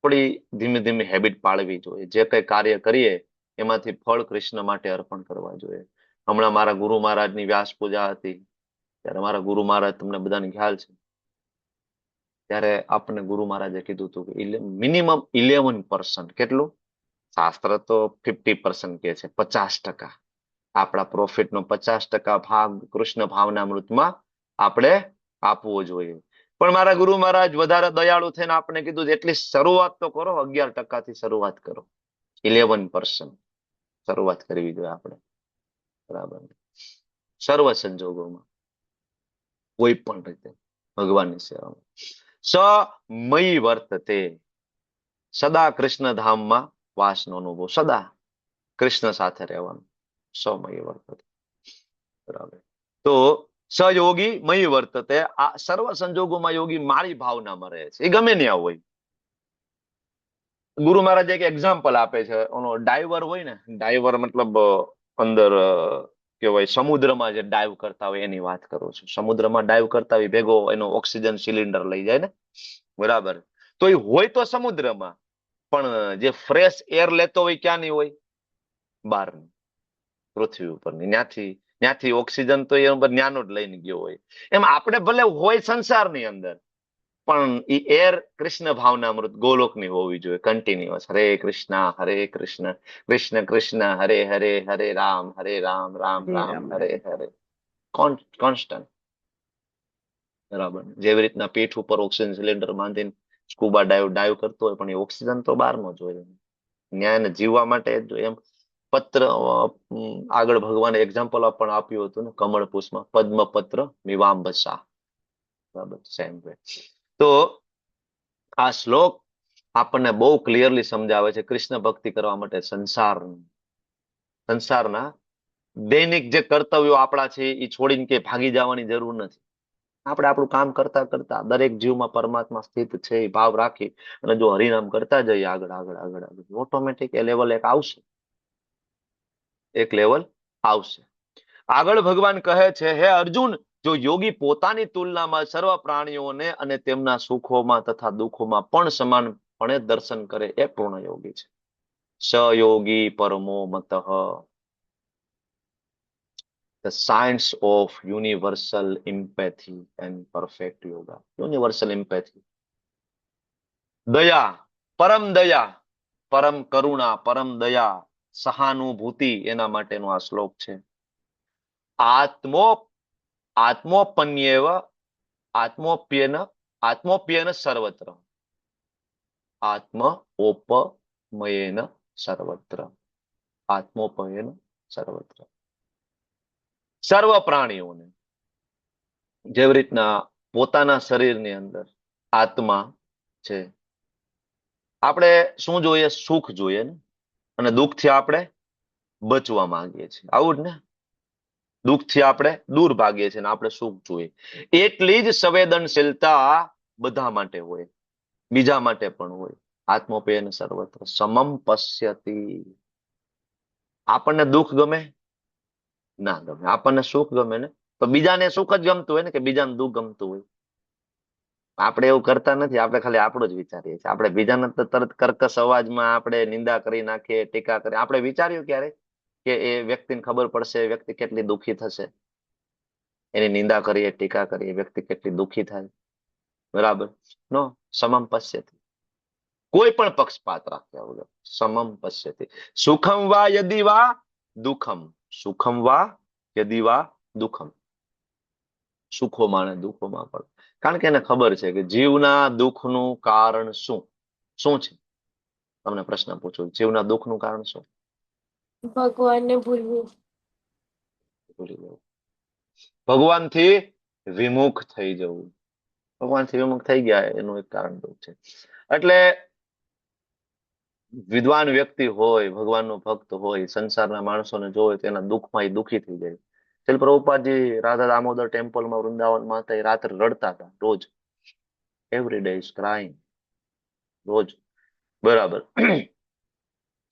થોડી ધીમે ધીમે હેબિટ પાડવી જોઈએ. જે કઈ કાર્ય કરીએ એમાંથી ફળ કૃષ્ણ માટે અર્પણ કરવા જોઈએ. હમણાં મારા ગુરુ મહારાજની વ્યાસ પૂજા હતી, ત્યારે મારા ગુરુ મહારાજ, તમને બધાને ખ્યાલ છે, ત્યારે આપણને ગુરુ મહારાજે કીધું હતું કે મિનિમમ 11%. કેટલું? શાસ્ત્ર તો 50% કે છે, 50%. આપણા પ્રોફિટનો 50% ભાગ કૃષ્ણ ભાવનામૃતમાં આપણે આપવો જોઈએ. પણ મારા ગુરુ મહારાજ વધારે દયાળુ થઈને આપણે કીધું એટલી શરૂઆત તો કરો, 11% શરૂઆત કરો. 11% શરૂઆત કરવી જોઈએ આપણે. બરાબર. સર્વ સંજોગોમાં, કોઈ પણ રીતે ભગવાનની સેવામાં. સમય વર્તતે. સદા કૃષ્ણ ધામમાં વાસનો અનુભવ. સદા કૃષ્ણ સાથે રહેવાનું. સમય વર્તતે. બરાબર. તો સહયોગી મય વર્તતે. આ સર્વ સંજોગોમાં યોગી મારી ભાવનામાં રહે છે. એ ગમે ત્યાં હોય. ગુરુ મહારાજ એક એક્ઝામ્પલ આપે છે. ઓનો ડાઈવર હોય ને, ડાઈવર મતલબ અંદર કેવાય સમુદ્રમાં જે ડાઈવ કરતા હોય એની વાત કરું છું. સમુદ્રમાં ડાઈવ કરતા હોય ભેગો એનો ઓક્સિજન સિલિન્ડર લઈ જાય ને, બરાબર. તો એ હોય તો સમુદ્રમાં, પણ જે ફ્રેશ એર લેતો હોય ક્યાંની હોય? બહારની, પૃથ્વી ઉપરની. ત્યાંથી ઓક્સિજન તો એ ન્યાનો જ લઈને ગયો હોય. એમ આપણે ભલે હોય સંસારની અંદર, પણ એ એર કૃષ્ણ ભાવનામૃત ગોલોકની હોવી જોઈએ. કન્ટિન્યુઅસ. હરે કૃષ્ણ કૃષ્ણ કૃષ્ણ હરે હરે, હરે રામ રામ રામ હરે હરે. કોન્સ્ટન્ટ. બરાબર. જેવી રીતના પીઠ ઉપર ઓક્સિજન સિલિન્ડર બાંધીને સ્કૂબા ડાઈવ કરતો હોય, પણ એ ઓક્સિજન તો બહારનો જ હોય. ન્યાયને જીવવા માટે જ જોઈએ. એમ પત્ર આગળ ભગવાને એક્ઝામ્પલ પણ આપ્યું હતું ને, કમળ પુષ્પમાં પદ્મપત્ર મીમાંબસા. બરાબર. Same way. તો આ શ્લોક આપણને બહુ ક્લિયરલી સમજાવે છે કૃષ્ણ ભક્તિ કરવા માટે સંસારના દૈનિક જે કર્તવ્યો આપણા છે એ છોડીને કે ભાગી જવાની જરૂર નથી. આપણે આપણું કામ કરતા કરતા દરેક જીવમાં પરમાત્મા સ્થિત છે એ ભાવ રાખી અને જો હરિનામ કરતા જઈએ આગળ આગળ આગળ આગળ, ઓટોમેટિક એ લેવલ એક આવશે. એક લેવલ આવશે. આગળ ભગવાન કહે છે, હે અર્જુન, જો યોગી પોતાની તુલનામાં સર્વ પ્રાણીઓને અને તેમના સુખોમાં તથા દુઃખોમાં પણ સમાનપણે દર્શન કરે એ પૂર્ણ યોગી છે. સયોગી પરમો મતઃ. The science of universal empathy and perfect yoga. Universal empathy. દયા, પરમ કરુણા, પરમ દયા, સહાનુભૂતિ, એના માટેનો આ શ્લોક છે. આત્મોપન્યેવ આત્મોપ્યેન સર્વત્ર. આત્મોપમયેન સર્વત્ર. આત્મોપયેન સર્વત્ર. સર્વ પ્રાણીઓને જેવી રીતના પોતાના શરીરની અંદર આત્મા છે. આપણે શું જોઈએ? સુખ જોઈએ ને, અને દુઃખથી આપણે બચવા માંગીએ છીએ. આવું જ ને? દુઃખથી આપણે દૂર ભાગીએ છીએ ને આપણે સુખ જોઈએ. એટલી જ સંવેદનશીલતા બધા માટે હોય, બીજા માટે પણ હોય. આત્મોપેન સર્વત્ર સમમ પશ્યતિ. આપણને દુઃખ ગમે ના ગમે, આપણને સુખ ગમે ને, તો બીજાને સુખ જ ગમતું હોય ને કે બીજાને દુઃખ ગમતું હોય? આપણે એવું કરતા નથી, આપણે ખાલી આપણું જ વિચારીએ છીએ. આપણે બીજાને તો તરત કર્કશ અવાજમાં આપણે નિંદા કરી નાખીએ, ટીકા કરી. આપણે વિચાર્યું ક્યારે કે એ વ્યક્તિને ખબર પડશે એ વ્યક્તિ કેટલી દુઃખી થશે? એની નિંદા કરીએ, ટીકા કરીએ, વ્યક્તિ કેટલી દુઃખી થાય. બરાબર? નો સમમ પશ્યતિ. કોઈ પણ પક્ષપાત રાખ્યા વગર સમમ પશ્યતિ. સુખમ વા યદિ વા દુઃખમ, સુખમ વા યદિ વા દુઃખમ. સુખોમાં અને દુઃખોમાં પણ. કારણ કે એને ખબર છે કે જીવના દુઃખનું કારણ શું શું છે. તમને પ્રશ્ન પૂછું, જીવના દુઃખનું કારણ શું? ભગવાનને ભૂલવું. ભૂલી જવું, ભગવાનથી વિમુખ થઈ જવું. ભગવાનથી વિમુખ થઈ ગયા એનું એક કારણ દુઃખ છે. એટલે વિદ્વાન વ્યક્તિ હોય, ભગવાનનો ભક્ત હોય, સંસારના માણસોને જોવે તો એના દુઃખમાં એ દુઃખી થઈ જાય. શ્રીલ પ્રભુપાદજી રાધા દામોદર ટેમ્પલમાં વૃંદાવનમાં હતા, એ રાત્રે રડતા હતા રોજ. એવરી ડે ઇઝ ક્રાઇંગ, રોજ. બરાબર.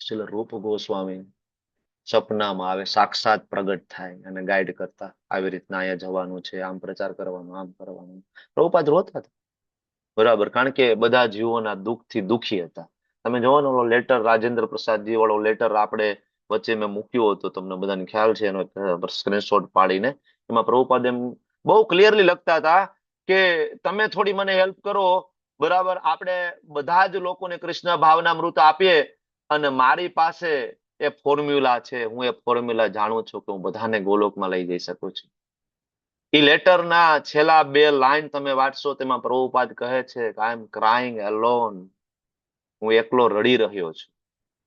શ્રીલ રૂપ ગોસ્વામી સપનામાં આવે, સાક્ષાત પ્રગટ થાય અને ગાઈડ કરતા, આવી રીતના અહીંયા જવાનું છે, આમ પ્રચાર કરવાનો, આમ કરવાનું. પ્રભુપાદ રોતા હતા. બરાબર. કારણ કે બધા જીવોના દુઃખથી દુઃખી હતા. તમે જોવો ને ઓલો લેટર, રાજેન્દ્ર પ્રસાદજી વાળો લેટર આપણે વચ્ચે મેં મૂક્યો હતો, તમને બધાને ખ્યાલ છે, એનો સ્ક્રીનશોટ પાડીને. એમાં પ્રભુપાદ એમ બહુ ક્લિયરલી લખતા હતા કે તમે થોડી મને હેલ્પ કરો. બરાબર, આપણે બધા જ લોકોને કૃષ્ણ ભાવનામૃત આપીએ અને મારી પાસે એ ફોર્મ્યુલા છે, હું એ ફોર્મ્યુલા જાણું છું કે હું બધાને ગોલોકમાં લઈ જઈ શકું છું. એ લેટરના છેલ્લા 2 લાઈન તમે વાંચશો, તેમાં પ્રભુપાદ કહે છે કે આઈ એમ ક્રાઇંગ એલોન. હું એકલો રડી રહ્યો છું,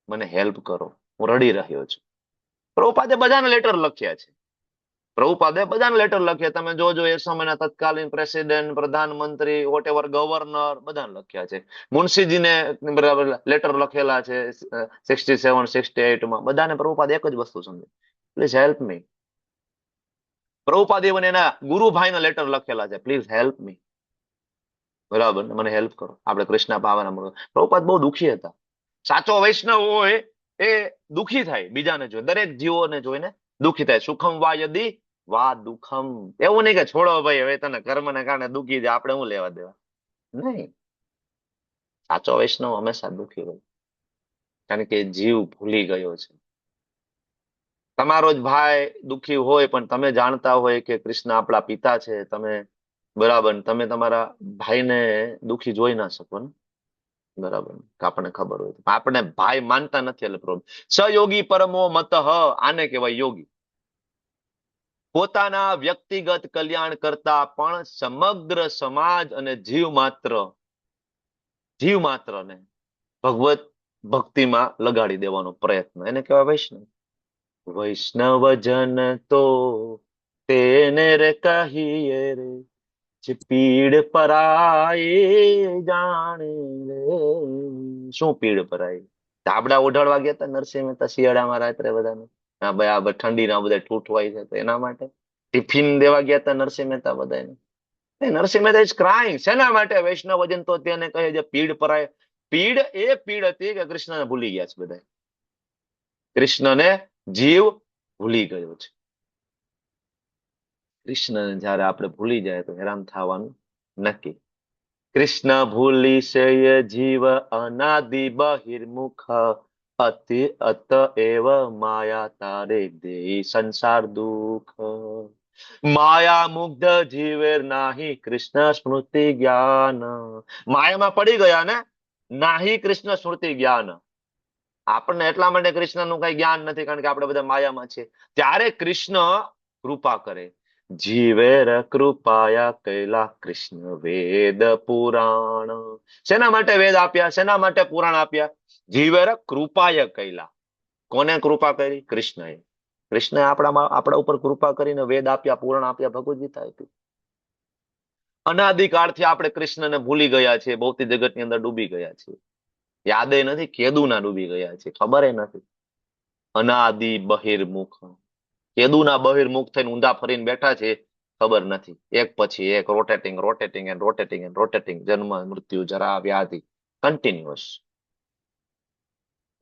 મને હેલ્પ કરો, હું રડી રહ્યો છું. પ્રભુપાદે બધાને લેટર લખ્યા છે. પ્રભુપાદે બધાને લેટર લખ્યા. તમે જોજો એ સમયના તત્કાલીન પ્રેસિડેન્ટ, પ્રધાનમંત્રી, વોટેવર ગવર્નર, બધાને લખ્યા છે. મુનશીજીને બરાબર લેટર લખેલા છે 67, 68માં. બધાને પ્રભુપાદ એક જ વસ્તુ સમજે, please help me. Prabhupada even એના ગુરુભાઈને લેટર લખેલા છે, પ્લીઝ હેલ્પ મી. બરાબર, મને હેલ્પ કરો, આપણે કૃષ્ણ ભાવનામૃત. પ્રભુપાદ બહુ દુઃખી હતા. સાચો વૈષ્ણવ હોય એ દુઃખી થાય બીજાને જોઈ, દરેક જીવોને જોઈને દુઃખી થાય. સુખમ વા યદિ વા દુઃખમ. એવું નહીં કે છોડો ભાઈ, હવે તને કર્મને કારણે દુઃખી છે, આપણે શું લેવા દેવા. નહીં, સાચો વૈષ્ણવ હંમેશા દુઃખી હોય, કારણ કે જીવ ભૂલી ગયો છે. તમારો જ ભાઈ દુઃખી હોય પણ તમે જાણતા હોય કે કૃષ્ણ આપણા પિતા છે, તમે બરાબર, તમે તમારા ભાઈને દુઃખી જોઈ ના શકો ને. બરાબર, આપણને ખબર હોય, આપણે ભાઈ માનતા નથી, એટલે પ્રોબ્લેમ. સયોગી પરમો મત, આને કહેવાય યોગી. પોતાના વ્યક્તિગત કલ્યાણ કરતા પણ સમગ્ર સમાજ અને જીવ માત્રને ભગવત ભક્તિમાં લગાડી દેવાનો પ્રયત્ન, એને કહેવાય વૈષ્ણવ. વૈષ્ણવજન તો તેને રે કહીએ રે, જે પીડ પરાઈ જાણે રે. શું પીડ પરાઈ? ધાબળા ઓઢાડવા ગયા હતા નરસિંહ મહેતા શિયાળામાં રાત્રે બધાને. હા ભાઈ, આ ઠંડીના બધા ઠૂઠવાય છે, તો એના માટે ટિફિન દેવા ગયા હતા નરસિંહ મહેતા બધાને. Narsinh Mehta is crying. શેના માટે? વૈષ્ણવજન તો તેને કહે છે પીડ પરાય. પીડ એ પીડ હતી કે કૃષ્ણને ભૂલી ગયા છે બધા. કૃષ્ણને જીવ ભૂલી ગયો છે. કૃષ્ણને જયારે આપણે ભૂલી જાય તો હેરાન થવાનું નક્કી. કૃષ્ણ ભૂલી છે જીવ અનાદિ બહિર્મુખ, અતિ અત એવ માયા તારે દે સંસાર દુઃખ. માયા મુગ્ધ જીવેર નાહી કૃષ્ણ સ્મૃતિ જ્ઞાન. માયામાં પડી ગયા ને, નાહી કૃષ્ણ સ્મૃતિ જ્ઞાન. આપણને એટલા માટે કૃષ્ણનું કઈ જ્ઞાન નથી, કારણ કે આપણે બધા માયામાં છીએ. ત્યારે કૃષ્ણ કૃપા કરે. જીવેર કૃપાયા કૈલા કૃષ્ણ વેદ પુરાણ. શેના માટે વેદ આપ્યા, શેના માટે પુરાણ આપ્યા? જીવેર કૃપાય કૈલા. કોને કૃપા કરી? કૃષ્ણએ. કૃષ્ણએ આપણા ઉપર કૃપા કરીને વેદ આપ્યા, પુરાણ આપ્યા, ભગવદ ગીતા આપી. અનાદિકાળથી આપણે કૃષ્ણને ભૂલી ગયા છીએ, ભૌતિક જગતની અંદર ડૂબી ગયા છીએ. યાદે નથી, કેદુના ડૂબી ગયા છે, ખબર નથી. અનાદિ બહિર્મુખ. કેદુના બહિર્મુખ થઈને ઊંધા ફરીને બેઠા છે ખબર નથી. એક પછી એક rotating rotating and rotating and rotating, જન્મ મૃત્યુ જરા વ્યાધિ કન્ટિન્યુઅસ.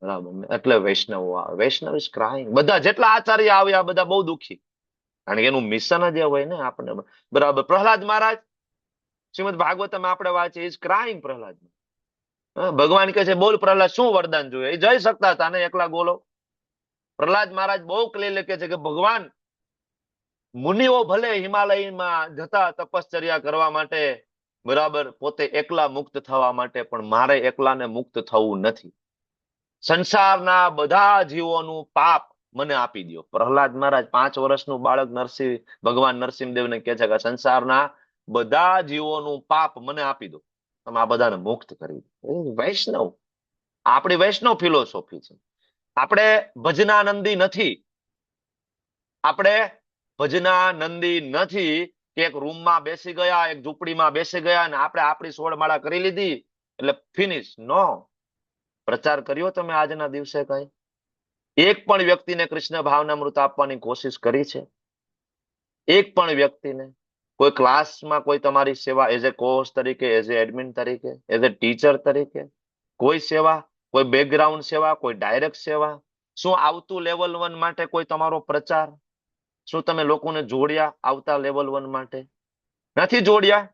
બરાબર ને? એટલે વૈષ્ણવો આવે. વૈષ્ણવ ઇઝ ક્રાઇંગ. બધા જેટલા આચાર્ય આવ્યા બધા બહુ દુઃખી, કારણ કે એનું મિશન જ એ હોય ને આપણે. બરાબર. પ્રહલાદ મહારાજ શ્રીમદ ભાગવતમ આપણે વાંચીએ, ઇઝ ક્રાઇંગ પ્રહલાદ. ભગવાન કહે છે બોલ પ્રહલાદ શું વરદાન જોઈએ, એ જઈ શકતા હતા ને એકલા બોલો. પ્રહલાદ મહારાજ બહુ ક્લિયર લખે છે કે ભગવાન, મુનિઓ ભલે હિમાલયમાં જતા તપશ્ચર્યા કરવા માટે, બરાબર, પોતે એકલા મુક્ત થવા માટે, પણ મારે એકલાને મુક્ત થવું નથી. સંસારના બધા જીવોનું પાપ મને આપી દો. પ્રહલાદ મહારાજ 5 વર્ષનું બાળક ભગવાન નરસિંહદેવને કહે છે કે સંસારના બધા જીવોનું પાપ મને આપી દો, તમે આ બધાને મુક્ત કરી દો. વૈષ્ણવ, આપણી વૈષ્ણવ ફિલોસોફી છે. આપણે ભજનાનંદી નથી. આપણે ભજનાનંદી નથી કે એક રૂમમાં બેસી ગયા, એક ઝૂંપડીમાં બેસી ગયા અને આપણે આપણી સોળમાળા કરી લીધી એટલે ફિનિશ. નો. પ્રચાર કર્યો તમે આજના દિવસે કઈ? એક પણ વ્યક્તિને કૃષ્ણ ભાવનામૃત આપવાની કોશિશ કરી છે? એક પણ વ્યક્તિને? કોઈ ક્લાસમાં કોઈ તમારી સેવા એઝ એ કોચ તરીકે, એઝ એ એડમિન તરીકે, એઝ એ ટીચર તરીકે કોઈ સેવા, કોઈ બેકગ્રાઉન્ડ સેવા, કોઈ ડાયરેક્ટ સેવા? શું આવતું લેવલ 1 માટે કોઈ તમારો પ્રચાર? શું તમે લોકોને જોડ્યા આવતા લેવલ 1 માટે? નથી જોડ્યા.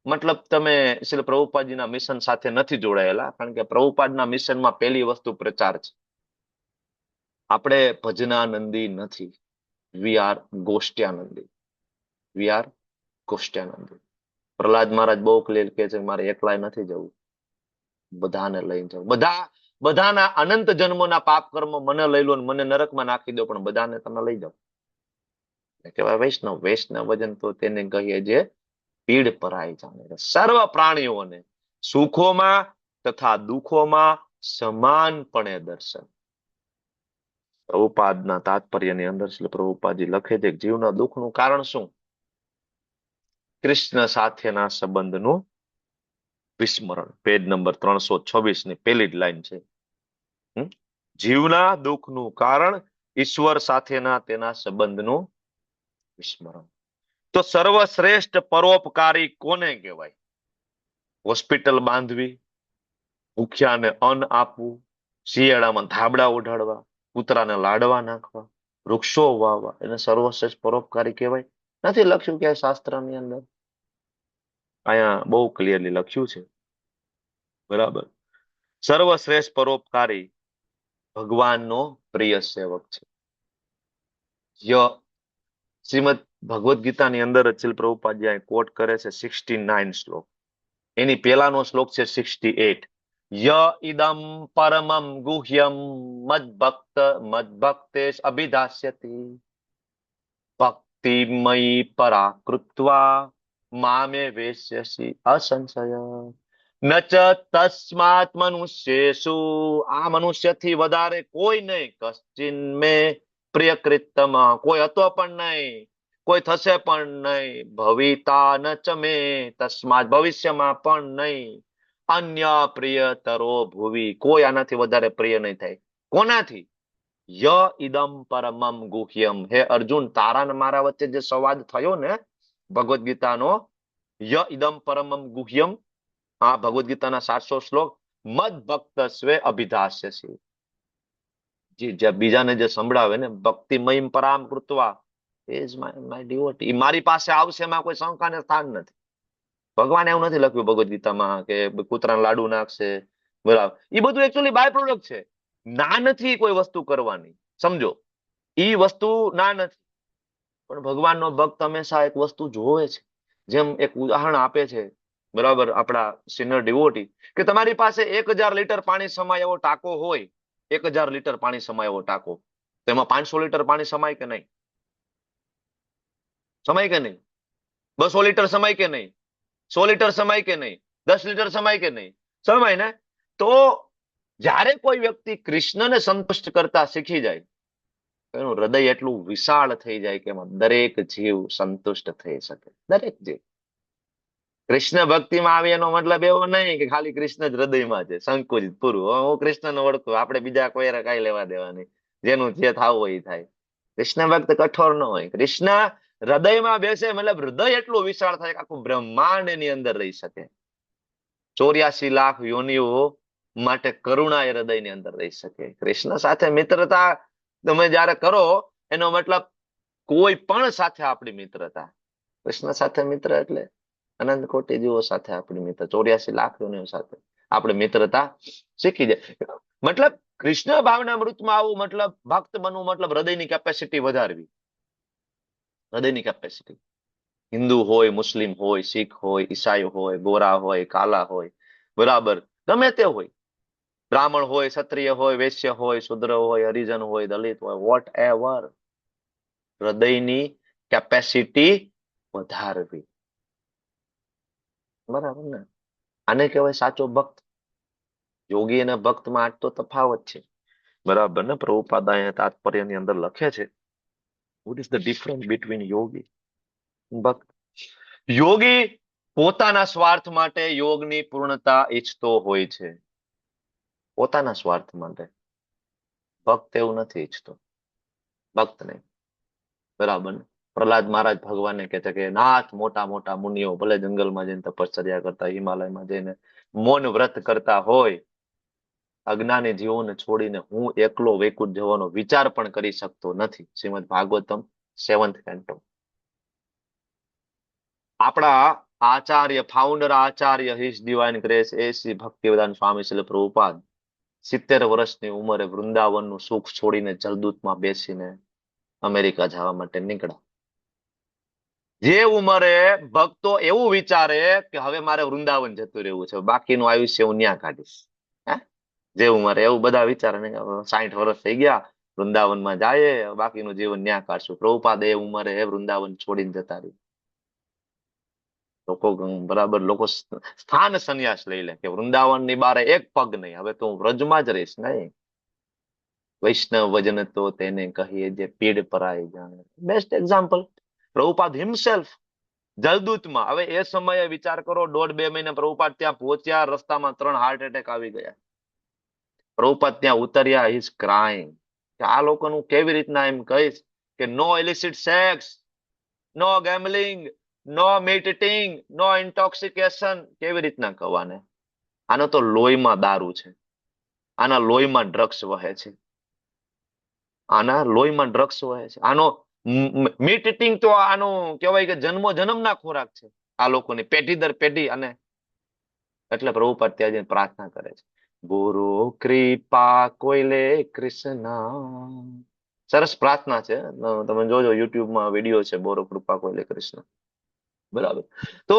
મતલબ તમે શ્રી પ્રભુપાદજીના મિશન સાથે નથી જોડાયેલા, કારણ કે પ્રભુપાદના મિશનમાં પહેલી વસ્તુ પ્રચાર છે. આપણે ભજનાનંદી નથી. વી આર ગોષ્ઠ્યાનંદી. વી આર ગોષ્ઠ્યાનંદી. પ્રહલાદ મહારાજ બહુ ક્લિયર કહે છે મારે એકલાય નથી જવું, બધાને લઈને જવું. બધાના અનંત જન્મોના પાપ કર્મ મને લઈ લો, મને નરકમાં નાખી દો, પણ બધાને તમે લઈ જાઓ. કહેવાય વૈષ્ણવ. વૈષ્ણવ વજન તો તેને કહીએ જે પીડ પરાઈ જાણે. સર્વ પ્રાણીઓને સુખોમાં તથા દુઃખોમાં સમાનપણે દર્શન. પ્રભુપાદના તાત્પર્યની અંદર શ્રી પ્રભુપાદજી લખે છે કે જીવના દુઃખનું કારણ શું? કૃષ્ણ સાથેના સંબંધનું વિસ્મરણ. પેજ નંબર 326 ની પહેલી જ લાઈન છે. જીવના દુઃખનું કારણ ઈશ્વર સાથેના તેના સંબંધનું વિસ્મરણ. તો સર્વશ્રેષ્ઠ પરોપકારી કોને કહેવાય? હોસ્પિટલ બાંધવી, ભૂખ્યાને અન્ન આપવું, શિયાળામાં ધાબળા ઓઢાડવા, કૂતરાને લાડવા નાખવા, વૃક્ષો વાવવા, એને સર્વશ્રેષ્ઠ પરોપકારી કહેવાય? નથી લખ્યું ક્યાંય શાસ્ત્રની અંદર. અહીંયા બહુ ક્લિયરલી લખ્યું છે. બરાબર. સર્વશ્રેષ્ઠ પરોપકારી ભગવાનનો પ્રિય સેવક છે. શ્રીમદ ભગવદ્ ગીતાની અંદર શ્રીલ પ્રભુપાદજી કોટ કરે છે 69 શ્લોક. એની પહેલાનો શ્લોક છે 68. ય ઇદમ પરમમ ગુહ્યમ મદ્ભક્તેશ અભિધાસ્યતિ ભક્તિમયી પરા કૃત્વા મામે વેશ્યસી અસંશય ન ચ તસ્માત મનુષ્યેષુ, આ મનુષ્યથી વધારે કોઈ નહીં, કશ્ચિન મે પ્રિયકૃતમ, કોઈ હતો પણ નહીં, કોઈ થશે પણ નહીં, ભવિતા ન ચ મે તસ્માત, ભવિષ્યમાં પણ નહીં, અન્ય પ્રિયતરો ભુવી, કોઈ આનાથી વધારે પ્રિય નહીં થાય. કોનાથી? ય ઇદમ પરમમ ગુહ્યમ. હે અર્જુન, તારા ને મારા વચ્ચે જે સંવાદ થયો ને ભગવદ્ ગીતાનો, ય ઇદમ પરમમ ગુહ્યમ, આ ભગવદ્ ગીતાના 700 શ્લોક, મદ ભક્ત સ્વે અભિધાસ્યસી, જે બીજાને જે સંભળાવે ને, ભક્તિમય પરામ કૃત્વા, ઇઝ માય ડિવોટી, મારી પાસે આવશે, એમાં કોઈ શંકાને સ્થાન નથી. ભગવાન એવું નથી લખ્યું ભગવદ્ ગીતામાં કે કૂતરાને લાડુ નાખશે, બરાબર. એ બધું એકચ્યુઅલી બાય પ્રોડક્ટ છે. ના નથી કોઈ વસ્તુ કરવાની, સમજો. એ વસ્તુ ના નથી, પણ ભગવાનનો ભક્ત હંમેશા એક વસ્તુ જોવે છે. જેમ એક ઉદાહરણ આપે છે, બરાબર, આપણા સિનિયર ડિવોટી, કે તમારી પાસે 1000 લીટર પાણી સમાય એવો ટાંકો હોય, 1000 લીટર પાણી સમાય એવો ટાંકો, તો એમાં 500 લીટર પાણી સમાય કે નહીં? સમાય કે નહીં? 200 લીટર સમાય કે નહીં? 100 લીટર સમાય કે નહીં? 10 લીટર સમાય કે નહીં? સમાય ને? તો જ્યારે કોઈ વ્યક્તિ કૃષ્ણને સંતુષ્ટ કરતા શીખી જાય, એનું હૃદય એટલું વિશાળ થઈ જાય કે એમાં દરેક જીવ સંતુષ્ટ થઈ શકે. દરેક જીવ કૃષ્ણ ભક્તિમાં આવે એનો મતલબ એવો નહીં કે ખાલી કૃષ્ણ જ હૃદયમાં છે, સંકુચિત પૂરું, હું કૃષ્ણને ઓળખું, આપણે બીજા કોઈ કઈ લેવા દેવા નહીં, જેનું જે થાવું હોય એ થાય. કૃષ્ણ ભક્ત કઠોર ન હોય. કૃષ્ણ હૃદયમાં બેસે, મતલબ હૃદય એટલું વિશાળ થાય કે આખું બ્રહ્માંડ એની અંદર રહી શકે. 84 લાખ યોનિઓ માટે કરુણા એ હૃદયની અંદર રહી શકે. કૃષ્ણ સાથે મિત્રતા તમે જયારે કરો, એનો મતલબ કોઈ પણ સાથે આપણી મિત્રતા. કૃષ્ણ સાથે મિત્ર એટલે અનંત કોટી જીવો સાથે આપણી મિત્ર, 84 લાખ યોનિઓ સાથે આપણે મિત્રતા શીખી જાય. મતલબ કૃષ્ણ ભાવના મૃતમાં આવું, મતલબ ભક્ત બનવું, મતલબ હૃદયની કેપેસિટી વધારવી. હૃદયની કેપેસિટી. હિન્દુ હોય, મુસ્લિમ હોય, શીખ હોય, ઈસાઈ હોય, ગોરા હોય, કાલા હોય, બરાબર, ગમે તે હોય, બ્રાહ્મણ હોય, ક્ષત્રિય હોય, વૈશ્ય હોય, શુદ્ર હોય, હરિજન હોય, દલિત હોય, વોટ એવર, હૃદયની કેપેસિટી વધારવી. બરાબર ને? આને કહેવાય સાચો ભક્ત. યોગી અને ભક્તમાં આજ તો તફાવત છે. બરાબર ને? પ્રભુપાદ અહીંયા તાત્પર્યની અંદર લખે છે, what is the difference between Yogi and ભક્ત. યોગી પોતાના સ્વાર્થ માટે યોગની પૂર્ણતા ઈચ્છતો હોય છે, પોતાના સ્વાર્થ માટે. ભક્ત એવું નથી ઈચ્છતો, ભક્ત નહીં. બરાબર ને? પ્રહલાદ મહારાજ ભગવાનને કહે છે કે નાથ, મોટા મોટા મુનિઓ ભલે જંગલમાં જઈને તપશ્ચર્યા કરતા, હિમાલયમાં જઈને મૌન વ્રત કરતા હોય, અજ્ઞાની જીવોને છોડીને હું એકલો વૈકુંઠ જવાનો વિચાર પણ કરી શકતો નથી. Shrimad Bhagavatam 7th Kento. આપણા Acharya, founder Acharya, his divine grace એ શ્રી ભક્તિવેદાંત સ્વામી શ્રીલ પ્રભુપાદ 70 વર્ષની ઉંમરે વૃંદાવનનું સુખ છોડીને જલદૂતમાં બેસીને અમેરિકા જવા માટે નીકળ્યા. જે ઉંમરે ભક્તો એવું વિચારે કે હવે મારે વૃંદાવન જતું રહેવું છે, બાકીનું આયુષ્ય હું ન્યા કાઢીશ. હે? જે ઉંમરે એવું બધા વિચારે ને, 60 વર્ષ થઈ ગયા, વૃંદાવનમાં જાય, બાકીનું જીવન ન્યા કાઢશું. પ્રભુપાદ એ ઉંમરે વૃંદાવન છોડીને જતા રહી. લોકો બરાબર, લોકો સ્થાન સંન્યાસ લઈ લે કે વૃંદાવનની બારે એક પગ નહીં, હવે તો હું વ્રજમાં જ રહીશ. નહીં, વૈષ્ણવ વજન તો તેને કહીએ જે પીડ પરાઈ જાણે. બેસ્ટ એક્ઝામ્પલ પ્રભુપાદ હિમસેલ્ફ જલદૂતમાં. હવે એ સમયે વિચાર કરો, 1.5-2 મહિને પ્રભુપાદ ત્યાં પહોંચ્યા, રસ્તામાં 3 હાર્ટ એટેક આવી ગયા. પ્રભુપાદ ત્યાં ઉતર્યા, ઇઝ ક્રાઇંગ કે આ લોકોનું કેવી રીતના એમ કહીશ કે નો ઇલિસિટ સેક્સ, નો ગેમ્બલિંગ, નો મીટ ઇટિંગ, નો ઇન્ટોક્સિકેશન. કેવી રીતના કહેવાને? આનો તો લોહીમાં દારૂ છે, આના લોહીમાં ડ્રગ્સ વહે છે, આના લોહીમાં ડ્રગ્સ વહે છે. આનો મીટ ઇટિંગ તો આનું કહેવાય કે જન્મો જન્મના ખોરાક છે આ લોકોની, પેઢી દર પેઢી. અને એટલે પ્રભુપાદ ત્યાં જઈને પ્રાર્થના કરે છે, ગુરુ કૃપા કોઈલે કૃષ્ણ. સરસ પ્રાર્થના છે, તમે જોજો યુટ્યુબમાં વિડીયો છે, બોરો કૃપા કોઈલે કૃષ્ણ. બરાબર. તો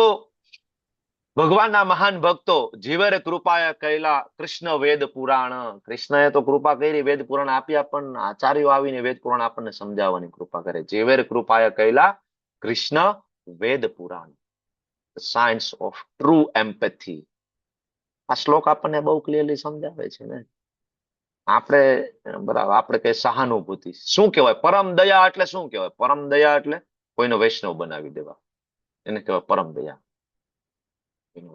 ભગવાનના મહાન ભક્તો જીવરે કૃપાએ કૈલા કૃષ્ણ વેદ પુરાણ. કૃષ્ણએ તો કૃપા કરી, વેદ પુરાણ આપ્યા, પણ આચાર્યો આવીને વેદ પુરાણ આપણને સમજાવવાની કૃપા કરે. જીવરે કૃપાએ કૈલા કૃષ્ણ વેદ પુરાણ, સાયન્સ ઓફ ટ્રુ એમ્પેથી. આ શ્લોક આપણને બહુ ક્લિયરલી સમજાવે છે ને. આપણે બરાબર, આપણે કઈ સહાનુભૂતિ શું કહેવાય? પરમ દયા એટલે શું કહેવાય? પરમ દયા એટલે કોઈને વૈષ્ણવ બનાવી દેવા, એને કહેવાય પરમ દયા.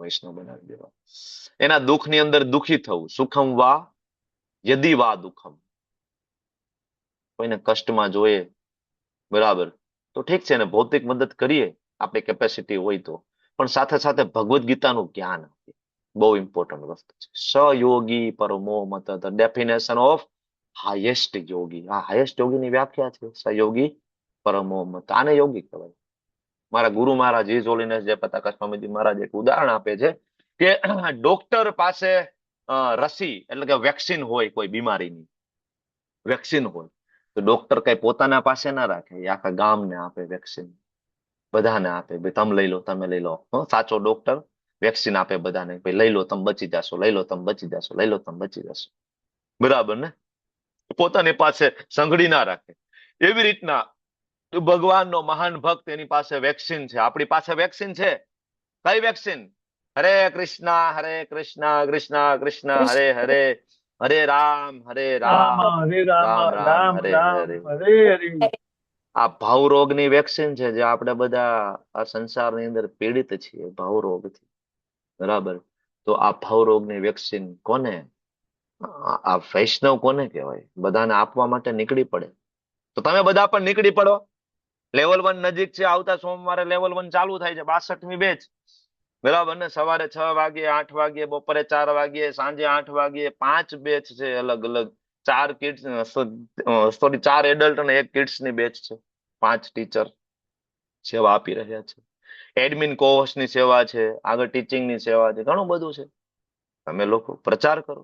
વૈષ્ણવ બનાવી દેવા. એના દુઃખની અંદર દુઃખી થવું. સુખમ વા યદિ વા દુઃખમ. કોઈને કષ્ટમાં જોઈએ, બરાબર, તો ઠીક છે ને, ભૌતિક મદદ કરીએ આપણી કેપેસિટી હોય તો, પણ સાથે સાથે ભગવદ્ ગીતાનું જ્ઞાન આપીએ. બહુ ઇમ્પોર્ટન્ટ વસ્તુ છે. સયોગી પરમો મત, ધ ડેફિનેશન ઓફ હાઈએસ્ટ યોગી. આ હાઈએસ્ટ યોગીની વ્યાખ્યા છે, સયોગી પરમો મત. આને યોગી કહેવાય. મારા ગુરુ મહારાજ હિઝ હોલીનેસ જયપ્રતાકા સ્વામીજી મહારાજ એક ઉદાહરણ આપે છે કે ડોક્ટર પાસે રસી એટલે કે વેક્સિન હોય, કોઈ બીમારીની વેક્સિન હોય, તો ડોક્ટર કઈ પોતાના પાસે ના રાખે, એ આખા ગામને આપે વેક્સિન, બધાને આપે. ભાઈ તમે લઈ લો, તમે લઈ લો. સાચો ડોક્ટર વેક્સિન આપે બધાને, ભાઈ લઈ લો તમે બચી જશો, લઈ લો તમે બચી જશો, લઈ લો તમે બચી જશો. બરાબર ને? પોતાની પાસે સંઘડી ના રાખે. એવી રીતના ભગવાનનો મહાન ભક્ત, એની પાસે વેક્સિન છે. આપણી પાસે વેક્સિન છે. કઈ વેક્સિન? હરે કૃષ્ણ કૃષ્ણ કૃષ્ણ હરે હરે, હરે રામ હરે રામ રામ, રામ રામ રામ હરે રામ, હરે. હરે હરે. આ ભાવરોગની વેક્સિન છે, જે આપણે બધા આ સંસારની અંદર પીડિત છીએ ભાવરોગથી. બરાબર. તો આ ભાવરોગની વેક્સિન કોને, આ વૈષ્ણવ કોને કહેવાય? બધાને આપવા માટે નીકળી પડે. તો તમે બધા પણ નીકળી પડો. લેવલ 1 નજીક છે, આવતા સોમવારે લેવલ 1 ચાલુ થાય છે, 62મી બેચ. બરાબર ને? સવારે 6 વાગે, 8 વાગે, બપોરે 4 વાગે, સાંજે 8 વાગે, 5 બેચ છે અલગ અલગ. 4 કિડ્સ, સોરી 4 એડલ્ટ અને 1 કિડ્સ ની બેચ છે. 5 ટીચર સેવા આપી રહ્યા છે. એડમિન કોર્સ ની સેવા છે, આગળ ટીચિંગ ની સેવા છે, ઘણું બધું છે. તમે લોકો પ્રચાર કરો,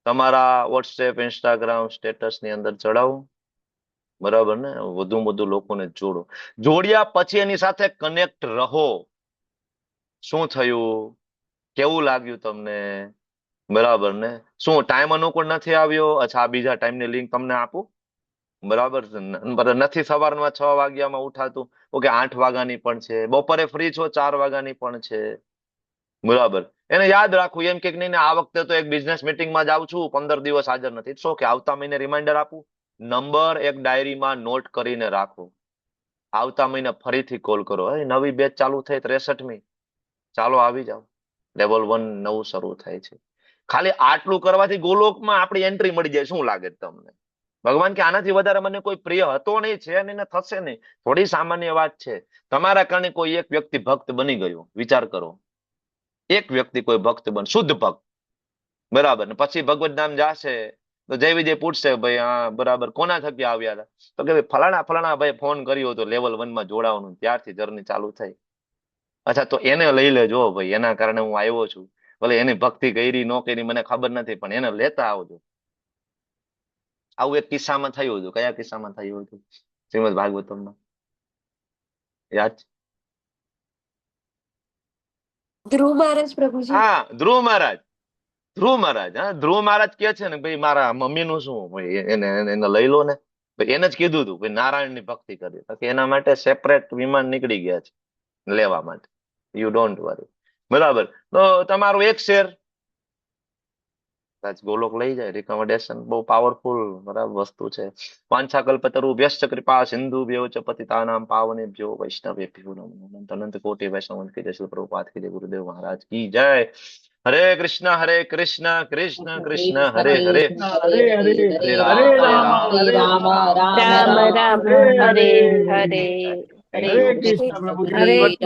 તમારા વોટ્સએપ, ઇન્સ્ટાગ્રામ સ્ટેટસ ની અંદર ચડાવો. બરાબર ને? વધુ લોકોને જોડો. જોડ્યા પછી એની સાથે કનેક્ટ રહો. શું થયું, કેવું લાગ્યું તમને? બરાબર ને? શું ટાઈમ અનુકૂળ નથી આવ્યો? અચ્છા, આ બીજા ટાઈમની લિંક તમને આપું. બરાબર છે ને? નથી સવારમાં 6 વાગ્યામાં ઉઠાતું, ઓકે 8 વાગ્યાની પણ છે. બપોરે ફ્રી છો 4 વાગ્યાની પણ છે. બરાબર. એને યાદ રાખવું, એમ કે નહીં ને આ વખતે તો એક બિઝનેસ મીટિંગમાં જાઉં છું, 15 દિવસ હાજર નથી. સો કે આવતા મહિને રિમાઇન્ડર આપું. નંબર એક ડાયરીમાં નોટ કરીને રાખો. આવતા મહિને ફરીથી કોલ કરો, નવી બેચ ચાલુ થઈ 63મી, ચાલો આવી જાઓ. લેવલ 1 નવું શરૂ થાય છે. ખાલી આટલું કરવાથી ગોલોકમાં આપણી એન્ટ્રી મળી જાય. શું લાગે તમને? ભગવાન કે આનાથી વધારે મને કોઈ પ્રિય હતો નહીં, છે નહીં ને થશે નહીં. થોડી સામાન્ય વાત છે. તમારા કારણે કોઈ એક વ્યક્તિ ભક્ત બની ગયો, વિચાર કરો. એક વ્યક્તિ કોઈ ભક્ત બન, શુદ્ધ ભક્ત. બરાબર ને? પછી ભગવત નામ જાશે તો જય વિજય પૂછશે, ભાઈ હા બરાબર કોના થકી આવ્યા હતા? તો કે ભાઈ ફલાણા ભાઈ ફોન કર્યો હતો લેવલ 1 માં જોડાવાનું, ત્યારથી જર્ની ચાલુ થઈ. અચ્છા, તો એને લઈ લેજો ભાઈ, એના કારણે હું આવ્યો છું. ભલે એની ભક્તિ કરી ન કરી મને ખબર નથી, પણ એને લેતા આવજો. આવું એક કિસ્સામાં થયું હતું. કયા કિસ્સામાં થયું હતું? શ્રીમદ ભાગવતમમાં યાદ છે? ધ્રુવ મહારાજ પ્રભુજી. હા, ધ્રુવ મહારાજ. ધ્રુવ મહારાજ, હા, ધ્રુવ મહારાજ કે છે ને ભાઈ મારા મમ્મીનું શું, ભાઈ એને લઈ લો ને. ભાઈ એને જ કીધું હતું ભાઈ નારાયણની ભક્તિ કરી, તો કે એના માટે સેપરેટ વિમાન નીકળી ગયા છે લેવા માટે. You don't worry. બરાબર. તો તમારું એક શેર ગોલોક લઈ જાય. રિકમેન્ડેશન બહુ પાવરફુલ બરાબર વસ્તુ છે. વાંછા કલ્પતરુ વ્યસ્ત કૃપા સિંધુ ભ્યો ચ પતિતાનામ પાવનેભ્યો વૈષ્ણવેભ્યો નમો નમઃ. અનંત કોટિ વૈષ્ણવ કી જય. શ્રી પ્રભુપાદ કી જય. ગુરુદેવ મહારાજ કી જય. હરે કૃષ્ણ કૃષ્ણ કૃષ્ણ હરે હરે, હરે હરે, હરે હરે રામ હરે રામ, રામ, હરે રામ, રામ રામ, હરે હરે હરે, હરે, હરે હરે કૃષ્ણ. કૃષ્ણ પ્રભુજી. હરે